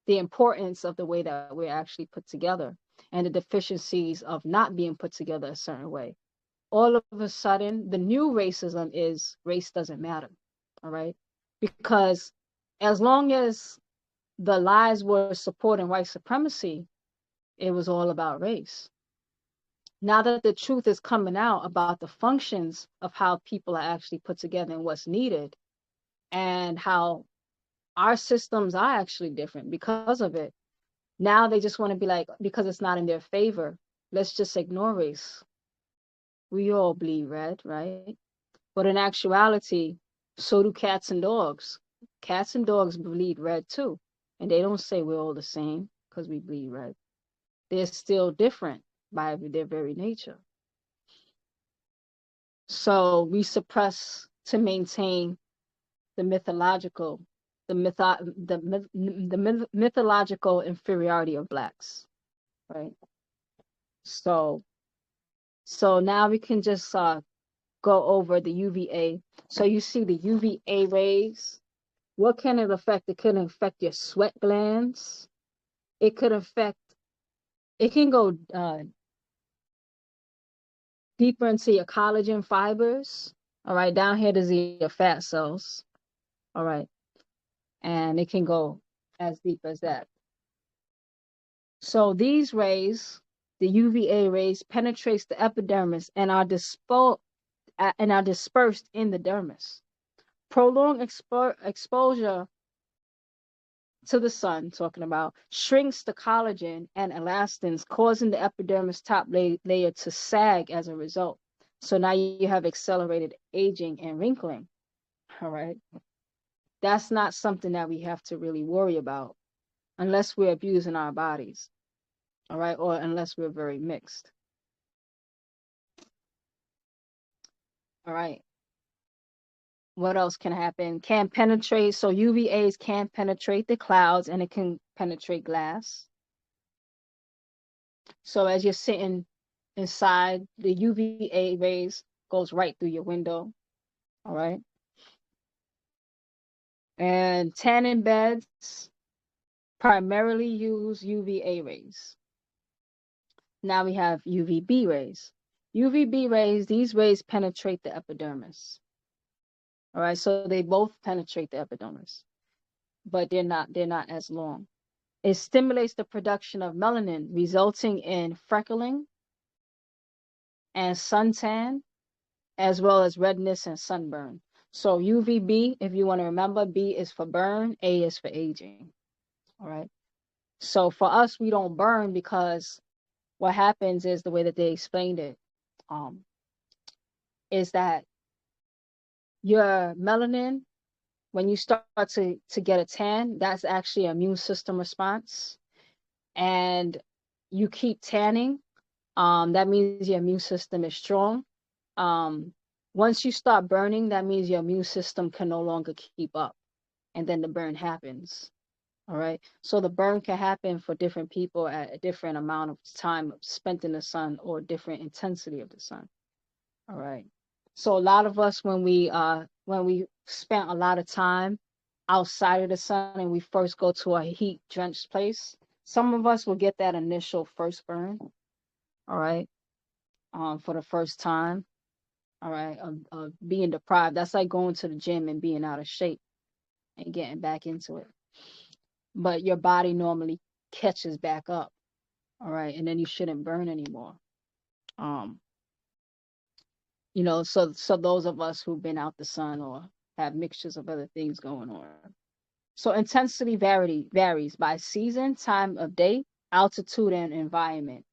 the importance of the way that we're actually put together and the deficiencies of not being put together a certain way, all of a sudden the new racism is race doesn't matter. All right. Because as long as the lies were supporting white supremacy, it was all about race. Now that the truth is coming out about the functions of how people are actually put together and what's needed, and how our systems are actually different because of it, now they just want to be like, because it's not in their favor, let's just ignore race. We all bleed red, right? But in actuality, so do cats and dogs. Cats and dogs bleed red too. And they don't say we're all the same because we bleed red. They're still different by their very nature. So we suppress to maintain the mythological, the mythological inferiority of blacks, right? So now we can just go over the UVA. So you see the UVA rays. What can it affect? It can affect your sweat glands. It can go deeper into your collagen fibers. All right, down here is your fat cells. All right, and it can go as deep as that. So these rays, the UVA rays, penetrates the epidermis and are dispersed in the dermis. Prolonged exposure to the sun, talking about, shrinks the collagen and elastins, causing the epidermis top layer to sag as a result. So now you have accelerated aging and wrinkling. All right. That's not something that we have to really worry about unless we're abusing our bodies. All right. Or unless we're very mixed. All right. What else can happen? Can penetrate. So UVAs can penetrate the clouds and it can penetrate glass. So as you're sitting inside, the UVA rays goes right through your window. All right. And tanning beds primarily use UVA rays. Now we have UVB rays. UVB rays, these rays penetrate the epidermis. All right, so they both penetrate the epidermis, but they're not as long. It stimulates the production of melanin, resulting in freckling and suntan, as well as redness and sunburn. So UVB, if you want to remember, B is for burn, A is for aging. All right. So for us, we don't burn because what happens is the way that they explained it, is that your melanin, when you start to get a tan, that's actually an immune system response. And you keep tanning, that means your immune system is strong. Once you start burning, that means your immune system can no longer keep up. And then the burn happens. All right. So the burn can happen for different people at a different amount of time spent in the sun or different intensity of the sun. All right. So a lot of us, when we spent a lot of time outside of the sun and we first go to a heat drenched place, some of us will get that initial first burn. All right. For the first time. All right. Of being deprived. That's like going to the gym and being out of shape and getting back into it. But your body normally catches back up. All right. And then you shouldn't burn anymore. You know, so those of us who've been out the sun or have mixtures of other things going on. So intensity varies by season, time of day, altitude, and environment.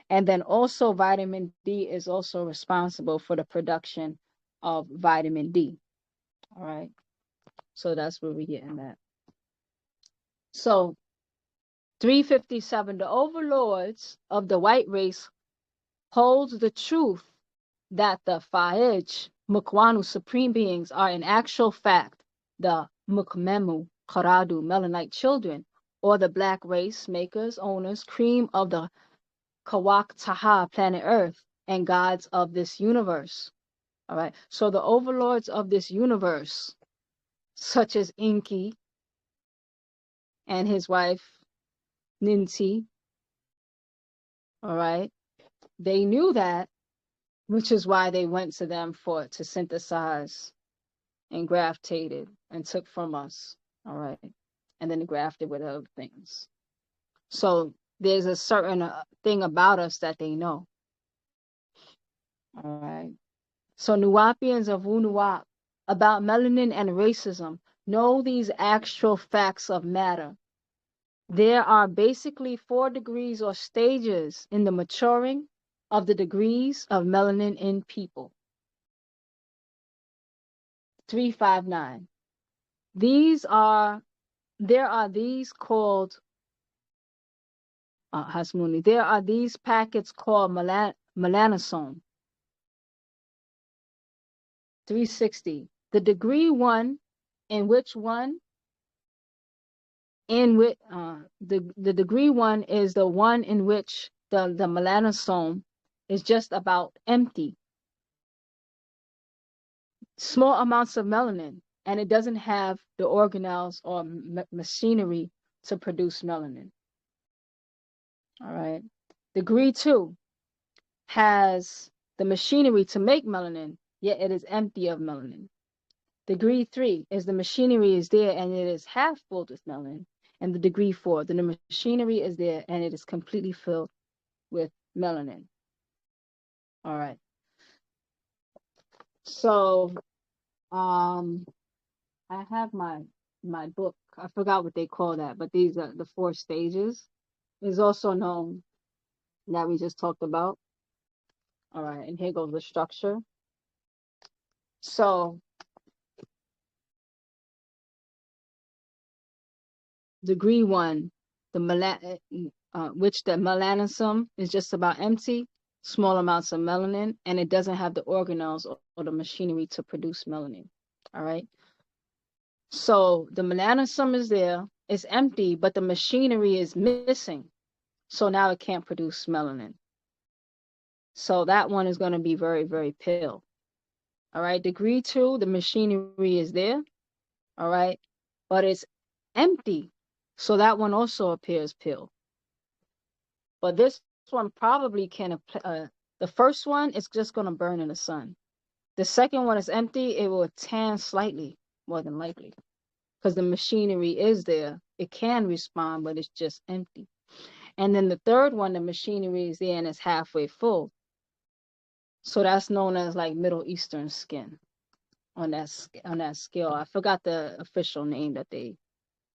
And then also vitamin D is also responsible for the production of vitamin D. All right. So that's where we get in that. So 357, the overlords of the white race holds the truth that the Fa'ij, Mukwanu supreme beings, are in actual fact the Mukmemu, Karadu, Melanin-ite children, or the black race makers, owners, cream of the Kawak Taha, planet Earth, and gods of this universe. All right. So the overlords of this universe, such as Inki and his wife Ninti, all right, they knew that, which is why they went to them to synthesize and grafted and took from us. All right. And then grafted with other things. So there's a certain thing about us that they know. All right. So Nuwapians of Wu-Nuwap about melanin and racism know these actual facts of matter. There are basically 4 degrees or stages in the maturing of the degrees of melanin in people. 359. There are these called Hasmuni. There are these packets called melanosome. 360. The degree 1, in which one in which the degree 1 is the one in which the melanosome is just about empty, small amounts of melanin, and it doesn't have the organelles or machinery to produce melanin. All right. Degree 2 has the machinery to make melanin, yet it is empty of melanin. Degree 3 is the machinery is there and it is half filled with melanin. And the degree 4, the machinery is there and it is completely filled with melanin. All right. So, I have my book. I forgot what they call that, but these are the 4 stages. Is also known that we just talked about. All right, and here goes the structure. So, degree 1, which the melanosome is just about empty, small amounts of melanin, and it doesn't have the organelles or the machinery to produce melanin. All right. So the melanosome is there, it's empty, but the machinery is missing. So now it can't produce melanin. So that one is going to be very, very pale. All right. Degree 2, the machinery is there. All right. But it's empty. So that one also appears pale. But this one probably can, the first one is just going to burn in the sun. The second one is empty. It will tan slightly, more than likely, because the machinery is there. It can respond, but it's just empty. And then the third one, the machinery is there and it's halfway full. So that's known as like Middle Eastern skin on that scale. I forgot the official name that they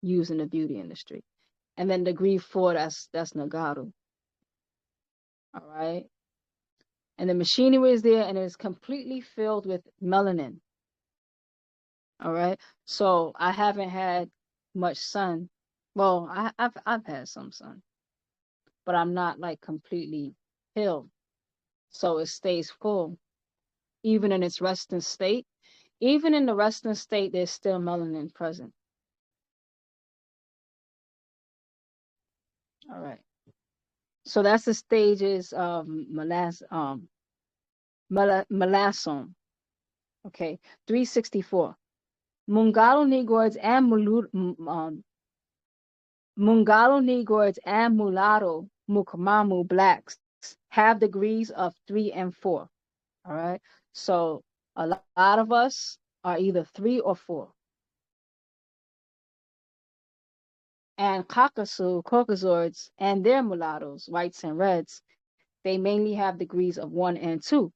use in the beauty industry. And then degree 4, that's Nagaru. All right. And the machinery is there and it is completely filled with melanin. All right. So I haven't had much sun. Well, I've had some sun, but I'm not like completely pale. So it stays full, even in its resting state. Even in the resting state, there's still melanin present. All right. So that's the stages of melasome. Okay. 364. Mungalo Negroids and Mungalo Negroids and Mulatto Mukamamu blacks have degrees of 3 and 4. All right. So a lot of us are either 3 or 4. And Caucasoids and their mulattoes, whites and reds, they mainly have degrees of 1 and 2.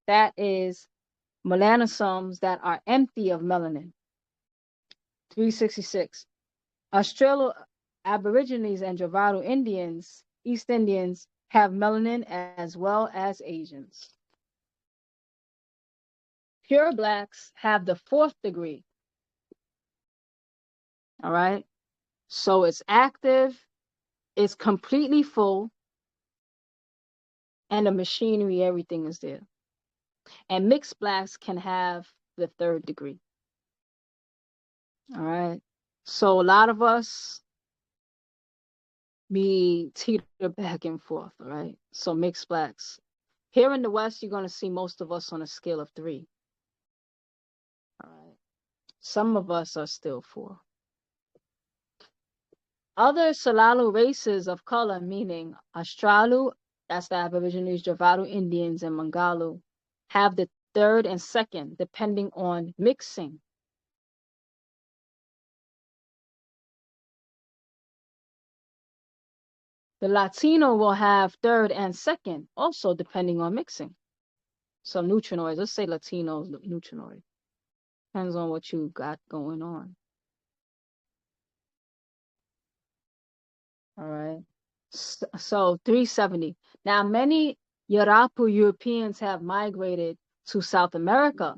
That is melanosomes that are empty of melanin. 366. Australo Aborigines and Javaru Indians, East Indians, have melanin as well as Asians. Pure blacks have the 4th degree. All right. So it's active, it's completely full, and the machinery, everything is there. And mixed blacks can have the 3rd degree. All right. So a lot of us, we teeter back and forth. All right. So mixed blacks. Here in the West, you're going to see most of us on a scale of 3. All right. Some of us are still 4. Other Salalu races of color, meaning Australu, that's the Aborigines, Javaru Indians, and Mangalu, have the 3rd and 2nd, depending on mixing. The Latino will have 3rd and 2nd, also depending on mixing. So neutrinoids, let's say Latinos, neutrinoid. Depends on what you got going on. All right. So 370. Now, many Yarapu Europeans have migrated to South America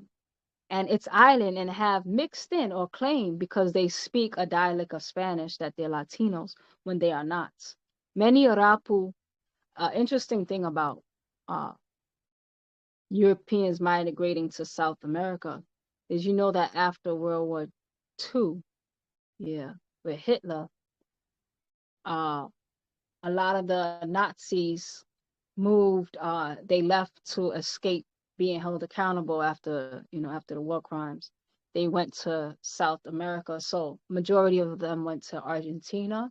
and its island and have mixed in or claimed because they speak a dialect of Spanish that they're Latinos when they are not. Many Yarapu, interesting thing about Europeans migrating to South America is, you know, that after World War II, yeah, with Hitler, a lot of the Nazis moved, they left to escape being held accountable after, after the war crimes. They went to South America. So majority of them went to Argentina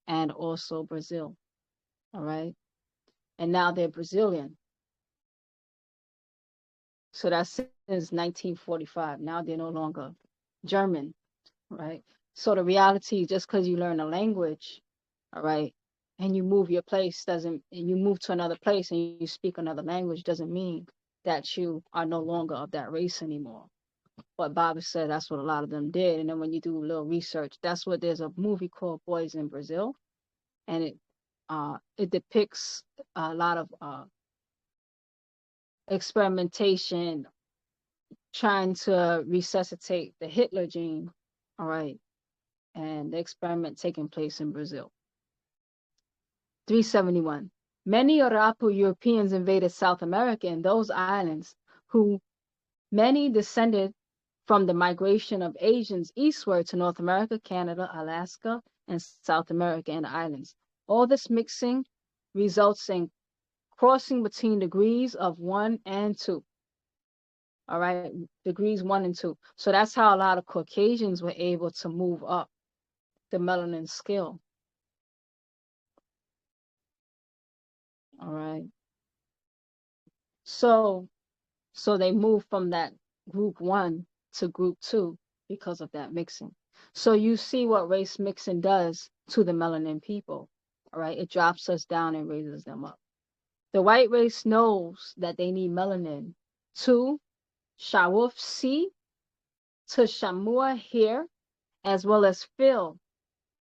and also Brazil. All right. And now they're Brazilian. So that's since 1945. Now they're no longer German, right? So the reality, just because you learn a language, all right, and you move your place and you move to another place and you speak another language doesn't mean that you are no longer of that race anymore. But Bobby said that's what a lot of them did. And then when you do a little research, that's what there's a movie called Boys in Brazil, and it depicts a lot of experimentation trying to resuscitate the Hitler gene, all right, and the experiment taking place in Brazil. 371. Many Arapu Europeans invaded South America and those islands, who many descended from the migration of Asians eastward to North America, Canada, Alaska, and South America and the islands. All this mixing results in crossing between degrees of 1 and 2. All right, degrees 1 and 2. So that's how a lot of Caucasians were able to move up the melanin scale. All right. So they moved from that group 1 to group 2 because of that mixing. So you see what race mixing does to the melanin people. All right, it drops us down and raises them up. The white race knows that they need melanin to Shawuf see, to Shamua hear, as well as feel,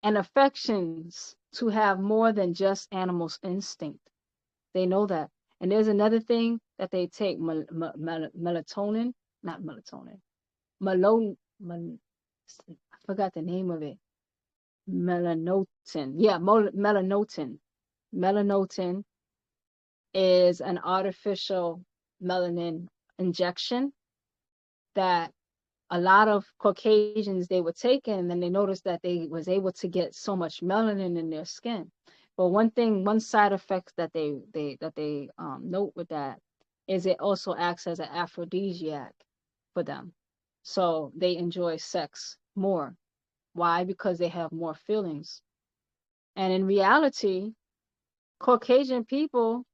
and affections to have more than just animals' instinct. They know that. And there's another thing that they take, melatonin, not melatonin, I forgot the name of it. Melanotin. Yeah, melanotin. Melanotin is an artificial melanin injection that a lot of Caucasians, they were taking, and then they noticed that they was able to get so much melanin in their skin. But one side effect that they note with that is it also acts as an aphrodisiac for them. So they enjoy sex more. Why? Because they have more feelings. And in reality, Caucasian people,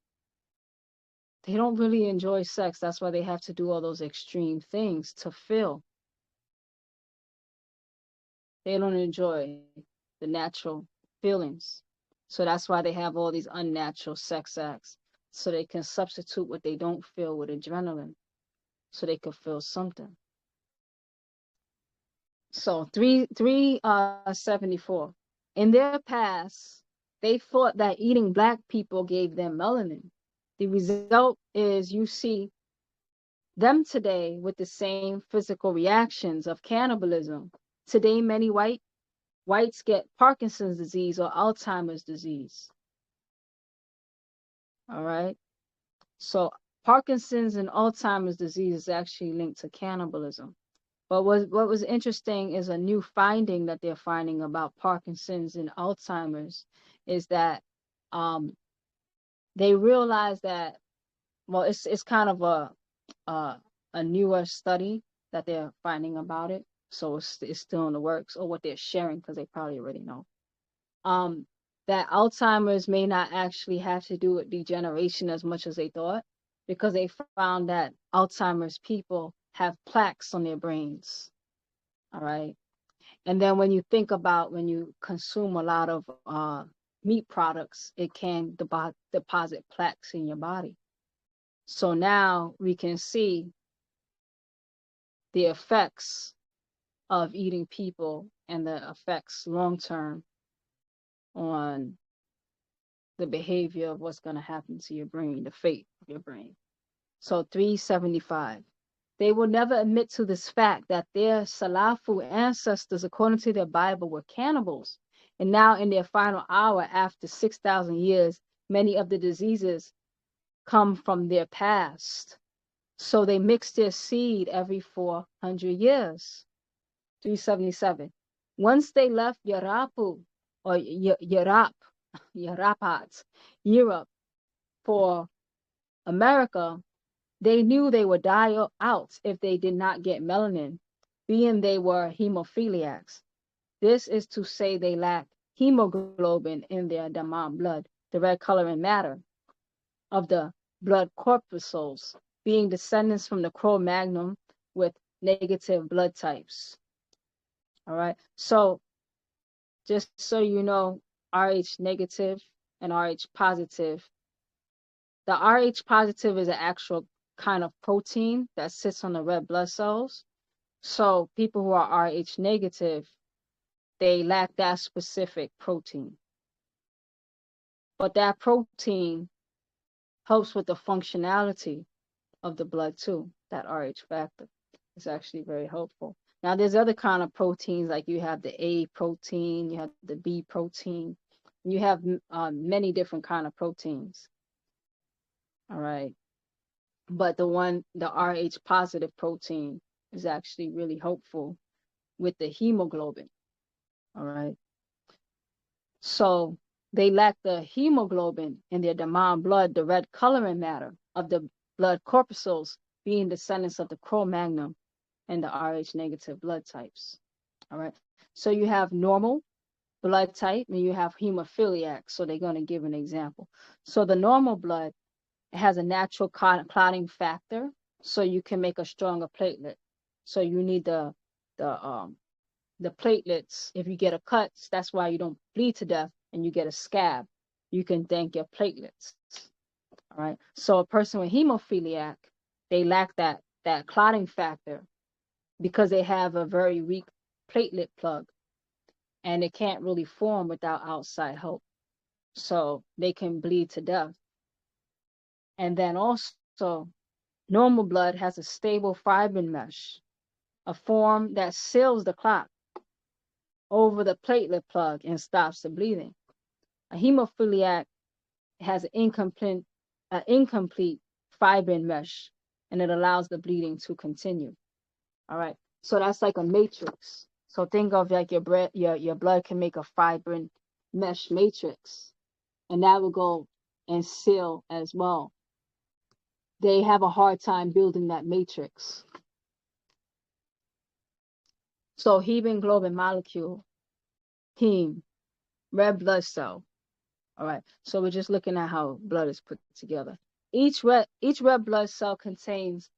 they don't really enjoy sex. That's why they have to do all those extreme things to feel. They don't enjoy the natural feelings. So that's why they have all these unnatural sex acts. So they can substitute what they don't feel with adrenaline. So they can feel something. So 374. In their past, they thought that eating black people gave them melanin. The result is you see them today with the same physical reactions of cannibalism. Today, many whites get Parkinson's disease or Alzheimer's disease. All right. So Parkinson's and Alzheimer's disease is actually linked to cannibalism. But what was interesting is a new finding that they're finding about Parkinson's and Alzheimer's is that they realize that, well, it's kind of a newer study that they're finding about it. So it's still in the works, or what they're sharing, because they probably already know. That Alzheimer's may not actually have to do with degeneration as much as they thought, because they found that Alzheimer's people have plaques on their brains. All right. And then when you think about when you consume a lot of meat products, it can deposit plaques in your body. So now we can see the effects of eating people and the effects long term on the behavior of what's going to happen to your brain, the fate of your brain. So 375. They will never admit to this fact that their Salafu ancestors, according to their Bible, were cannibals. And now in their final hour, after 6,000 years, many of the diseases come from their past. So they mix their seed every 400 years. 377. Once they left Yarapu, or Europe for America, they knew they would die out if they did not get melanin, being they were hemophiliacs. This is to say they lack hemoglobin in their damam blood, the red coloring matter of the blood corpuscles, being descendants from the Cro-Magnon with negative blood types. All right. So just so you know, Rh negative and Rh positive. The Rh positive is an actual kind of protein that sits on the red blood cells. So people who are Rh negative, they lack that specific protein. But that protein helps with the functionality of the blood too. That Rh factor is actually very helpful. Now there's other kind of proteins, like you have the A protein, you have the B protein, you have many different kind of proteins. All right. But the Rh positive protein is actually really helpful with the hemoglobin. All right. So they lack the hemoglobin in their damam blood, the red coloring matter of the blood corpuscles, being descendants of the Cro-Magnon and the Rh negative blood types. All right. So you have normal blood type and you have hemophiliac. So they're going to give an example. So the normal blood has a natural clotting factor, so you can make a stronger platelet. So you need the platelets. If you get a cut, that's why you don't bleed to death, and you get a scab. You can thank your platelets. All right. So a person with hemophiliac, they lack that clotting factor because they have a very weak platelet plug, and it can't really form without outside help. So they can bleed to death. And then also, normal blood has a stable fibrin mesh, a form that seals the clot over the platelet plug and stops the bleeding. A hemophiliac has an incomplete fibrin mesh, and it allows the bleeding to continue. All right. So that's like a matrix. So think of like your blood can make a fibrin mesh matrix, and that will go and seal as well. They have a hard time building that matrix. So hemoglobin molecule, heme, red blood cell. All right. So we're just looking at how blood is put together. Each red blood cell contains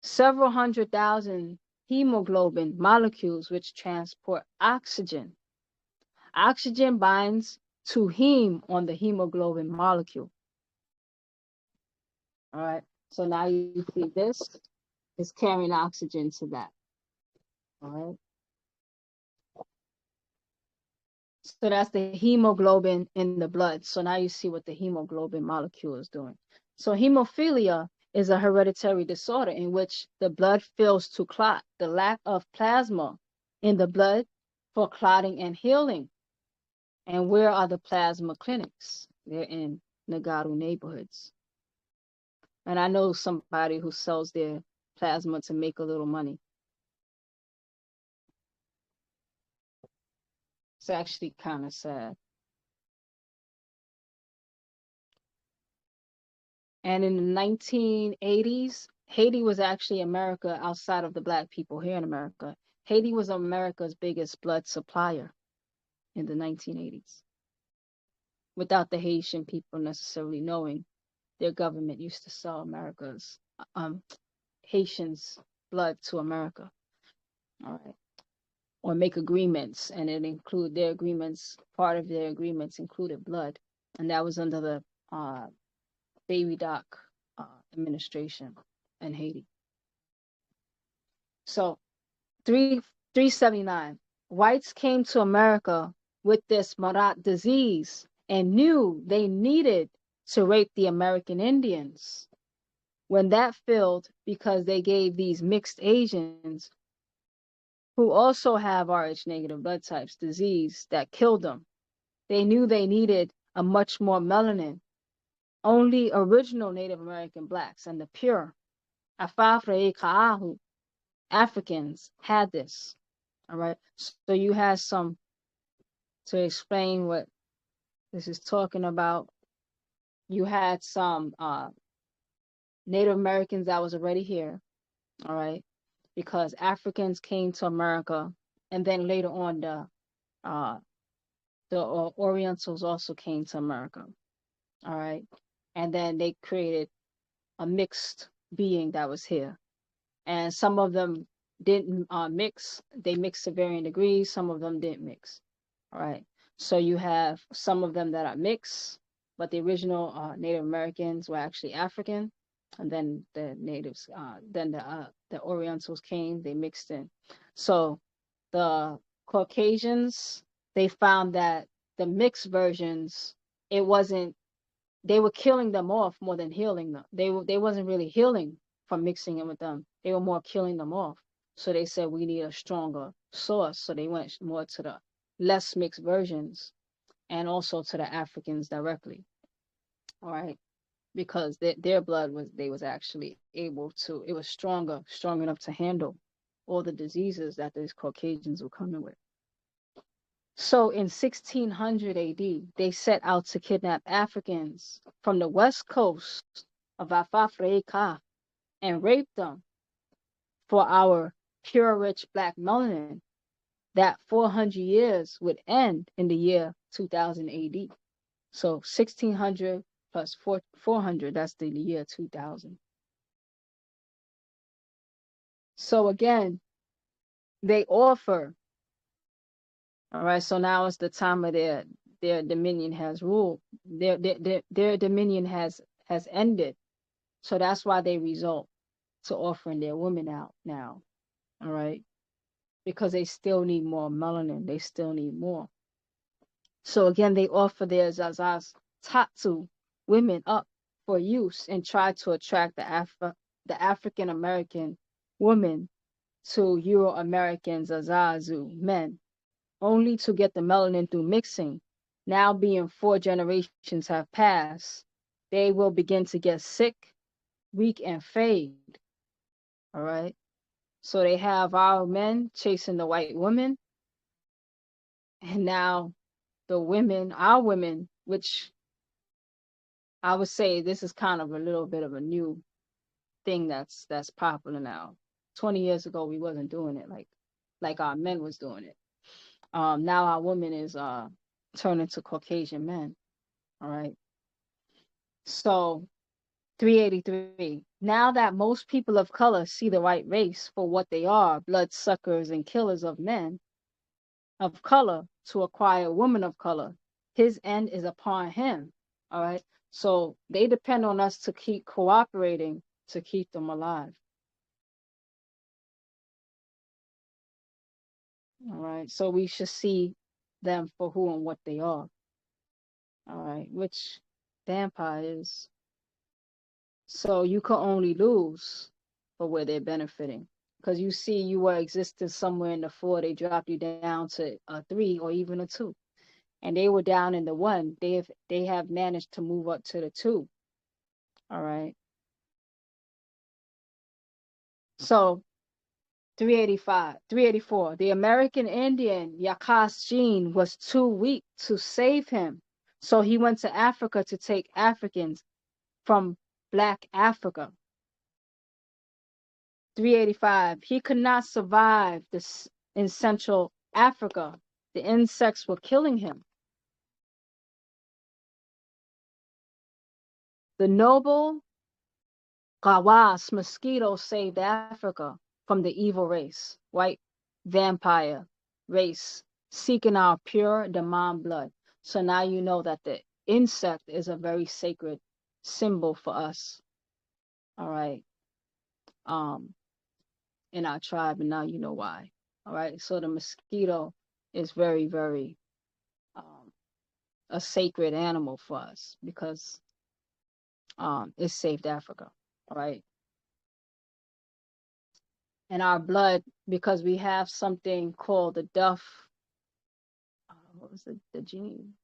several 100,000 hemoglobin molecules which transport oxygen. Oxygen binds to heme on the hemoglobin molecule. All right. So now you see this is carrying oxygen to that. All right. So that's the hemoglobin in the blood. So now you see what the hemoglobin molecule is doing. So hemophilia is a hereditary disorder in which the blood fails to clot, the lack of plasma in the blood for clotting and healing. And where are the plasma clinics? They're in Nagaru neighborhoods. And I know somebody who sells their plasma to make a little money. It's actually kind of sad. And in the 1980s, Haiti was actually America outside of the Black people here in America. Haiti was America's biggest blood supplier in the 1980s. Without the Haitian people necessarily knowing, their government used to sell America's Haitians' blood to America. All right. Or make agreements, and it include their agreements. Part of their agreements included blood, and that was under the Baby Doc administration in Haiti. So 379, whites came to America with this Marat disease and knew they needed to rape the American Indians. When that failed, because they gave these mixed Asians who also have Rh negative blood types disease that killed them, they knew they needed a much more melanin. Only original Native American blacks and the pure Afafre Ka'ahu Africans had this. All right. So you had some to explain what this is talking about. You had some Native Americans that was already here, all right, because Africans came to America, and then later on the Orientals also came to America, all right, and then they created a mixed being that was here, and some of them didn't mix. They mixed to varying degrees. Some of them didn't mix, all right. So you have some of them that are mixed, but the original Native Americans were actually African, and then the natives, then the Orientals came. They mixed in. So the Caucasians, they found that the mixed versions, it wasn't. They were killing them off more than healing them. They wasn't really healing from mixing in with them. They were more killing them off. So they said we need a stronger source. So they went more to the less mixed versions, and also to the Africans directly. All right, because their blood was actually able to. It was strong enough to handle all the diseases that these Caucasians were coming with. So in 1600 AD, they set out to kidnap Africans from the west coast of Africa and rape them for our pure, rich black melanin. That 400 years would end in the year 2000 AD. So 1600 plus 400, that's the year 2000. So again, they offer. All right, so now it's the time of their dominion has ruled. Their dominion has ended. So that's why they resort to offering their women out now. All right, because they still need more melanin. They still need more. So again, they offer their Zazas Tatu women up for use and try to attract the African American woman to Euro American Zazazu men, only to get the melanin through mixing. Now being 4 generations have passed, they will begin to get sick, weak, and fade. All right. So they have our men chasing the white women, and now the women, our women, which I would say this is kind of a little bit of a new thing that's popular now. 20 years ago, we wasn't doing it like our men was doing it. Now our women is turning to Caucasian men. All right. So 383. Now that most people of color see the white race for what they are, bloodsuckers and killers of men of color, to acquire women of color, his end is upon him. All right. So they depend on us to keep cooperating to keep them alive. All right. So we should see them for who and what they are. All right. Which vampires. So you can only lose for where they're benefiting. Because you see, you were existing somewhere in the 4, they dropped you down to a 3 or even a 2. And they were down in the 1. They have managed to move up to the 2. All right. So 384. The American Indian Yakas Jean was too weak to save him. So he went to Africa to take Africans from Black Africa. 385. He could not survive this in Central Africa. The insects were killing him. The noble Gawas mosquito saved Africa from the evil race, white vampire race, seeking our pure demand blood. So now you know that the insect is a very sacred symbol for us. All right. In our tribe, and now you know why. All right. So the mosquito is very, very a sacred animal for us because it saved Africa. All right. And our blood, because we have something called the Duff. What was the gene?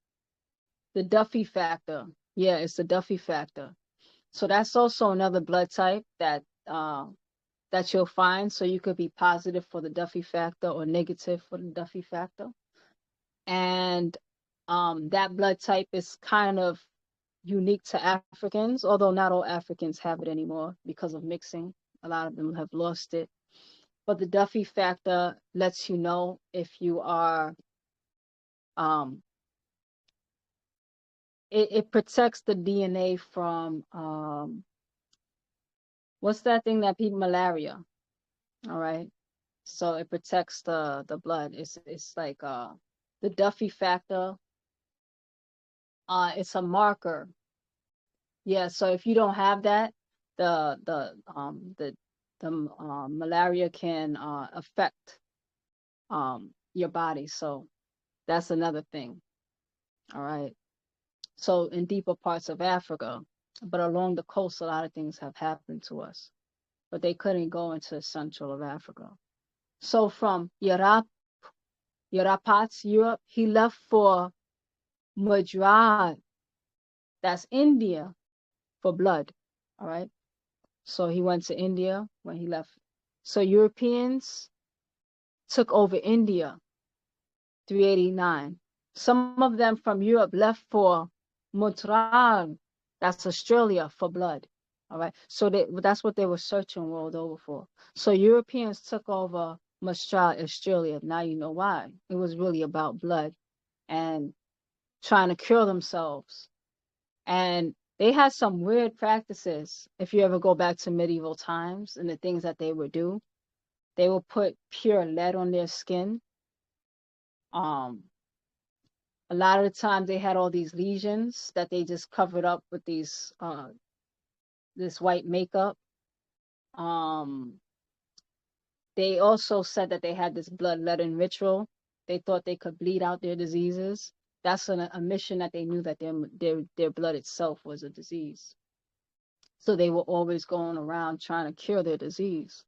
The Duffy factor. Yeah, it's the Duffy factor. So that's also another blood type that you'll find. So you could be positive for the Duffy factor or negative for the Duffy factor. And that blood type is kind of unique to Africans, although not all Africans have it anymore because of mixing. A lot of them have lost it. But the Duffy factor lets you know if you are, it protects the DNA from, what's that thing that people, malaria, all right? So it protects the blood. It's like the Duffy factor. It's a marker. Yeah, so if you don't have that, the malaria can affect your body. So that's another thing. All right. So in deeper parts of Africa, but along the coast, a lot of things have happened to us, but they couldn't go into central of Africa. So from Yarapat, Europe, he left for Madrid, that's India, for blood. All right. So he went to India when he left. So Europeans took over India, 389. Some of them from Europe left for Montreal, that's Australia, for blood. All right. So that's what they were searching world over for. So Europeans took over Montreal, Australia. Now you know why. It was really about blood and trying to cure themselves. And they had some weird practices. If you ever go back to medieval times and the things that they would do, they would put pure lead on their skin. A lot of the times they had all these lesions that they just covered up with these this white makeup. They also said that they had this bloodletting ritual. They thought they could bleed out their diseases. That's a mission that they knew that their blood itself was a disease. So they were always going around trying to cure their disease.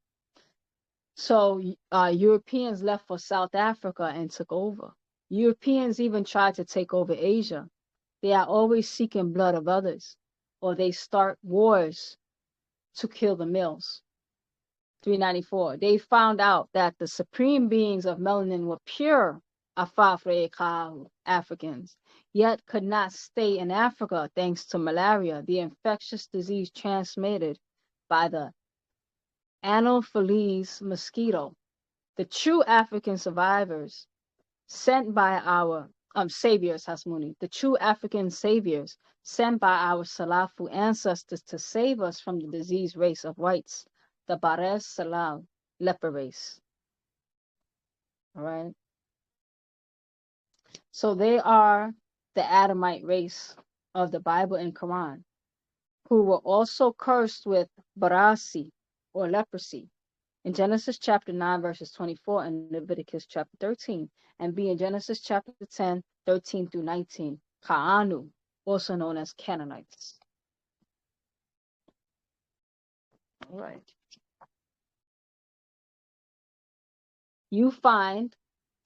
So Europeans left for South Africa and took over. Europeans even tried to take over Asia. They are always seeking blood of others, or they start wars to kill the males. 394. They found out that the supreme beings of melanin were pure Afafreka Africans, yet could not stay in Africa thanks to malaria, the infectious disease transmitted by the Anopheles mosquito. The true African survivors sent by our saviors, Hasmuni, the true African saviors sent by our Salafu ancestors to save us from the disease race of whites, the Bares Salal leper race. All right. So they are the Adamite race of the Bible and Quran, who were also cursed with barasi or leprosy in Genesis chapter 9, verses 24, and Leviticus chapter 13, and be in Genesis chapter 10, 13 through 19, Ka'anu, also known as Canaanites. All right. You find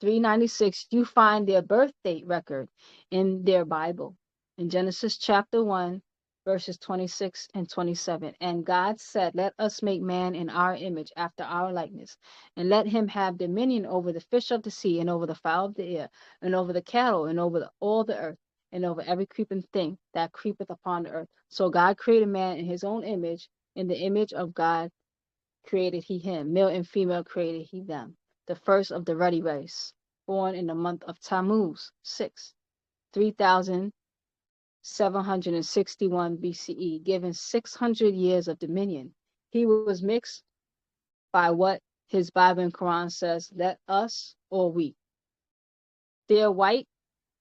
396, you find their birth date record in their Bible in Genesis chapter 1, verses 26 and 27. And God said, let us make man in our image, after our likeness, and let him have dominion over the fish of the sea, and over the fowl of the air, and over the cattle, and over all the earth, and over every creeping thing that creepeth upon the earth. So God created man in his own image. In the image of God created he him. Male and female created he them. The first of the ruddy race, born in the month of Tammuz, 3,761 BCE, given 600 years of dominion. He was mixed by what his Bible and Quran says, let us or we. Their white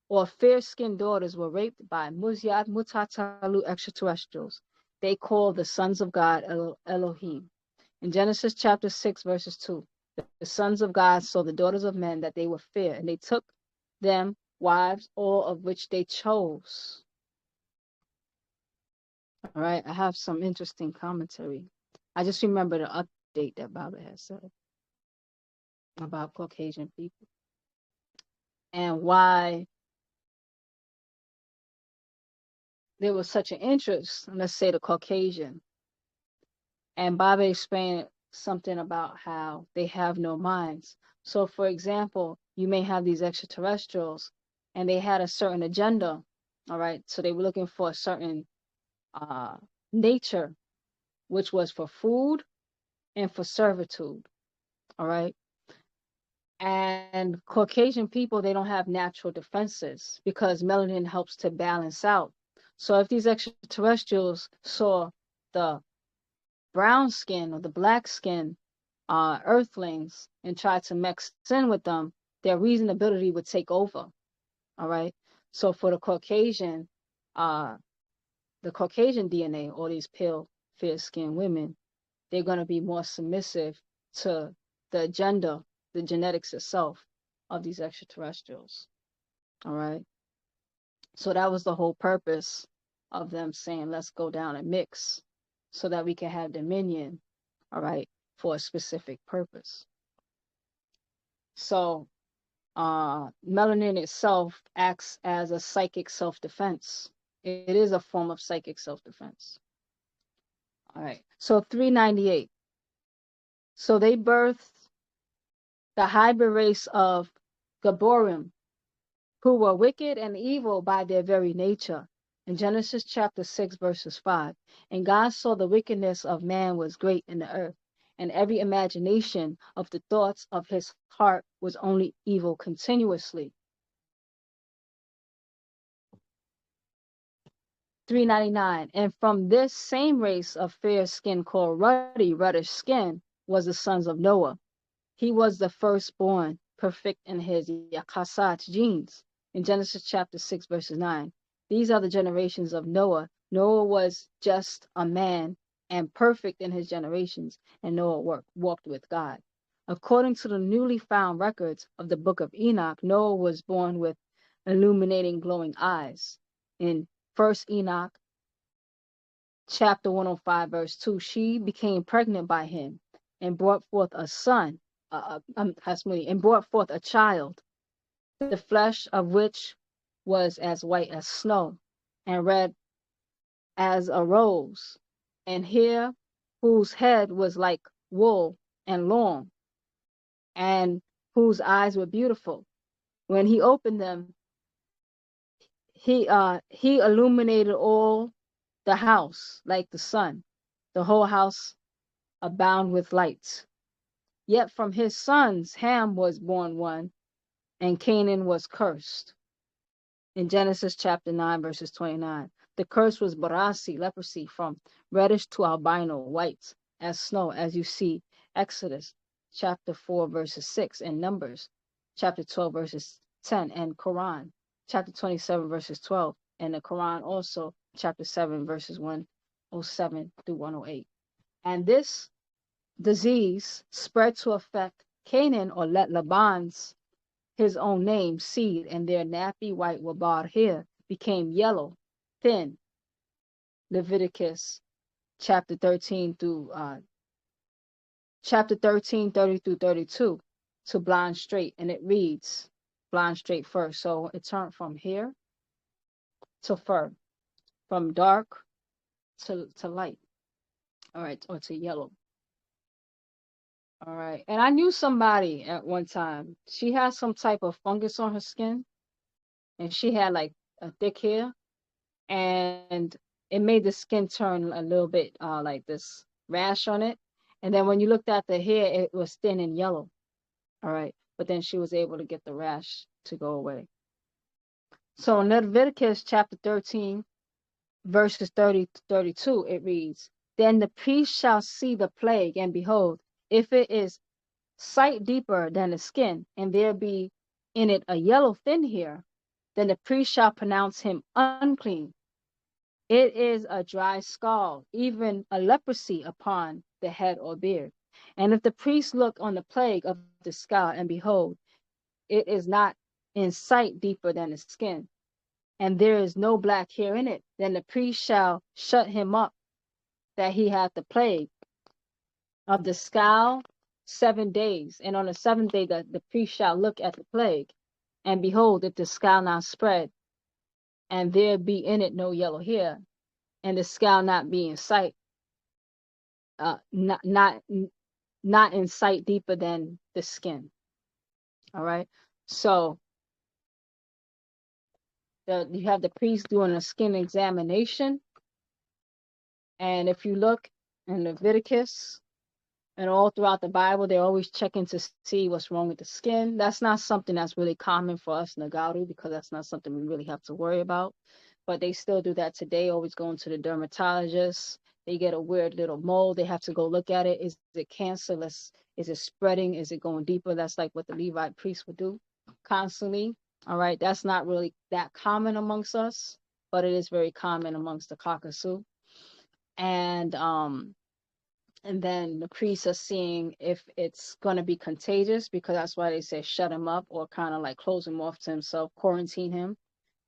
or fair-skinned daughters were raped by Muzyat Mutatalu extraterrestrials. They called the sons of God Elohim. In Genesis chapter 6, verses 2, the sons of God saw the daughters of men that they were fair, and they took them wives, all of which they chose. All right, I have some interesting commentary. I just remember the update that Baabaa has said about Caucasian people and why there was such an interest in, let's say, the Caucasian. And Baabaa explained something about how they have no minds. So, for example, you may have these extraterrestrials and they had a certain agenda. All right. So they were looking for a certain nature, which was for food and for servitude. All right. And Caucasian people, they don't have natural defenses because melanin helps to balance out. So if these extraterrestrials saw the brown skin or the black skin earthlings and tried to mix in with them, their reasonability would take over. All right. So for the Caucasian DNA, all these pale, fair-skinned women, they're going to be more submissive to the agenda, the genetics itself of these extraterrestrials. All right. So that was the whole purpose of them saying, let's go down and mix so that we can have dominion, all right, for a specific purpose. So melanin itself acts as a psychic self-defense. It is a form of psychic self-defense. All right. So 398. So they birthed the hybrid race of Gaborim, who were wicked and evil by their very nature. In Genesis chapter 6, verses 5, and God saw the wickedness of man was great in the earth, and every imagination of the thoughts of his heart was only evil continuously. 399, and from this same race of fair skin called reddish skin, was the sons of Noah. He was the firstborn, perfect in his Yakasat genes. In Genesis chapter 6, verses 9. These are the generations of Noah. Noah was just a man and perfect in his generations, and Noah walked with God. According to the newly found records of the book of Enoch, Noah was born with illuminating, glowing eyes. In 1 Enoch chapter 105, verse 2, she became pregnant by him and brought forth a son, and brought forth a child, the flesh of which was as white as snow and red as a rose, and hair whose head was like wool and long, and whose eyes were beautiful. When he opened them, he illuminated all the house like the sun, the whole house abound with lights. Yet from his sons Ham was born one, and Canaan was cursed. In Genesis chapter 9, verses 29, the curse was barasi, leprosy, from reddish to albino, white as snow, as you see Exodus chapter 4, verses 6, and Numbers chapter 12, verses 10, and Quran chapter 27, verses 12, and the Quran also chapter 7, verses 107 through 108. And this disease spread to affect Canaan, or let Laban's, his own name, seed, and their nappy white wabad hair became yellow, thin. Leviticus chapter 13 through chapter 13, 30 through 32, to blind straight, and it reads blind straight first. So it turned from hair to fur, from dark to light, all right, or to yellow. All right. And I knew somebody at one time. She had some type of fungus on her skin, and she had like a thick hair, and it made the skin turn a little bit like this rash on it. And then when you looked at the hair, it was thin and yellow. All right. But then she was able to get the rash to go away. So in Leviticus chapter 13, verses 30 to 32, it reads, then the priest shall see the plague, and behold, if it is sight deeper than the skin, and there be in it a yellow thin hair, then the priest shall pronounce him unclean. It is a dry scald, even a leprosy upon the head or beard. And if the priest look on the plague of the scald, and behold, it is not in sight deeper than the skin, and there is no black hair in it, then the priest shall shut him up, that he hath the plague of the scald 7 days. And on the 7th day the priest shall look at the plague, and behold, if the scald not spread, and there be in it no yellow hair, and the scald not be in sight, not in sight deeper than the skin. All right. So you have the priest doing a skin examination. And if you look in Leviticus and all throughout the Bible, they're always checking to see what's wrong with the skin. That's not something that's really common for us Nagaru, because that's not something we really have to worry about. But they still do that today, always going to the dermatologist. They get a weird little mole. They have to go look at it. Is it cancerous? Is it spreading? Is it going deeper? That's like what the Levite priest would do constantly. All right. That's not really that common amongst us, but it is very common amongst the Caucasus. And then the priests are seeing if it's going to be contagious, because that's why they say shut him up, or kind of like close him off to himself, quarantine him.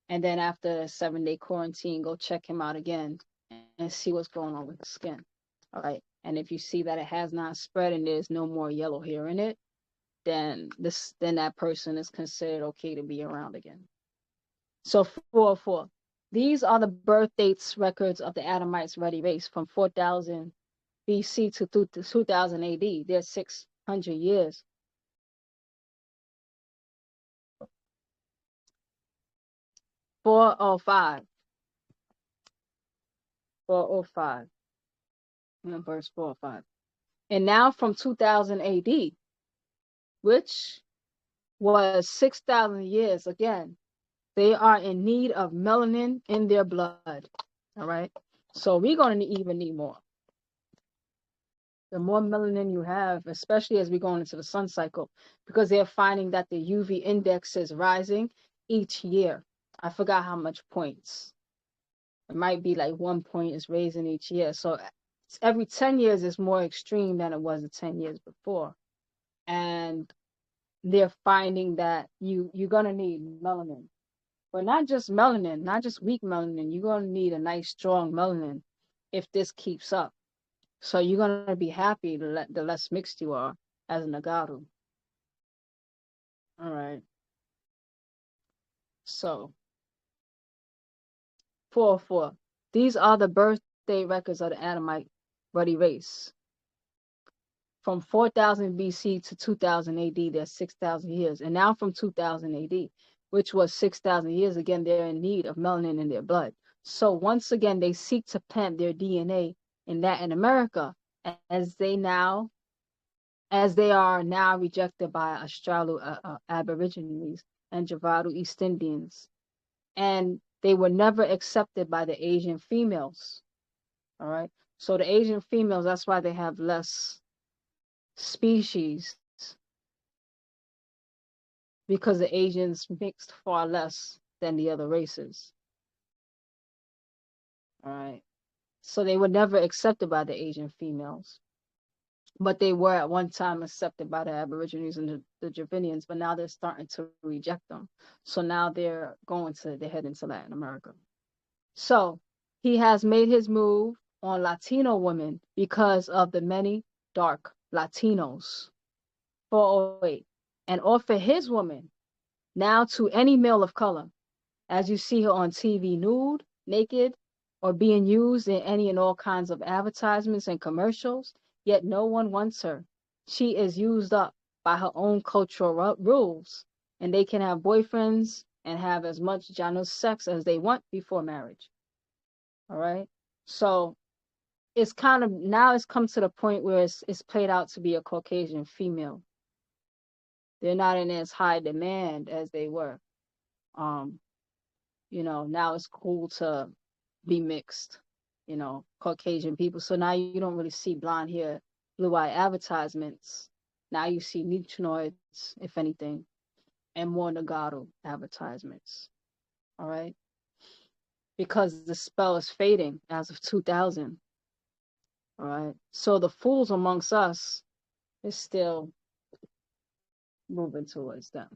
And then after a 7-day quarantine, go check him out again and see what's going on with the skin. All right. And if you see that it has not spread and there's no more yellow hair in it, then that person is considered okay to be around again. So 404. These are the birth dates records of the Adamites' ruddy race from 4000 BC to 2000 AD. They're 600 years. 405. 405. Verse 405. And now from 2000 AD, which was 6,000 years, again, they are in need of melanin in their blood. All right. So we're going to even need more. The more melanin you have, especially as we go into the sun cycle, because they're finding that the UV index is rising each year. I forgot how much points. It might be like 1 point is raising each year. So every 10 years is more extreme than it was the 10 years before. And they're finding that you're going to need melanin. But not just melanin, not just weak melanin. You're going to need a nice, strong melanin if this keeps up. So you're going to be happy the less mixed you are as a Nagaru. All right. So 404. These are the birthday records of the Adamite ruddy race. From 4000 BC to 2000 AD, there's 6,000 years. And now from 2000 AD, which was 6,000 years, again, they're in need of melanin in their blood. So once again, they seek to plant their DNA in Latin America, as they are now rejected by Australu Aborigines and Javaru East Indians. And they were never accepted by the Asian females. All right. So the Asian females, that's why they have less species, because the Asians mixed far less than the other races. All right. So they were never accepted by the Asian females. But they were at one time accepted by the Aborigines and the Javinians, but now they're starting to reject them. So now they're heading to Latin America. So he has made his move on Latino women because of the many dark Latinos. 408. And offer his woman now to any male of color, as you see her on TV nude, naked, or being used in any and all kinds of advertisements and commercials. Yet no one wants her. She is used up by her own cultural rules, and they can have boyfriends and have as much Janus sex as they want before marriage. All right. So it's kind of, now it's come to the point where it's played out to be a Caucasian female. They're not in as high demand as they were. Now it's cool to be mixed. Caucasian people. So now you don't really see blonde hair, blue eye advertisements. Now you see neutrinoids, if anything, and more Nagaru advertisements. All right. Because the spell is fading as of 2000. All right. So the fools amongst us is still moving towards them.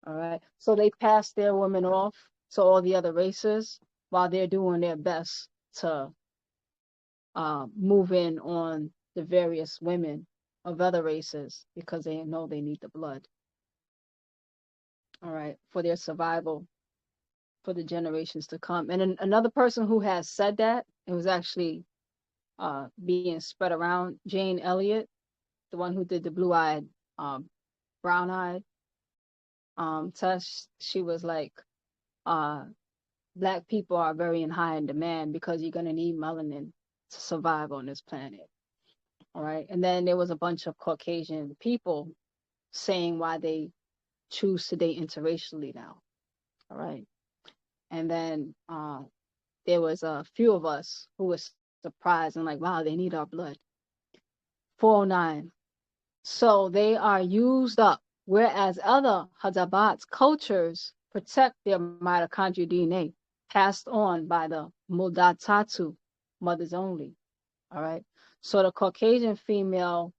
All right. So they pass their women off to all the other races while they're doing their best to move in on the various women of other races, because they know they need the blood. All right. For their survival, for the generations to come. And another person who has said that, it was actually being spread around, Jane Elliott, the one who did the blue-eyed, brown-eyed. she was like, black people are very in high in demand because you're gonna need melanin to survive on this planet. All right. And then there was a bunch of Caucasian people saying why they choose to date interracially now. All right. And then there was a few of us who were surprised and like, wow, they need our blood. 409. So they are used up, whereas other Hadabat cultures protect their mitochondrial DNA passed on by the Mudatatu, mothers only. All right. So the Caucasian female,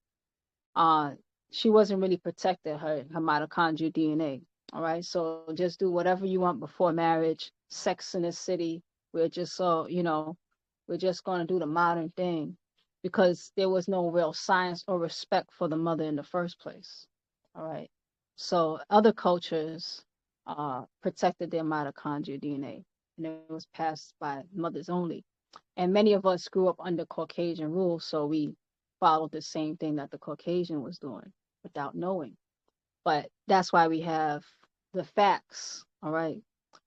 she wasn't really protected her mitochondrial DNA. All right. So just do whatever you want before marriage. Sex in the City. We're just we're just going to do the modern thing because there was no real science or respect for the mother in the first place. All right. So other cultures protected their mitochondrial DNA, and it was passed by mothers only. And many of us grew up under Caucasian rule, so we followed the same thing that the Caucasian was doing without knowing. But that's why we have the facts, all right,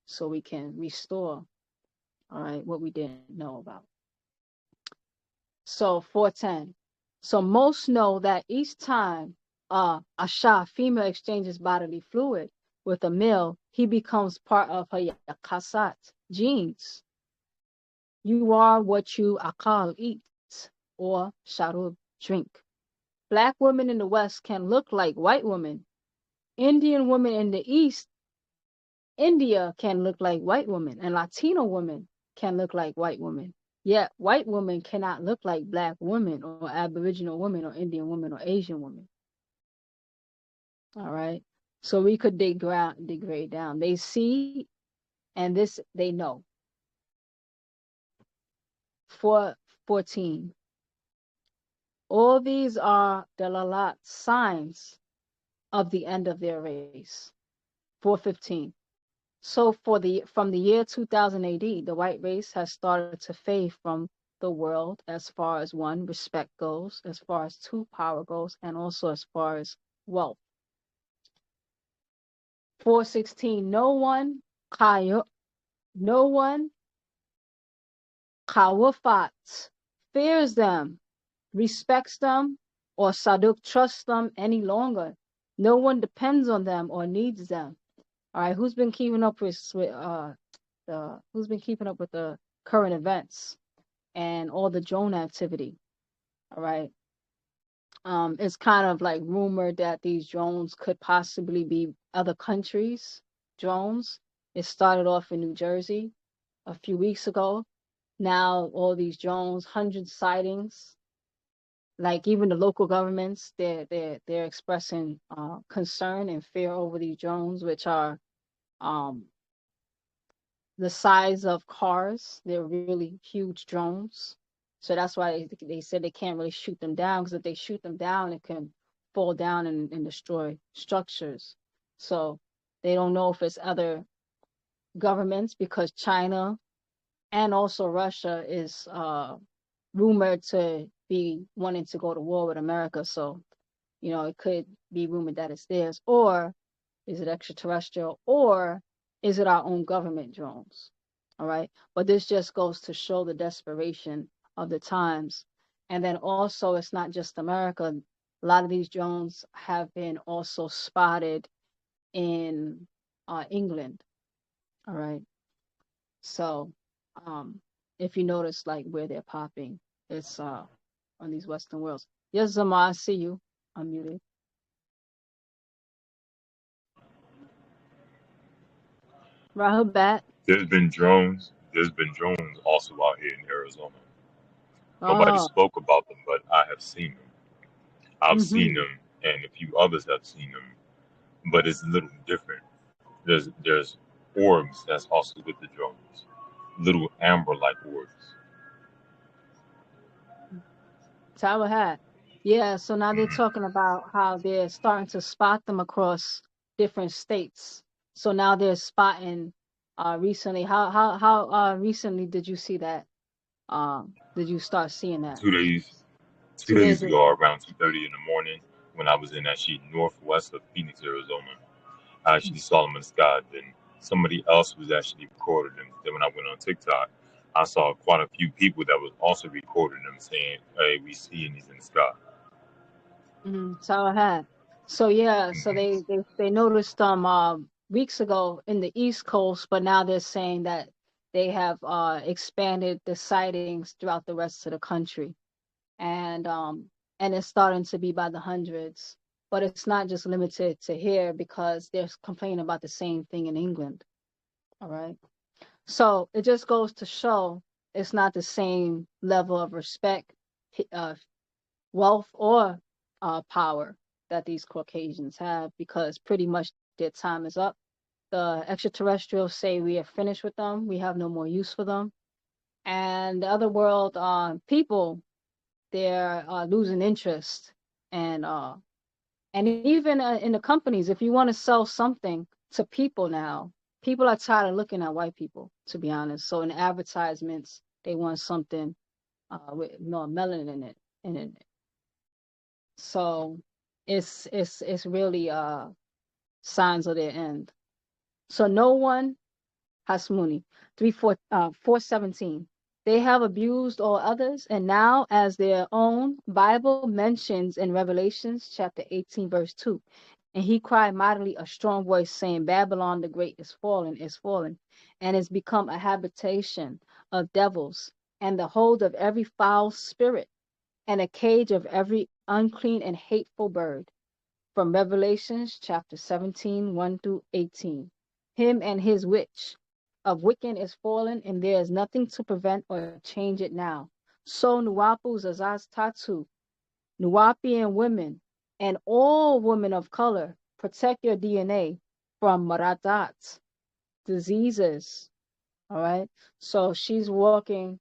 so we can restore, all right, what we didn't know about. So 410. So most know that each time a Shah female exchanges bodily fluid with a male, he becomes part of her yakasat genes. You are what you akal eat or sharub drink. Black women in the West can look like white women. Indian women in the East, India can look like white women, and Latino women can look like white women. Yet white women cannot look like black women or Aboriginal women or Indian women or Asian women. All right. So we could degrade down. They see, and this they know. 414. All these are dalalat, signs of the end of their race. 415. So from the year 2000 AD, the white race has started to fade from the world as far as one, respect goes, as far as two, power goes, and also as far as wealth. 416. No one kawafat fears them, respects them, or saduk trusts them any longer. No one depends on them or needs them. All right, who's been keeping up with the current events and all the drone activity? All right. It's kind of like rumored that these drones could possibly be other countries' drones. It started off in New Jersey a few weeks ago. Now all these drones, 100 sightings. Like even the local governments, they're expressing concern and fear over these drones, which are the size of cars. They're really huge drones. So that's why they said they can't really shoot them down, because if they shoot them down, it can fall down and destroy structures. So they don't know if it's other governments, because China and also Russia is rumored to be wanting to go to war with America. So, it could be rumored that it's theirs, or is it extraterrestrial, or is it our own government drones? All right. But this just goes to show the desperation of the times. And then also, it's not just America. A lot of these drones have been also spotted in England. All right. So if you notice, like, where they're popping, it's on these Western worlds. Yes, Zama, I see you. I'm muted. Rahubat. There's been drones also out here in Arizona. Nobody Oh. spoke about them, but I have seen them. I've seen Mm-hmm. them, and a few others have seen them, but it's a little different. There's orbs that's also with the drones, little amber-like orbs. Tower hat. Yeah, so now they're Mhm. talking about how they're starting to spot them across different states. So now they're spotting recently. How recently did you see that? Did you start seeing that? 2 days, two 2 days days ago, ago. around 2:30 in the morning, when I was in actually northwest of Phoenix, Arizona, I actually saw them in the sky. Then somebody else was actually recording them. Then when I went on TikTok, I saw quite a few people that was also recording them saying, "Hey, we seeing these in the sky." So I had. So yeah, so Hmm. they noticed weeks ago in the East Coast, but now they're saying that they have expanded the sightings throughout the rest of the country, and it's starting to be by the hundreds. But it's not just limited to here because they're complaining about the same thing in England. All right. So it just goes to show it's not the same level of respect, uh, wealth, or power that these Caucasians have, because pretty much their time is up. The extraterrestrials say we are finished with them. We have no more use for them. And the other world people, they're losing interest. And even in the companies, if you want to sell something to people now, people are tired of looking at white people, to be honest. So in the advertisements, they want something with more melanin in it. So it's really signs of their end. So no one Hasmuni 417. They have abused all others, and now as their own Bible mentions in Revelations chapter 18, verse 2. And he cried mightily a strong voice, saying, Babylon the great is fallen, and is become a habitation of devils, and the hold of every foul spirit, and a cage of every unclean and hateful bird. From Revelations chapter 17, 1 through 18. Him and his witch of Wiccan is fallen, and there is nothing to prevent or change it now. So Nuapu Zazaz Tatu, Nuapian women, and all women of color, protect your DNA from Maradat, diseases. All right. So she's been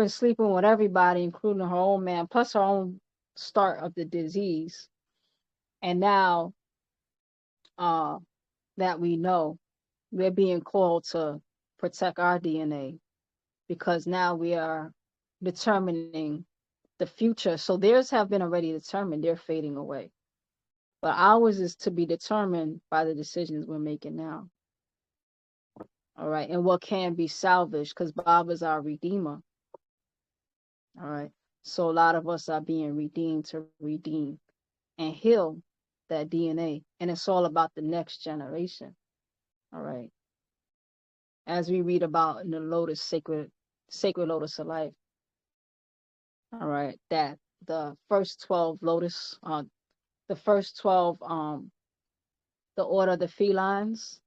sleeping with everybody, including her own man, plus her own start of the disease. And now that we know, we're being called to protect our DNA, because now we are determining the future. So theirs have been already determined, they're fading away. But ours is to be determined by the decisions we're making now. All right. And what can be salvaged, because Bob is our redeemer. All right. So a lot of us are being redeemed to redeem and heal that DNA. And it's all about the next generation. All right. As we read about in the lotus, sacred lotus of life. All right. That the first 12 lotus, the first 12, the order of the felines,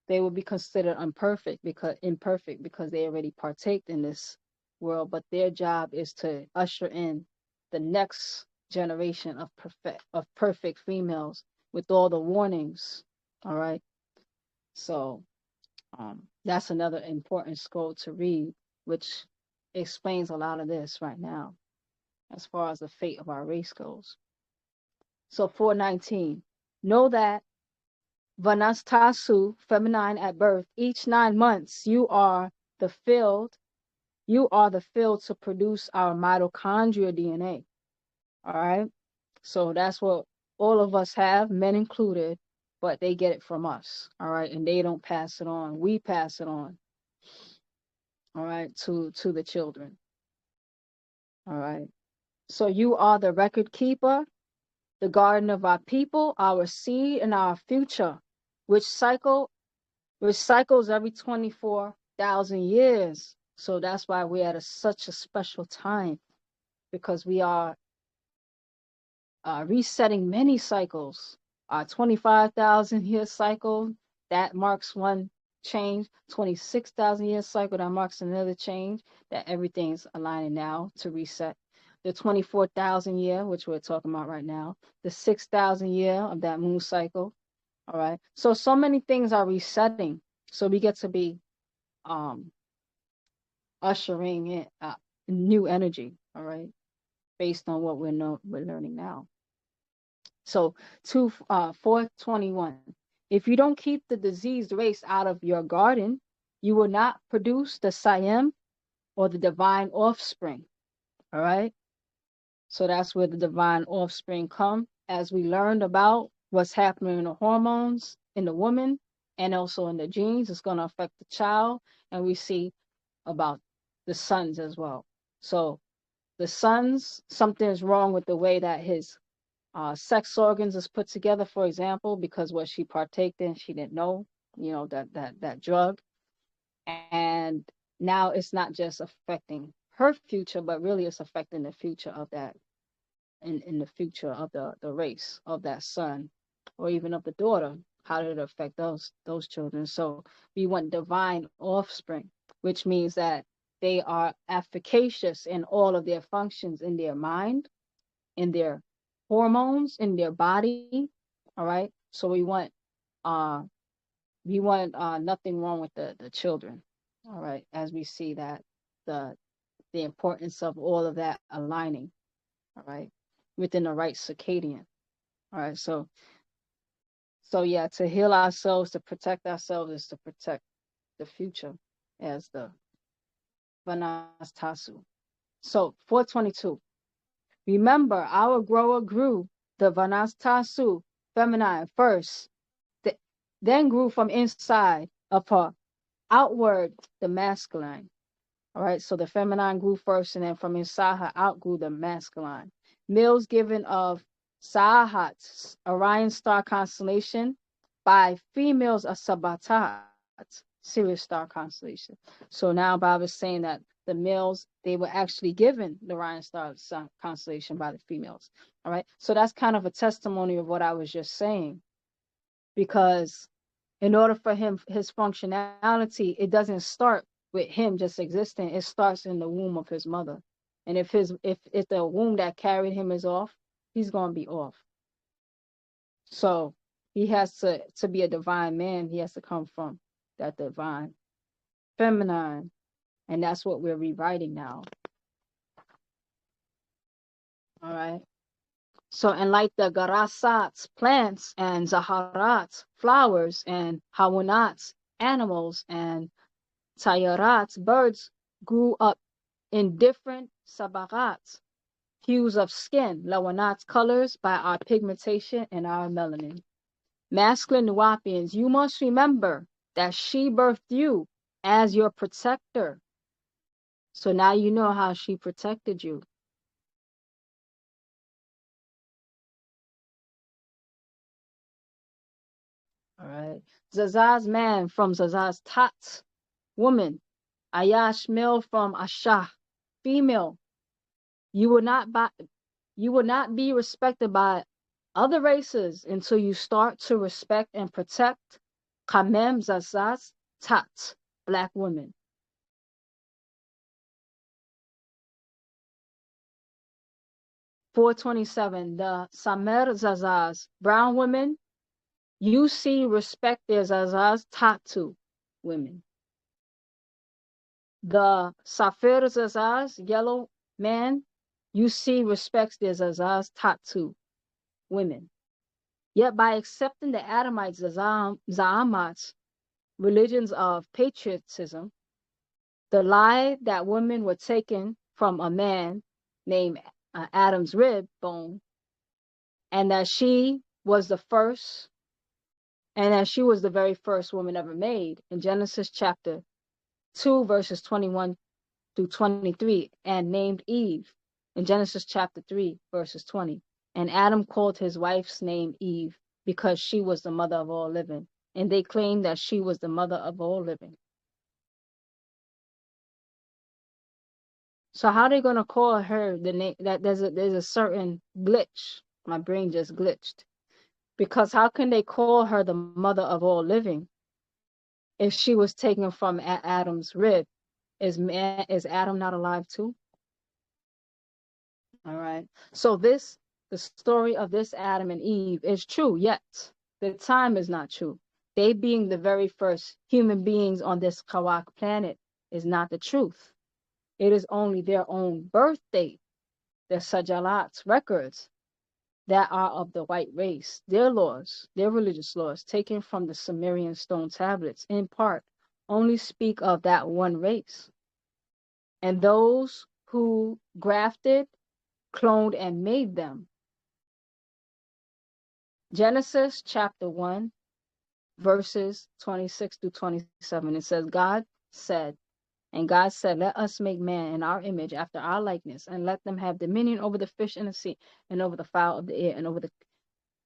they will be considered imperfect because they already partaked in this world, but their job is to usher in the next generation of perfect females with all the warnings. All right. So that's another important scroll to read, which explains a lot of this right now as far as the fate of our race goes. So 419, know that Vanastasu, feminine at birth, each 9 months the field, you are the field to produce our mitochondrial DNA. All right. So that's what all of us have, men included, but they get it from us. All right. And they don't pass it on. We pass it on. All right. To the children. All right. So you are the record keeper, the garden of our people, our seed, and our future, which cycles every 24,000 years. So that's why we're at such a special time, because we are resetting many cycles. Our 25,000 year cycle, that marks one change. 26,000 year cycle, that marks another change, that everything's aligning now to reset. The 24,000 year, which we're talking about right now, the 6,000 year of that moon cycle. All right. So many things are resetting. So we get to be ushering in new energy. All right. Based on what we're learning now. So 421. If you don't keep the diseased race out of your garden, you will not produce the Siam or the divine offspring. All right. So that's where the divine offspring come. As we learned about what's happening in the hormones in the woman and also in the genes. It's going to affect the child. And we see about the sons as well. So the sons, something is wrong with the way that his sex organs is put together, for example, because what she partaked in, she didn't know, that drug. And now it's not just affecting her future, but really it's affecting the future of that, in the future of the race of that son, or even of the daughter. How did it affect those children? So we want divine offspring, which means that they are efficacious in all of their functions, in their mind, in their hormones, in their body. All right. So we want nothing wrong with the children. All right. As we see that the importance of all of that aligning, all right, within the right circadian. All right. So yeah, to heal ourselves, to protect ourselves, is to protect the future as the Vanas Tasu. So 422. Remember, our grower grew the Vanas Tasu feminine first, then grew from inside of her outward the masculine. All right, so the feminine grew first, and then from inside her outgrew the masculine. Males given of Sahat, Orion star constellation, by females of Sabatat, Sirius star constellation. So now Bob is saying that the males, they were actually given the Orion star constellation by the females. All right, so that's kind of a testimony of what I was just saying, because in order for his functionality, it doesn't start with him just existing. It starts in the womb of his mother. And if the womb that carried him is off, he's going to be off. So he has to be a divine man. He has to come from that divine feminine. And that's what we're rewriting now. All right. So, and like the garasats, plants, and zaharats, flowers, and hawanats, animals, and tayarats, birds, grew up in different sabarats, hues of skin, lawanats, colors, by our pigmentation and our melanin. Masculine Nuwapians, you must remember that she birthed you as your protector. So now you know how she protected you. All right. Zazaz man from Zazaz tat, woman. Ayash male from Ashah, female. You will not be respected by other races until you start to respect and protect Kamem Zazaz tat, black women. .427, the Samer Zazaz, brown women, you see respect their Zazaz Tatu women. The Safir Zazaz, yellow man, you see respects their Zazaz Tatu women. Yet by accepting the Adamite Za'amat's religions of patriotism, the lie that women were taken from a man named Adam's rib bone, and that she was the first, and that she was the very first woman ever made, in Genesis chapter 2, verses 21 through 23, and named Eve in Genesis chapter 3, verses 20. And Adam called his wife's name Eve because she was the mother of all living. And they claimed that she was the mother of all living. So how are they going to call her the name? That there's a certain glitch. My brain just glitched. Because how can they call her the mother of all living if she was taken from Adam's rib? Is Adam not alive too? All right. So the story of this Adam and Eve is true, yet the time is not true. They being the very first human beings on this Kawak planet is not the truth. It is only their own birth date, their Sajalat's records, that are of the white race, their laws, their religious laws, taken from the Sumerian stone tablets, in part, only speak of that one race. And those who grafted, cloned, and made them Genesis chapter 1, verses 26 through 27. It says, God said, let us make man in our image after our likeness, and let them have dominion over the fish in the sea, and over the fowl of the air, and over the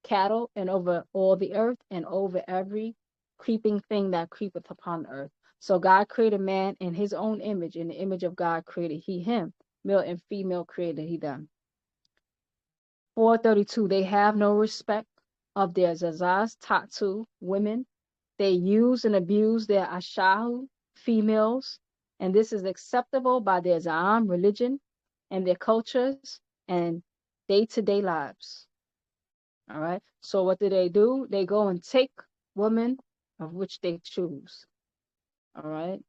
cattle, and over all the earth, and over every creeping thing that creepeth upon the earth. So God created man in his own image. In the image of God created he him. Male and female created he them. 432, they have no respect of their zazas, tatu, women. They use and abuse their ashahu, females, and this is acceptable by their za'am, religion, and their cultures and day-to-day lives. All right. So what do? They go and take women of which they choose. All right.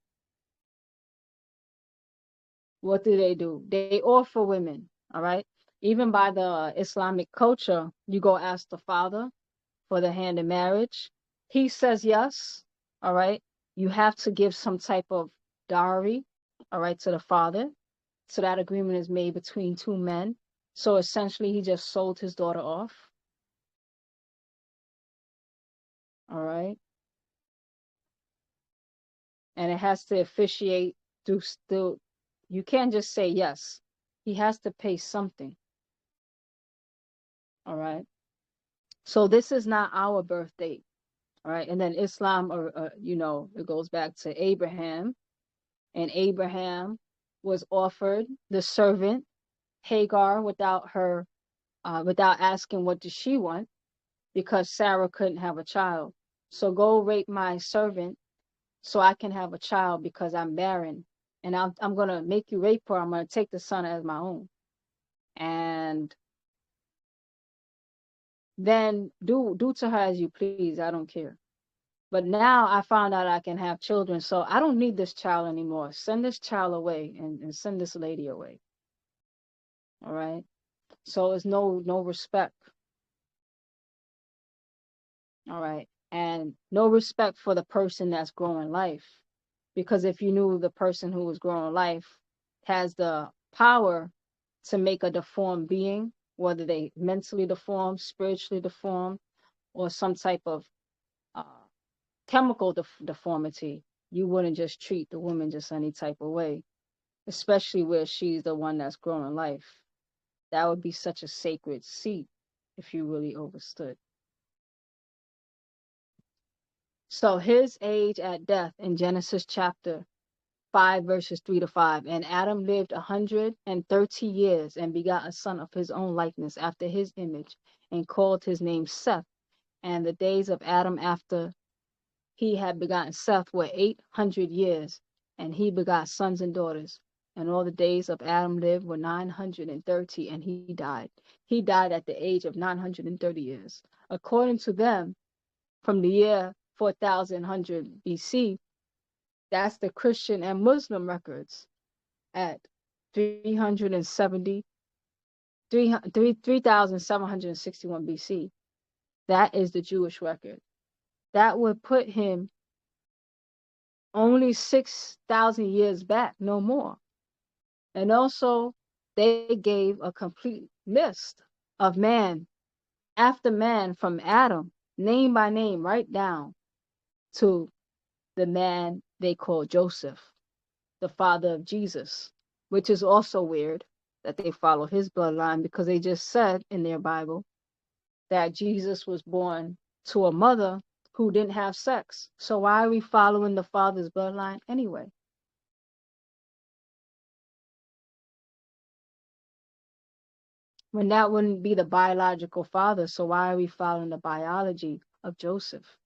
What do? They offer women. All right. Even by the Islamic culture, you go ask the father for the hand in marriage. He says yes. All right. You have to give some type of dowry, all right, to the father. So that agreement is made between two men. So essentially, he just sold his daughter off. All right. And it has to officiate through still. You can't just say yes. He has to pay something. All right. So this is not our birth date. All right. And then Islam, it goes back to Abraham. And Abraham was offered the servant Hagar without asking what does she want, because Sarah couldn't have a child. So go rape my servant so I can have a child because I'm barren, and I'm gonna make you rape her. I'm gonna take the son as my own, and then do to her as you please. I don't care. But now I found out I can have children, so I don't need this child anymore. Send this child away and send this lady away. All right. So it's no respect. All right. And no respect for the person that's growing life. Because if you knew the person who was growing life has the power to make a deformed being, whether they mentally deformed, spiritually deformed, or some type of chemical deformity, you wouldn't just treat the woman just any type of way, especially where she's the one that's growing life. That would be such a sacred seat if you really overstood. So his age at death in Genesis chapter 5, verses 3 to 5. And Adam lived 130 years and begot a son of his own likeness after his image, and called his name Seth. And the days of Adam after he had begotten Seth were 800 years, and he begot sons and daughters. And all the days of Adam lived were 930, and he died. He died at the age of 930 years. According to them, from the year 4100 BC, that's the Christian and Muslim records, at 3761 BC. That is the Jewish record. That would put him only 6,000 years back, no more. And also, they gave a complete list of man after man, from Adam, name by name, right down to the man they call Joseph, the father of Jesus, which is also weird that they follow his bloodline, because they just said in their Bible that Jesus was born to a mother who didn't have sex. So why are we following the father's bloodline anyway? When that wouldn't be the biological father, so why are we following the biology of Joseph?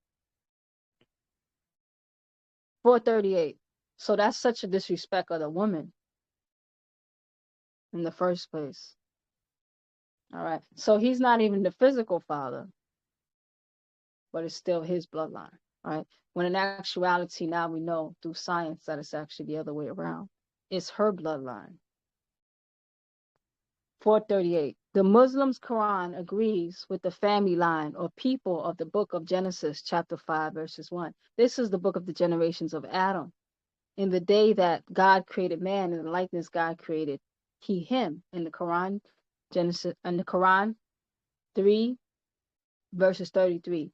438. So that's such a disrespect of the woman in the first place. All right. So he's not even the physical father, but it's still his bloodline. All right. When in actuality, now we know through science that it's actually the other way around. It's her bloodline. 438. The Muslims' Quran agrees with the family line or people of the book of Genesis, chapter 5, verses 1. This is the book of the generations of Adam. In the day that God created man, in the likeness God created he him. In the Quran, Genesis, and the Quran 3, verses 33.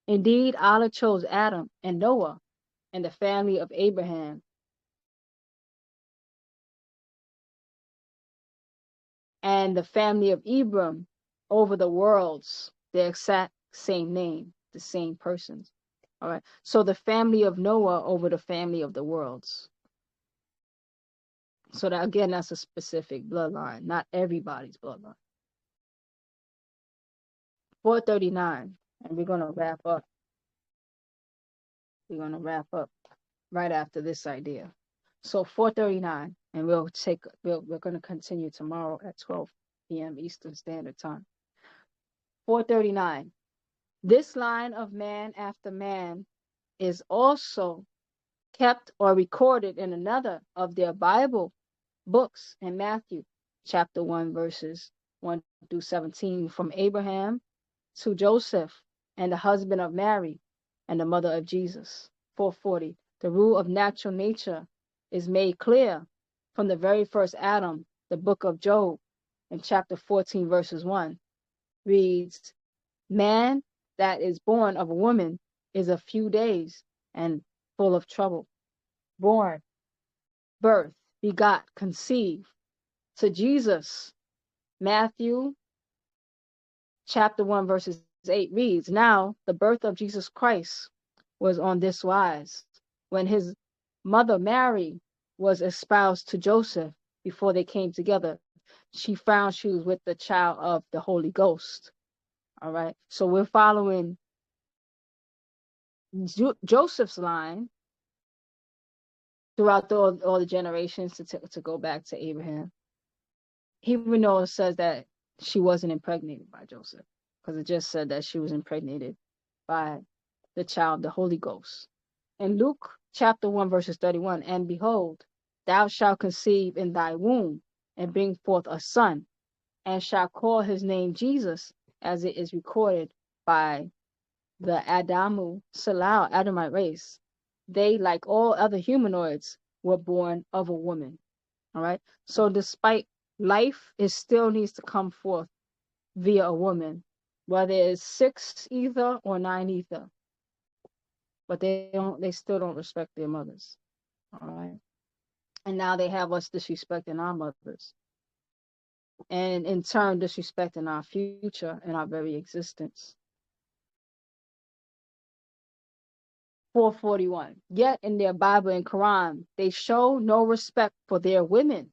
Indeed, Allah chose Adam and Noah and the family of Abraham and the family of Abram over the worlds, the exact same name, the same persons. All right. So the family of Noah over the family of the worlds. So that again, that's a specific bloodline, not everybody's bloodline. 439, and we're gonna wrap up. We're gonna wrap up right after this idea. So 439, and we're gonna continue tomorrow at 12 p.m. Eastern Standard Time. 439. This line of man after man is also kept or recorded in another of their Bible books in Matthew chapter 1 verses 1 through 17, from Abraham to Joseph and the husband of Mary and the mother of Jesus. 440. The rule of natural nature is made clear from the very first Adam. The book of Job in chapter 14 verses 1 reads, man that is born of a woman is a few days and full of trouble. Born, birth, begot, conceive. To Jesus, Matthew chapter 1 verses 8 reads, now the birth of Jesus Christ was on this wise. When his mother Mary was espoused to Joseph, before they came together, she found she was with the child of the Holy Ghost. All right. So we're following Joseph's line throughout all the generations to go back to Abraham. Even though it says that she wasn't impregnated by Joseph, because it just said that she was impregnated by the child, the Holy Ghost. In Luke chapter 1 verses 31, and behold, thou shalt conceive in thy womb and bring forth a son, and shalt call his name Jesus, as it is recorded by the Adamite race. They, like all other humanoids, were born of a woman. All right. So despite life, it still needs to come forth via a woman, whether it's 6 ether or 9 ether. But they still don't respect their mothers. All right. And now they have us disrespecting our mothers, and in turn disrespecting our future and our very existence. 441. Yet in their Bible and Quran, they show no respect for their women.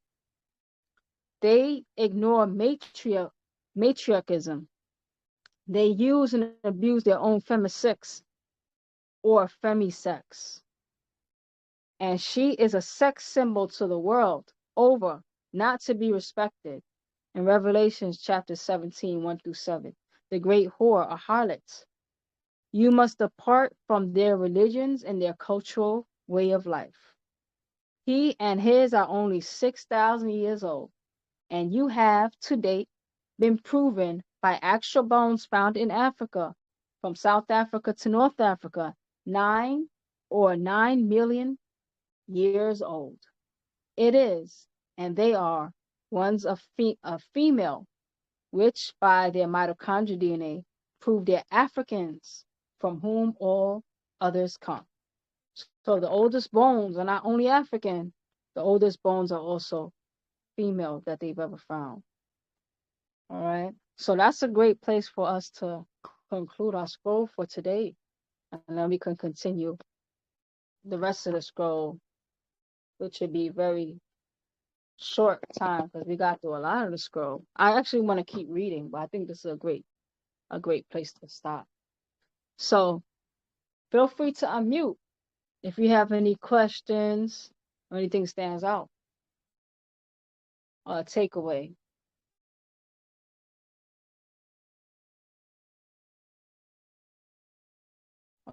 They ignore matriarchism. They use and abuse their own femisex or femisex. And she is a sex symbol to the world over, not to be respected. In Revelation chapter 17, 1 through 7, the great whore, a harlot. You must depart from their religions and their cultural way of life. He and his are only 6,000 years old, and you have to date been proven by actual bones found in Africa, from South Africa to North Africa, 9 million years old. It is, and they are ones of female, which by their mitochondrial DNA prove they're Africans, from whom all others come. So the oldest bones are not only African, the oldest bones are also female that they've ever found. All right. So that's a great place for us to conclude our scroll for today. And then we can continue the rest of the scroll, which would be very short time because we got through a lot of the scroll. I actually want to keep reading, but I think this is a great place to stop. So feel free to unmute if you have any questions or anything stands out or a takeaway.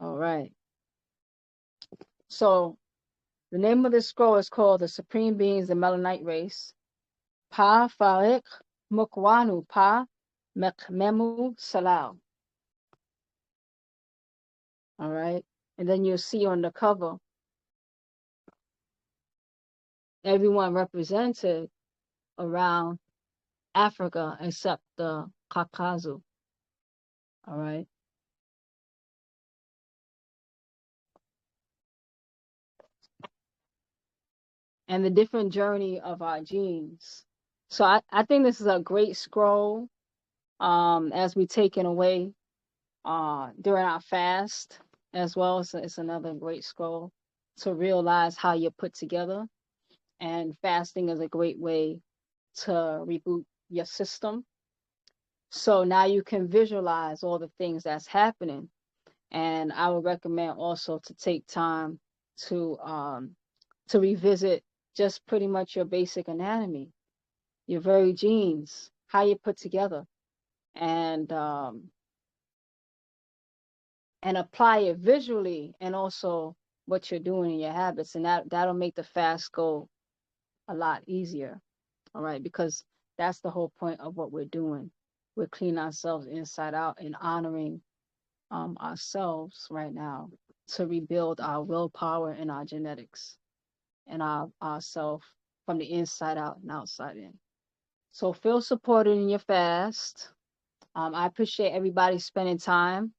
All right. So the name of this scroll is called The Supreme Beings, the Melanin-ite Race. Paa Taraq Mukwanu Pa Mekmemu Salal. All right. And then you'll see on the cover, everyone represented around Africa except the Caucasus. All right. and the different journey of our genes. So I think this is a great scroll as we taken away during our fast as well. So it's another great scroll to realize how you're put together. And fasting is a great way to reboot your system. So now you can visualize all the things that's happening. And I would recommend also to take time to revisit just pretty much your basic anatomy, your very genes, how you put together, and apply it visually, and also what you're doing in your habits, and that'll make the fast go a lot easier. All right, because that's the whole point of what we're doing. We're cleaning ourselves inside out and honoring ourselves right now to rebuild our willpower and our genetics and our self from the inside out and outside in. So feel supported in your fast. I appreciate everybody spending time.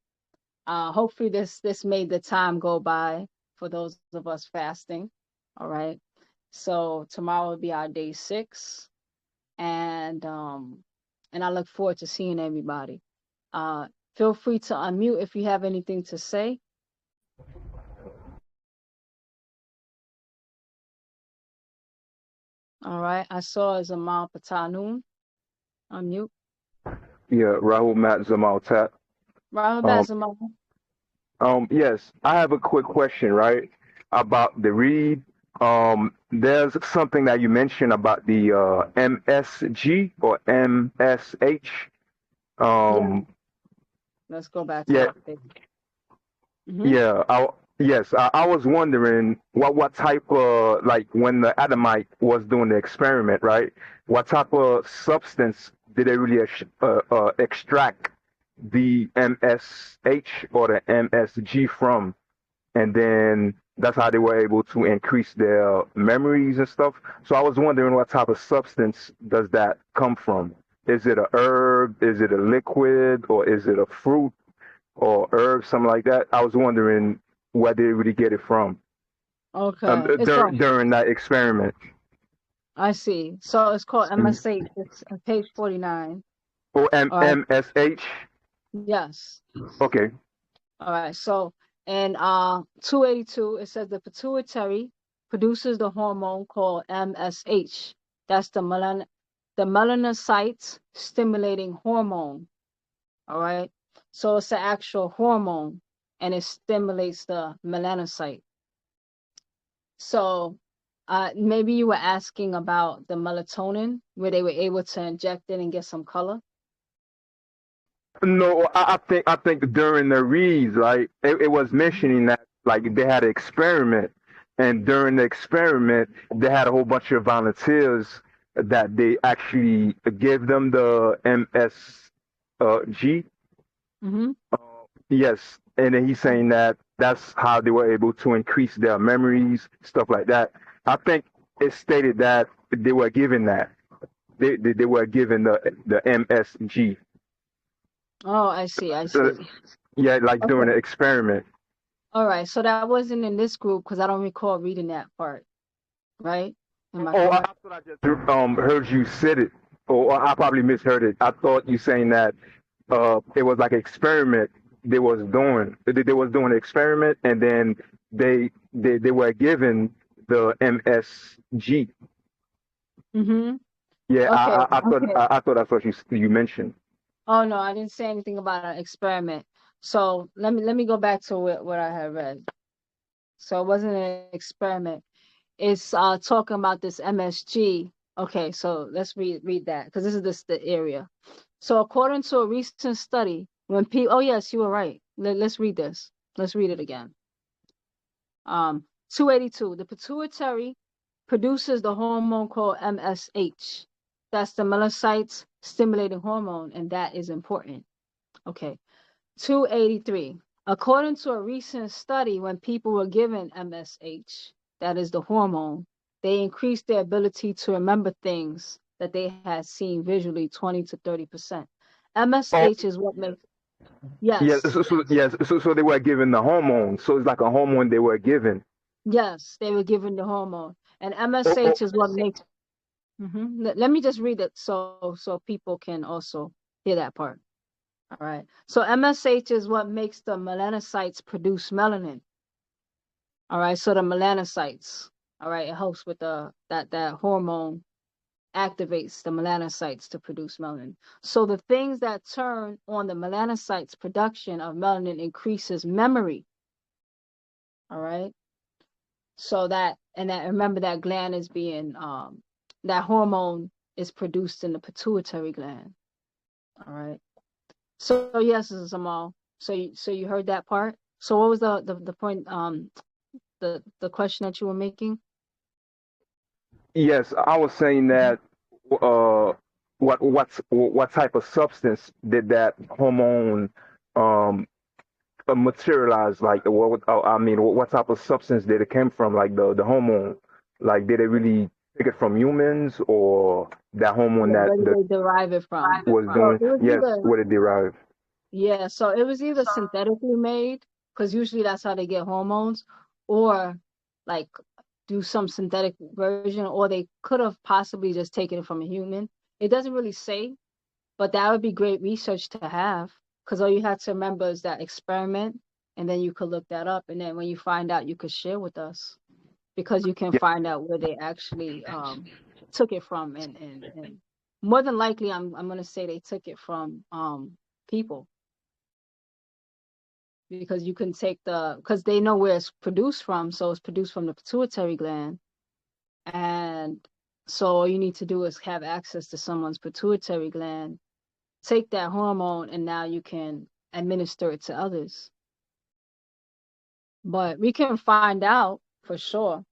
Hopefully this made the time go by for those of us fasting. All right. So tomorrow will be our day 6, and I look forward to seeing everybody. Feel free to unmute if you have anything to say. All right. I saw Zamal Patanun. Unmute. Yeah, Rahul Matt Zamal Tat. Rahul Zamal. Yes, I have a quick question, right, about the read. There's something that you mentioned about the MSG or MSH. Yeah. Let's go back to that page. Yeah, I was wondering what type of, like, when the Adamite was doing the experiment, right? What type of substance did they really extract the MSH or the MSG from? And then that's how they were able to increase their memories and stuff. So I was wondering what type of substance does that come from? Is it a herb? Is it a liquid? Or is it a fruit or herb, something like that? I was wondering where they really get it from. Okay. During that experiment. I see. So it's called MSH. It's on page 49. Or MSH? Yes. Okay. All right. So in 282, it says the pituitary produces the hormone called MSH. That's the melanocyte stimulating hormone. All right. So it's the actual hormone, and it stimulates the melanocyte. So maybe you were asking about the melatonin, where they were able to inject it and get some color. No, I think during the reads, like it was mentioning that, like, they had an experiment, and during the experiment they had a whole bunch of volunteers that they actually gave them the MSG. Yes, and then he's saying that that's how they were able to increase their memories, stuff like that. I think it stated that they were given that they were given the MSG. Oh, I see. Yeah, like during the experiment. All right, so that wasn't in this group because I don't recall reading that part, right? I thought I just heard you said it, or I probably misheard it. I thought you saying that it was like an experiment they was doing. They was doing an experiment, and then they were given the MSG. Yeah, okay. I thought that's what you mentioned. Oh no, I didn't say anything about an experiment. So let me go back to what I had read. So it wasn't an experiment. It's talking about this MSG. Okay, so let's read that, because this is the area. So according to a recent study, when people, oh yes, you were right. Let's read this. Let's read it again. 282. The pituitary produces the hormone called MSH. That's the melanocyte stimulating hormone, and that is important. Okay. 283. According to a recent study, when people were given MSH, that is the hormone, they increased their ability to remember things that they had seen visually 20 to 30%. MSH is what makes. Yes. So they were given the hormone. So it's like a hormone they were given. Yes, they were given the hormone. And Oh, MSH is what makes. Let me just read it so people can also hear that part. All right. So MSH is what makes the melanocytes produce melanin. All right. So the melanocytes. All right. It helps with that hormone activates the melanocytes to produce melanin. So the things that turn on the melanocytes production of melanin increases memory. All right. So remember that gland is being that hormone is produced in the pituitary gland. All right. So yes, this is Amal. So you heard that part. So what was the point? The question that you were making? yes, I was saying that uh, what type of substance did that hormone um materialize? Like, I mean, what type of substance did it come from? Like the hormone, like did it really take it from humans, or that hormone Yeah, that where did they derive it from? was So doing? it was Yes, either where did it derive? yeah, so it was either synthetically made, because usually that's how they get hormones, or like do some synthetic version, or they could have possibly just taken it from a human. It doesn't really say, but that would be great research to have, because all you have to remember is that experiment, and then you could look that up, and then when you find out, you could share with us, because you can Yeah, find out where they actually took it from, and more than likely, I'm gonna say they took it from people, because you can take because they know where it's produced from, so it's produced from the pituitary gland, and so all you need to do is have access to someone's pituitary gland, take that hormone, and now you can administer it to others. But we can find out for sure.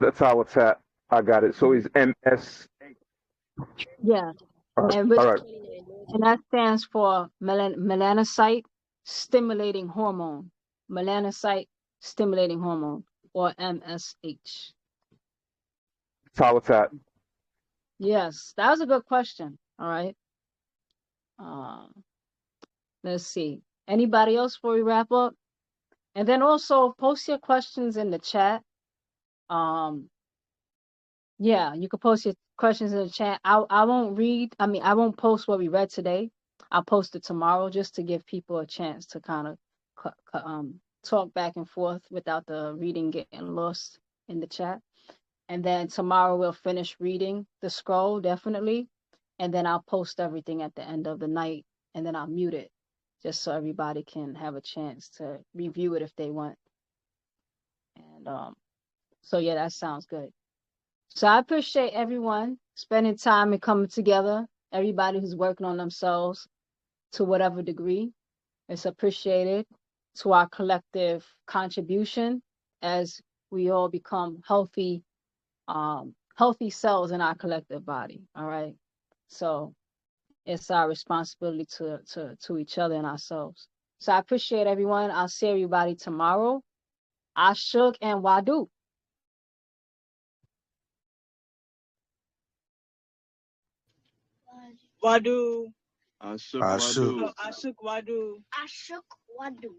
that's how it's at. I got it. So it's MS. Yeah, All and which right. and that stands for melanocyte stimulating hormone, melanocyte stimulating hormone, or MSH. That's how it's at. Yes, that was a good question. All right. Let's see. Anybody else before we wrap up? And then also post your questions in the chat. Yeah, you can post your questions in the chat. I won't read. I mean, I won't post what we read today. I'll post it tomorrow just to give people a chance to kind of talk back and forth without the reading getting lost in the chat. And then tomorrow we'll finish reading the scroll, definitely. And then I'll post everything at the end of the night, and then I'll mute it just so everybody can have a chance to review it if they want. And so yeah, that sounds good. So I appreciate everyone spending time and coming together, everybody who's working on themselves to whatever degree. It's appreciated to our collective contribution as we all become healthy cells in our collective body. All right. So it's our responsibility to each other and ourselves. So I appreciate everyone. I'll see everybody tomorrow. Ashuk and Wadu. Wadu. I shook. Ashuk Wadu. Ashok Wadu.